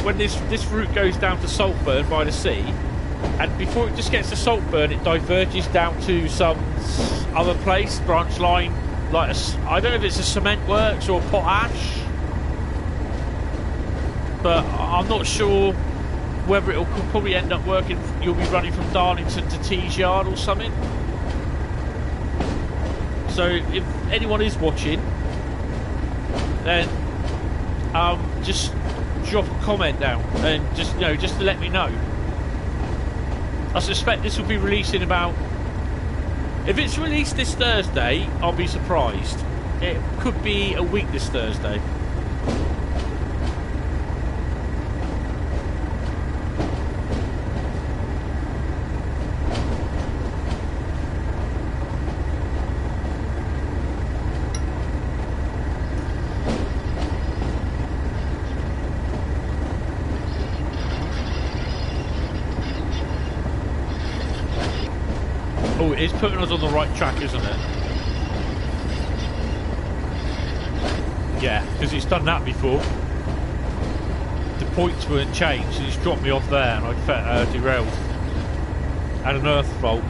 when this route goes down to Saltburn by the sea, and before it just gets to Saltburn, it diverges down to some other place, branch line, like I don't know if it's a cement works or potash, but I'm not sure whether it'll probably end up working. You'll be running from Darlington to Tees Yard or something. So if anyone is watching, then just drop a comment down and just to let me know. I suspect this will be released in about. If it's released this Thursday, I'll be surprised. It could be a week this Thursday. Oh, it's putting us on the right track, isn't it? Yeah, because it's done that before. The points weren't changed, and it's dropped me off there, and I derailed. Had an earth fault.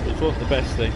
Which wasn't the best thing.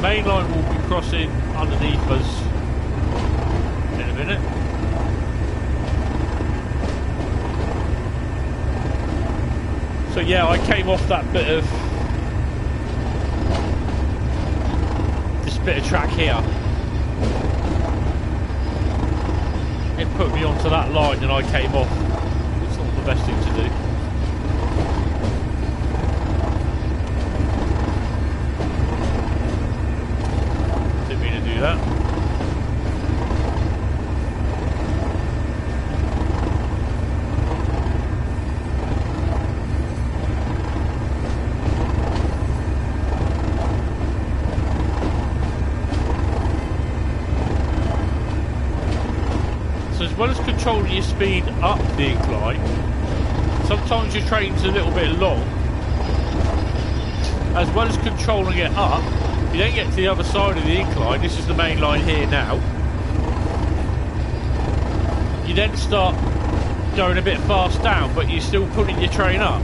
Main line will be crossing underneath us in a minute. So yeah, I came off that bit of this bit of track here. It put me onto that line and I came off. It's not the best thing to do. controlling your speed up the incline, sometimes your train's a little bit long. As well as controlling it up, you then get to the other side of the incline. This is the main line here now. You then start going a bit fast down, but you're still pulling your train up.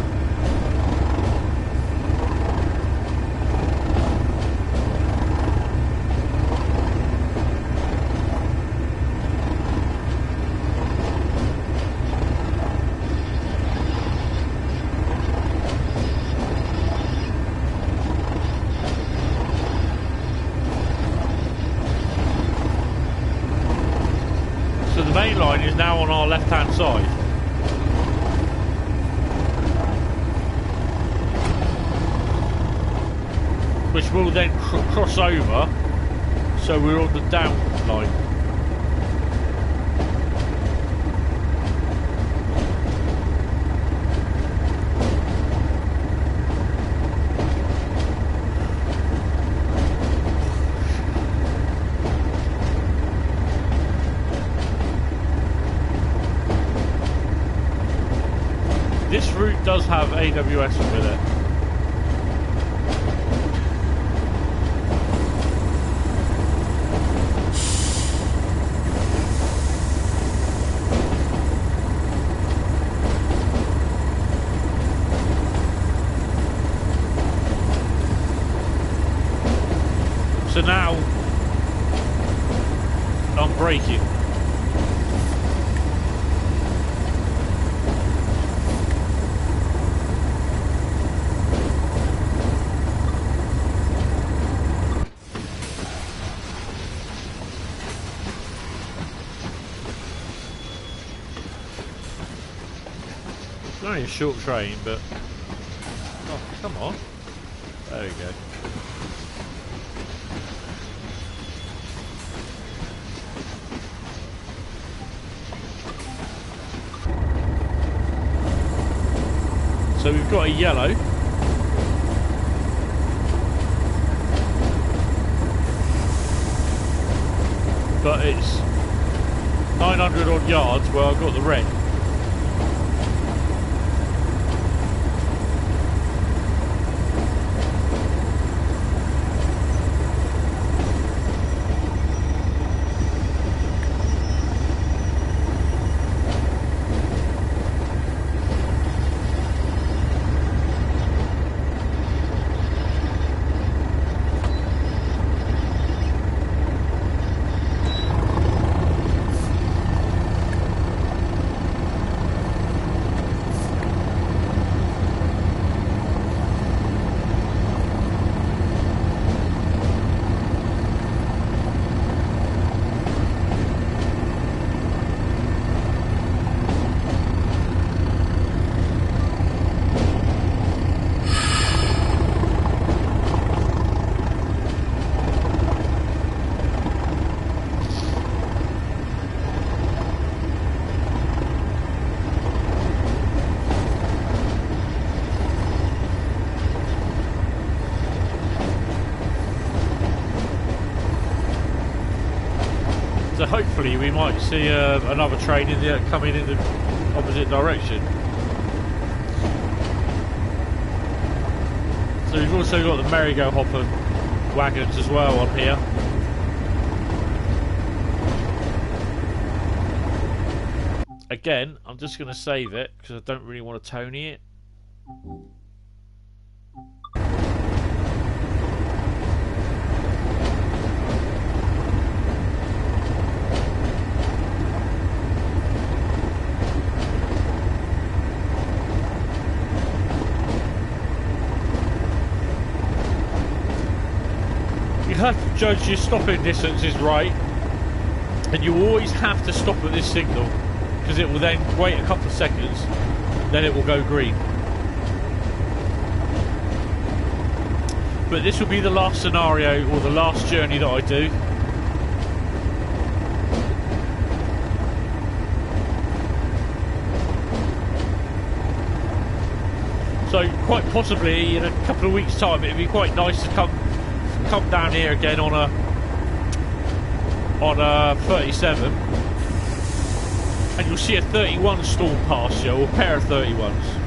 So the main line is now on our left-hand side. Which will then cross over, so we're on the down line. This route does have AWS with it. So now I'm braking. It's only a short train, but oh, come on. There we go. So we've got a yellow. But it's 900 odd yards where I've got the red. So hopefully we might see another train coming in the opposite direction. So we've also got the merry-go-hopper wagons as well on here. Again, I'm just going to save it because I don't really want to Tony it. You have to judge your stopping distances right, and you always have to stop at this signal because it will then wait a couple of seconds, then it will go green. But this will be the last scenario or the last journey that I do. So quite possibly in a couple of weeks' time it'd be quite nice to come down here again on a 37 and you'll see a 31 storm past you, or a pair of 31s.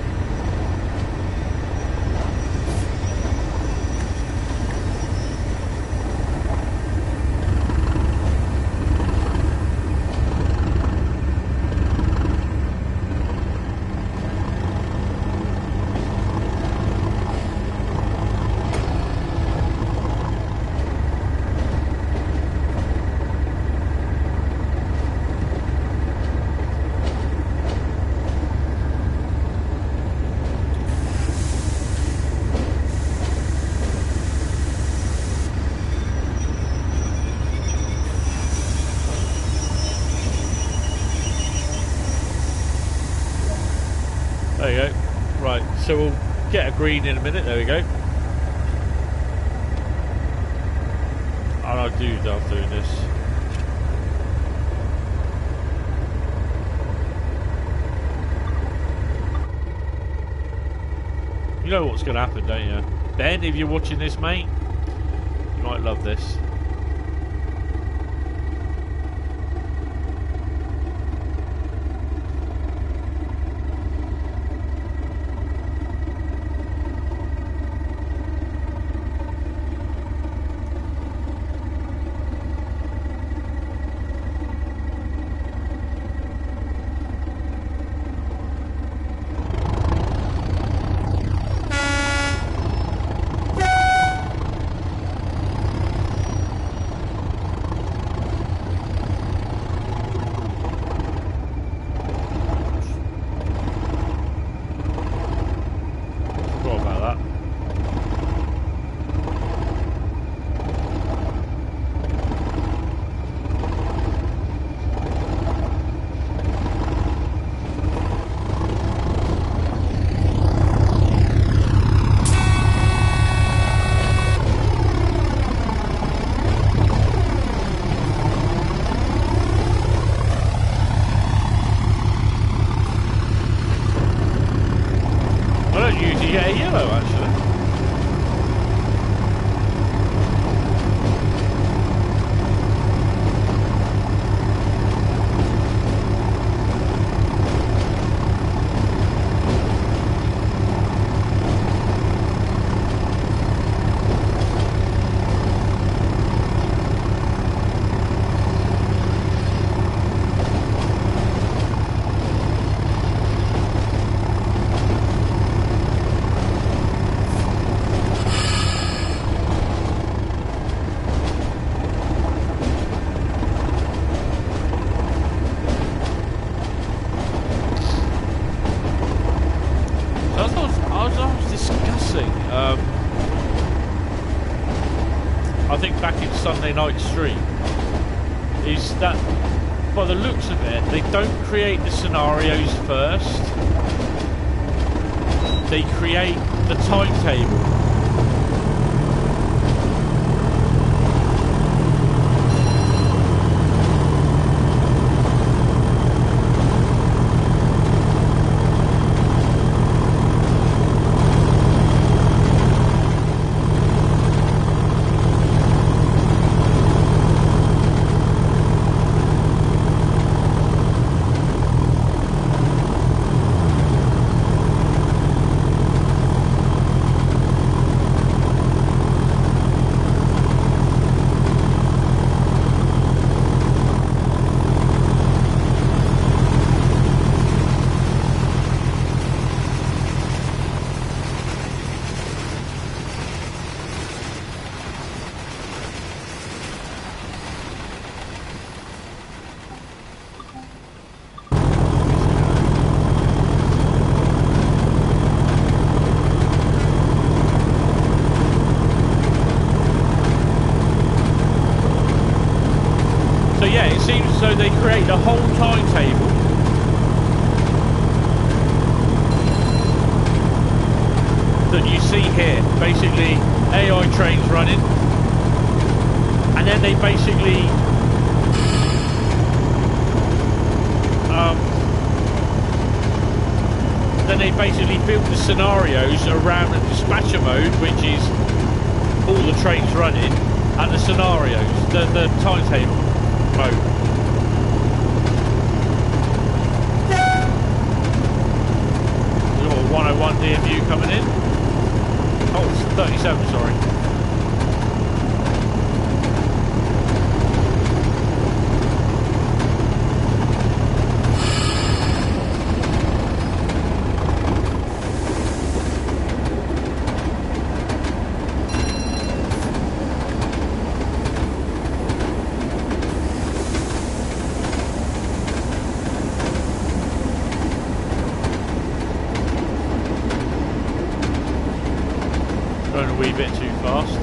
There you go. Right, so we'll get a green in a minute. There we go. And I do love doing this. You know what's going to happen, don't you? Ben, if you're watching this, mate, you might love this. I think back in Sunday night stream, is that by the looks of it, they don't create the scenarios first, they create the timetable. So they create a whole timetable that you see here. Basically, AI trains running, and then they basically build the scenarios around the dispatcher mode, which is all the trains running, and the scenarios, the timetable mode. DMU coming in. Oh, it's 37, sorry. Going a wee bit too fast.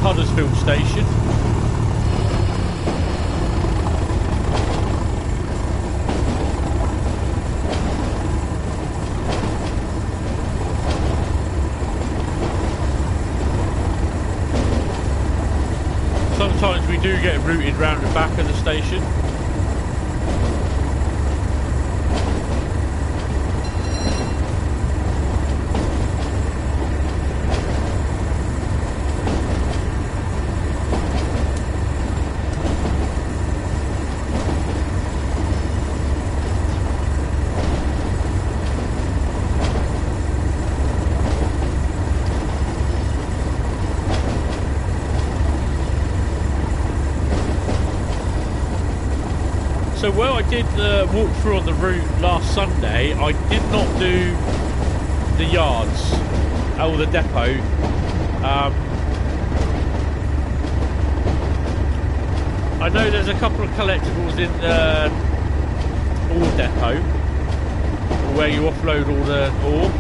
Huddersfield station. Sometimes we do get routed round the back of the station. So where I did the walkthrough on the route last Sunday, I did not do the yards or the depot. I know there's a couple of collectibles in the ore depot where you offload all the ore.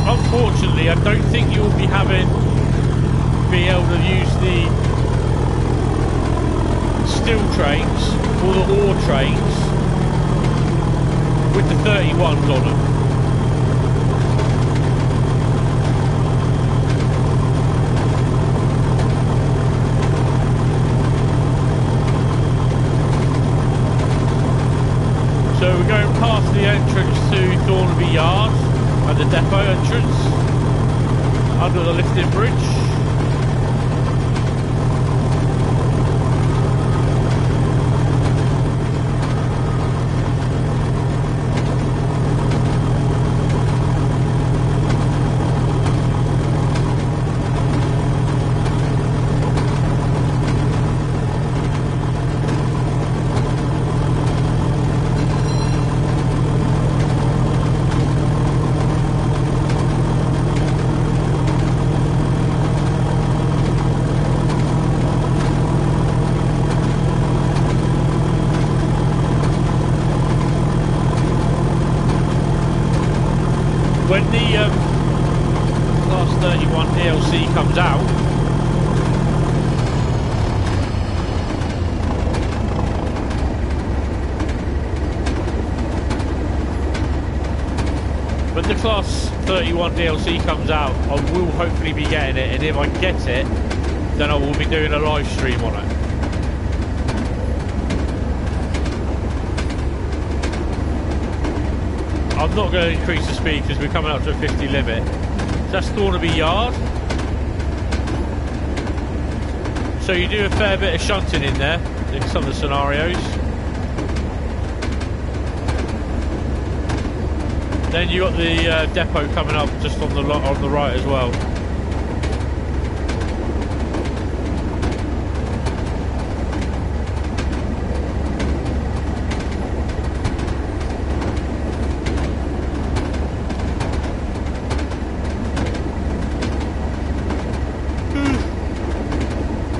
Unfortunately, I don't think you'll be able to use the steel trains or the ore trains with the 31s on them. So we're going past the entrance to Thornaby Yard and the depot entrance under the lifting bridge. When the Class 31 DLC comes out, Class 31 DLC comes out, I will hopefully be getting it, and if I get it, then I will be doing a live stream on it. I'm not going to increase the speed because we're coming up to a 50 limit. That's Thornaby Yard. So you do a fair bit of shunting in there, in some of the scenarios. Then you got the depot coming up just on the right as well.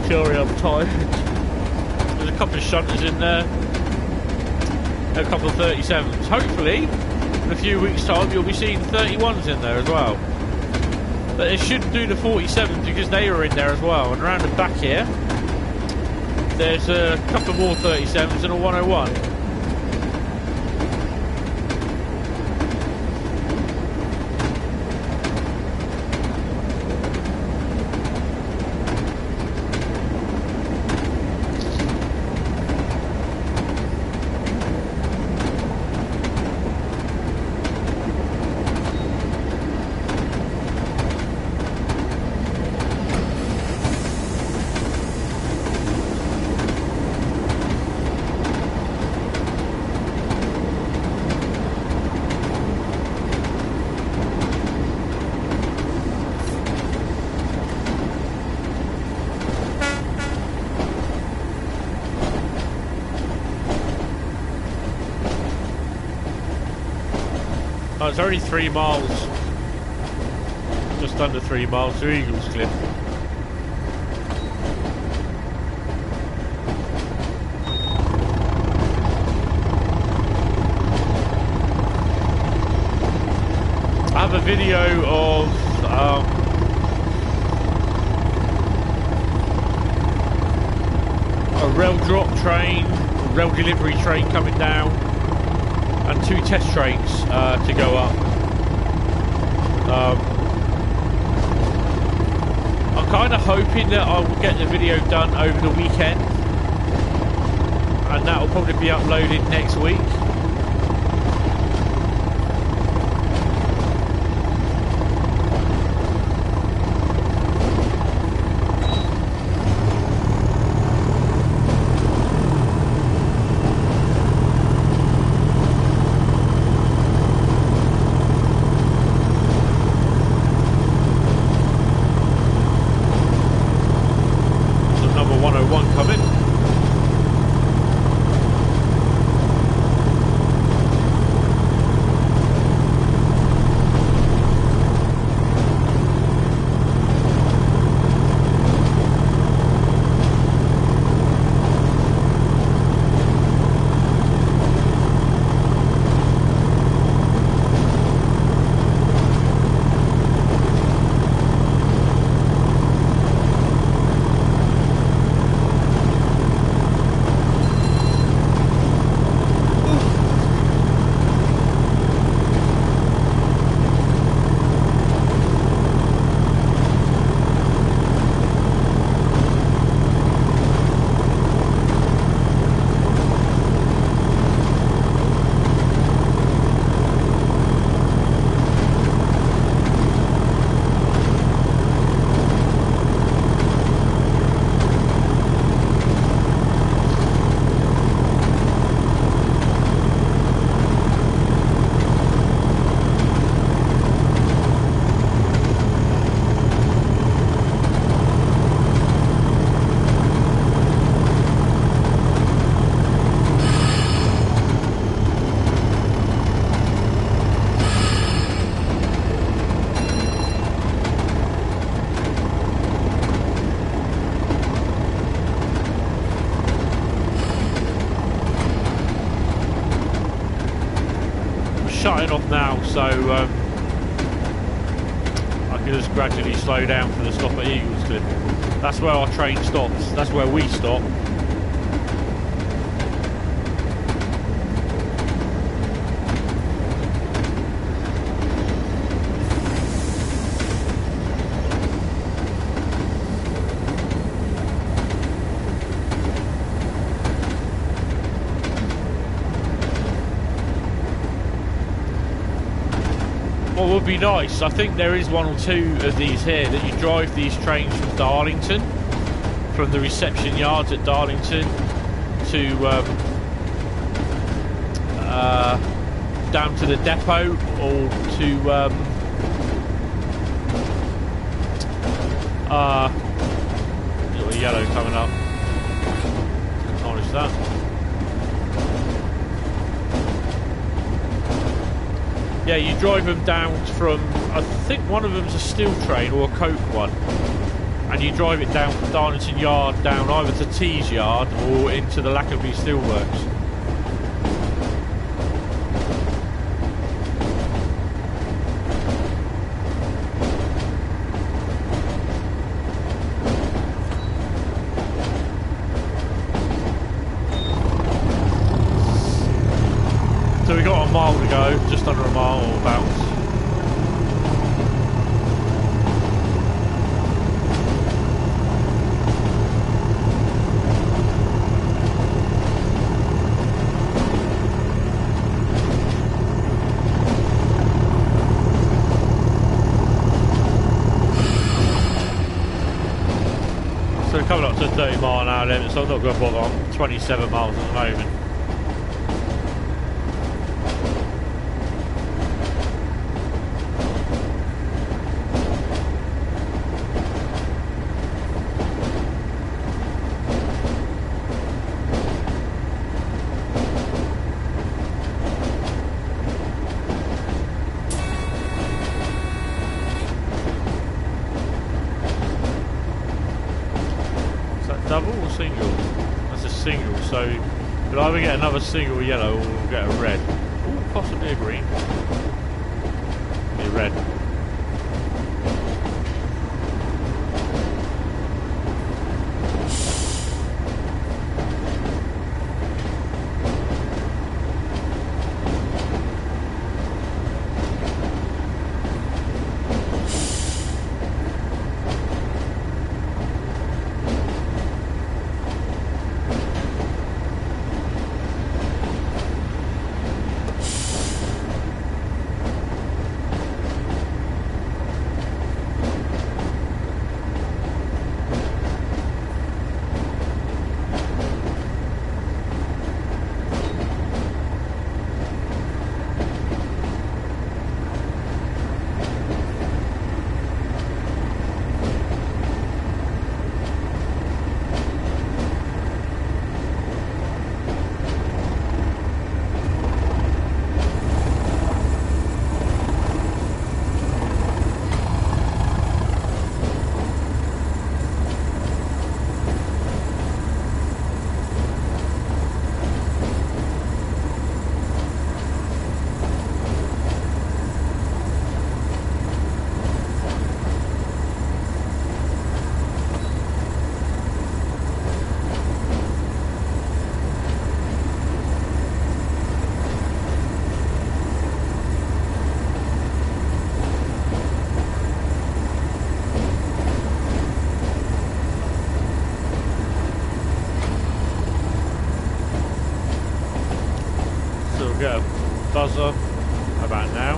Sorry, I'm tired. There's a couple of shunters in there, a couple of 37s. Hopefully, in a few weeks' time, you'll be seeing 31s in there as well. But it shouldn't do the 47s because they are in there as well. And around the back here, there's a couple more 37s and a 101. Oh, it's only 3 miles, just under 3 miles to Eagles Cliff. I have a video of a rail drop train, a rail delivery train coming down, and 2 test trains to go up. I'm kind of hoping that I will get the video done over the weekend, and that will probably be uploaded next week. Shutting off now, so I can just gradually slow down for the stop at Eagles Cliff. That's where our train stops. That's where we stop. What would be nice, I think there is one or two of these here that you drive these trains from Darlington, from the reception yards at Darlington to down to the depot, or to little yellow coming up. Acknowledge that. Yeah, you drive them down from, I think one of them's a steel train or a coke one, and you drive it down from Darlington Yard down either to Tees Yard or into the Lackaby Steelworks. So we got a mile to go, just under a mile or about. So we're coming up to a 30-mile-an-hour limit, so I'm not going to bother. I'm 27 miles at the moment. Double or single? That's a single, so we'll either get another single yellow or we'll get a red. Ooh, possibly a green. Be a red. Get a buzzer about now.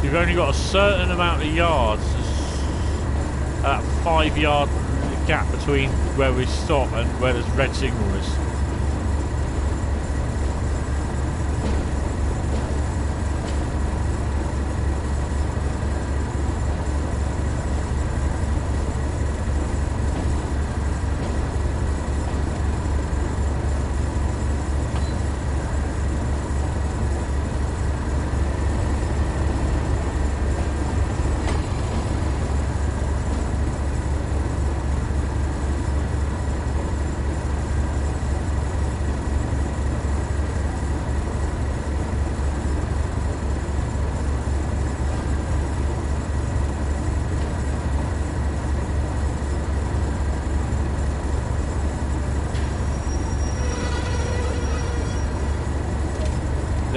You've only got a certain amount of yards, that 5-yard gap between where we stop and where this red signal is.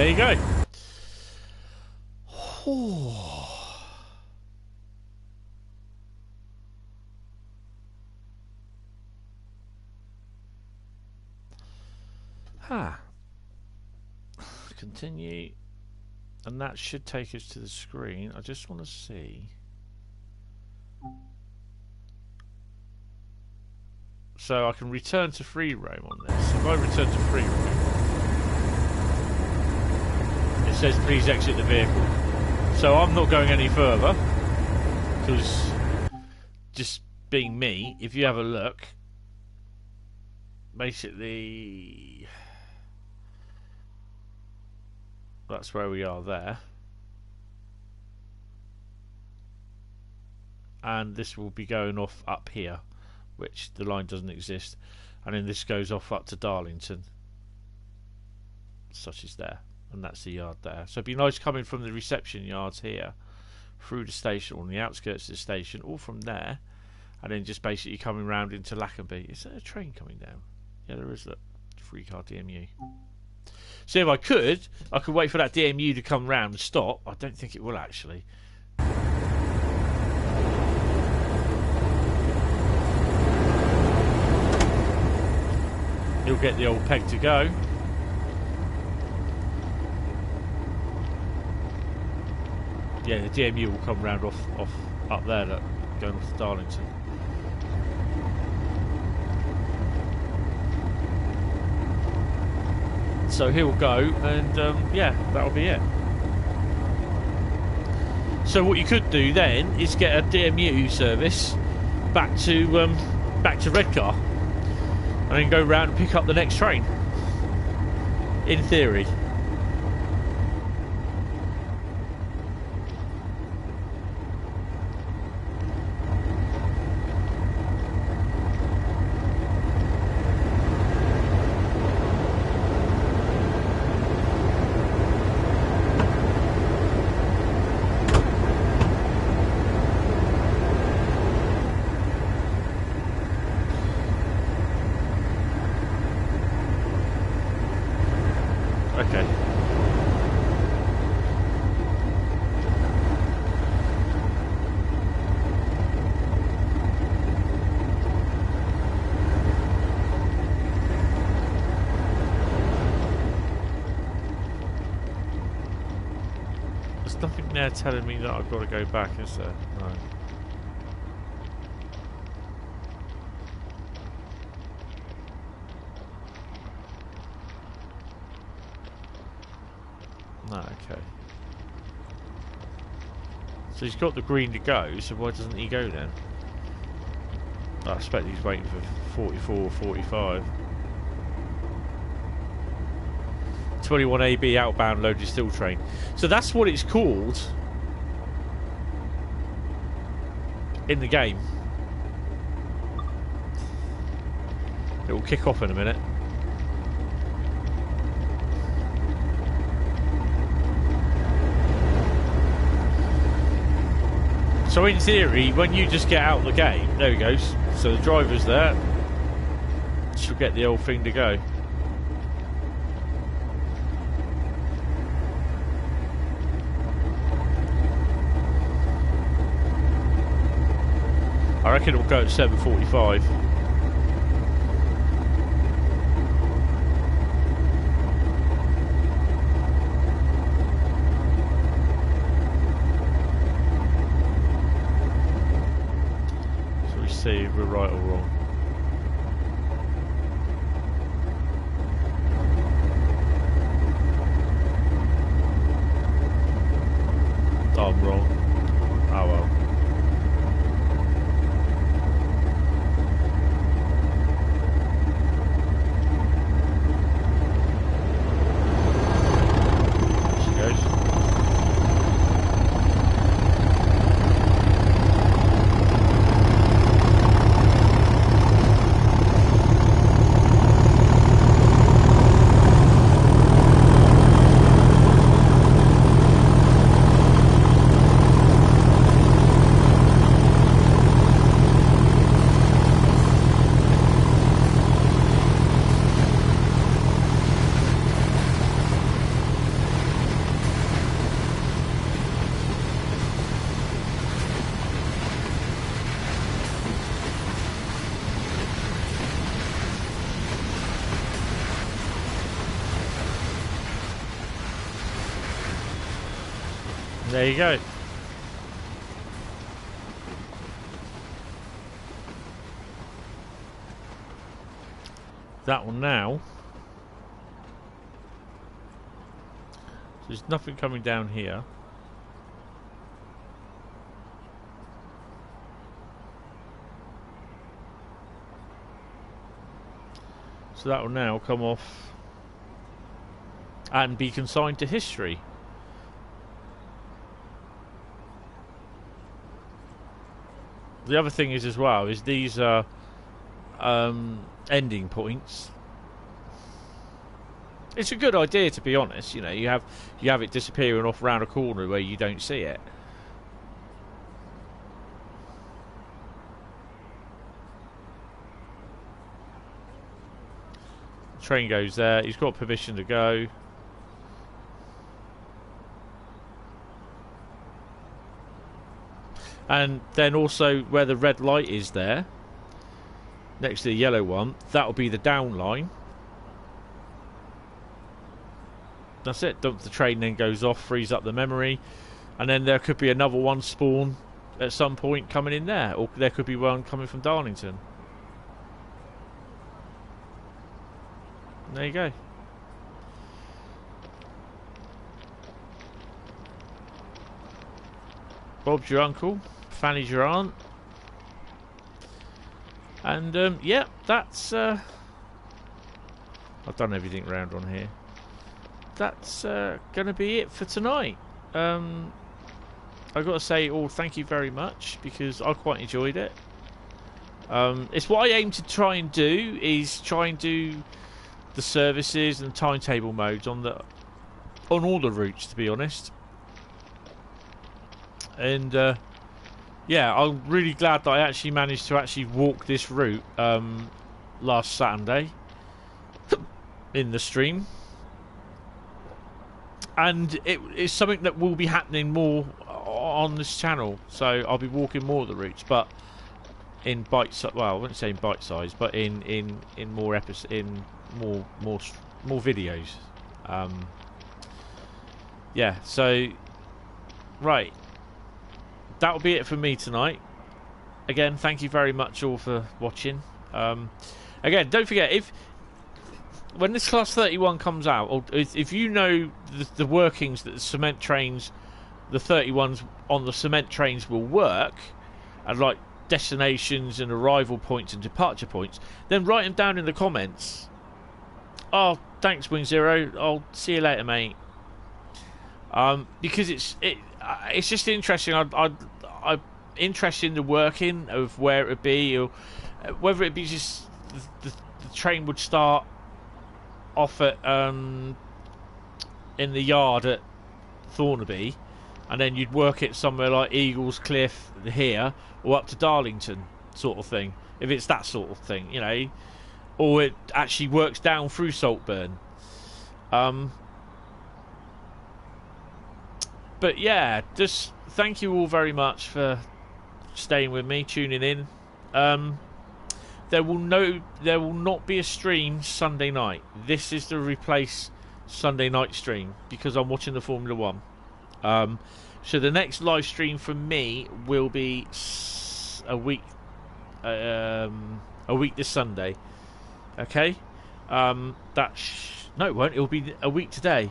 there you go. Continue, and that should take us to the screen. I just want to see. So I can return to free roam on this. If I return to free roam, it says please exit the vehicle. So I'm not going any further, because just being me, if you have a look, basically that's where we are there, and this will be going off up here, which the line doesn't exist, and then this goes off up to Darlington, such as there, and that's the yard there. So it'd be nice coming from the reception yards here through the station, or on the outskirts of the station, or from there, and then just basically coming round into Lackenby. Is there a train coming down? Yeah, there is. Look, 3-car DMU. So if I could wait for that DMU to come round and stop. I don't think it will actually. He'll get the old peg to go. Yeah, the DMU will come round off up there, look, going off to Darlington. So he'll go, and yeah, that'll be it. So what you could do then is get a DMU service back to Redcar, and then go round and pick up the next train. In theory. Okay. There's nothing there telling me that I've got to go back, is there? No. No, okay. So he's got the green to go, so why doesn't he go then? I expect he's waiting for 44 or 45. 21 AB outbound loaded steel train. So that's what it's called in the game. It will kick off in a minute. So in theory, when you just get out of the game, there he goes. So the driver's there. She'll get the old thing to go. I reckon it'll go at 7:45. See if we're right or wrong. Oh, I'm wrong. Oh well. There you go. That one now. So there's nothing coming down here. So that will now come off and be consigned to history. The other thing is as well is these are ending points. It's a good idea, to be honest. You know, you have it disappearing off round a corner where you don't see it. Train goes there. He's got permission to go. And then also where the red light is there, next to the yellow one, that will be the down line. That's it. The train then goes off, frees up the memory, and then there could be another one spawn at some point coming in there, or there could be one coming from Darlington. There you go. Bob's your uncle, Fanny's your aunt, and yeah, that's I've done everything round on here. That's going to be it for tonight. I've got to say, thank you very much, because I quite enjoyed it. It's what I aim to try and do, is try and do the services and timetable modes on all the routes, to be honest. And yeah, I'm really glad that I actually managed to walk this route last Saturday in the stream. And it's something that will be happening more on this channel. So I'll be walking more of the routes, but in bite. Well, I wouldn't say in bite size, but in more episodes, in more videos. Yeah. So right, that'll be it for me tonight. Again, thank you very much all for watching. Again, don't forget, when this Class 31 comes out, or if you know the workings that the cement trains, the 31s on the cement trains will work, and like destinations and arrival points and departure points, then write them down in the comments. Oh, thanks, Wing Zero. I'll see you later, mate. Because it's just interesting. I'm interested in the working of where it would be, or whether it be just the train would start off at in the yard at Thornaby, and then you'd work it somewhere like Eagles Cliff here, or up to Darlington, sort of thing. If it's that sort of thing, you know, or it actually works down through Saltburn. But yeah, just thank you all very much for staying with me, tuning in. There will not be a stream Sunday night. This is to replace Sunday night stream, because I'm watching the Formula 1. So the next live stream from me will be a week this Sunday. Okay? No, it won't. It'll be a week today.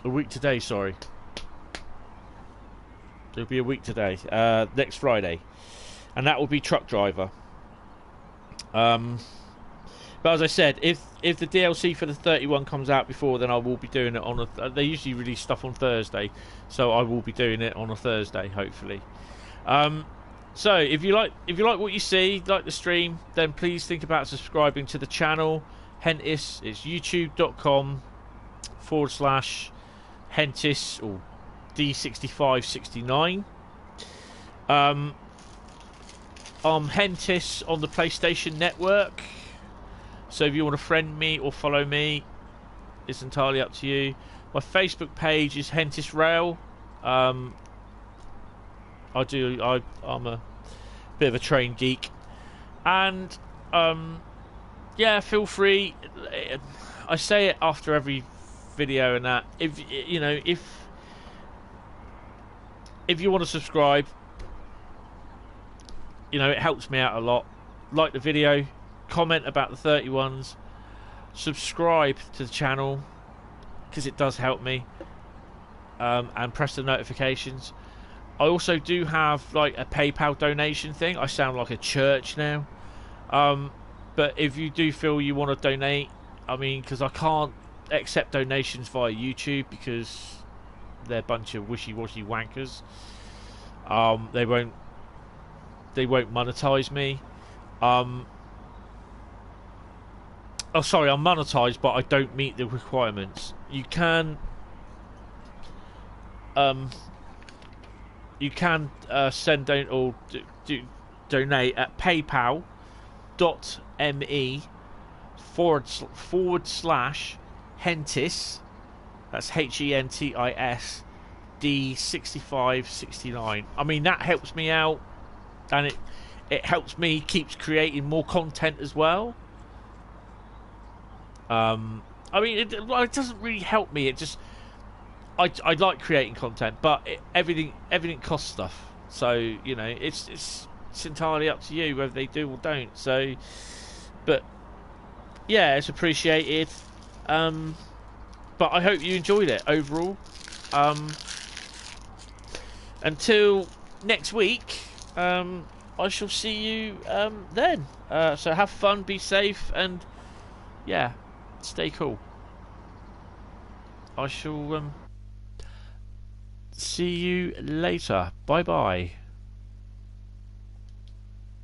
A week today, sorry. It'll be a week today. Next Friday. And that will be Truck Driver. But as I said, if the DLC for the 31 comes out before, then I will be doing it on they usually release stuff on Thursday, so I will be doing it on a Thursday, hopefully. So if you like what you see, like the stream, then please think about subscribing to the channel. Hentis, it's youtube.com/Hentis or D6569. I'm Hentis on the PlayStation Network. So if you want to friend me or follow me, it's entirely up to you. My Facebook page is Hentis Rail. I'm a bit of a train geek, and yeah, feel free. I say it after every video and that. If if you want to subscribe, you know, it helps me out a lot. Like the video, comment about the 31s, subscribe to the channel because it does help me, and press the notifications. I also do have like a PayPal donation thing. I sound like a church now, but if you do feel you want to donate, I mean, because I can't accept donations via YouTube because they're a bunch of wishy-washy wankers. They won't monetize me. Oh, sorry, I'm monetized, but I don't meet the requirements. You can send donate at paypal.me/Hentis. That's Hentis D6569. I mean, that helps me out, and it helps me keeps creating more content as well. I mean, it doesn't really help me. It just I like creating content, but everything costs stuff. So you know, it's entirely up to you whether they do or don't. So, but yeah, it's appreciated. But I hope you enjoyed it overall. Until next week, I shall see you then. So have fun, be safe, and yeah, stay cool. I shall see you later. Bye bye.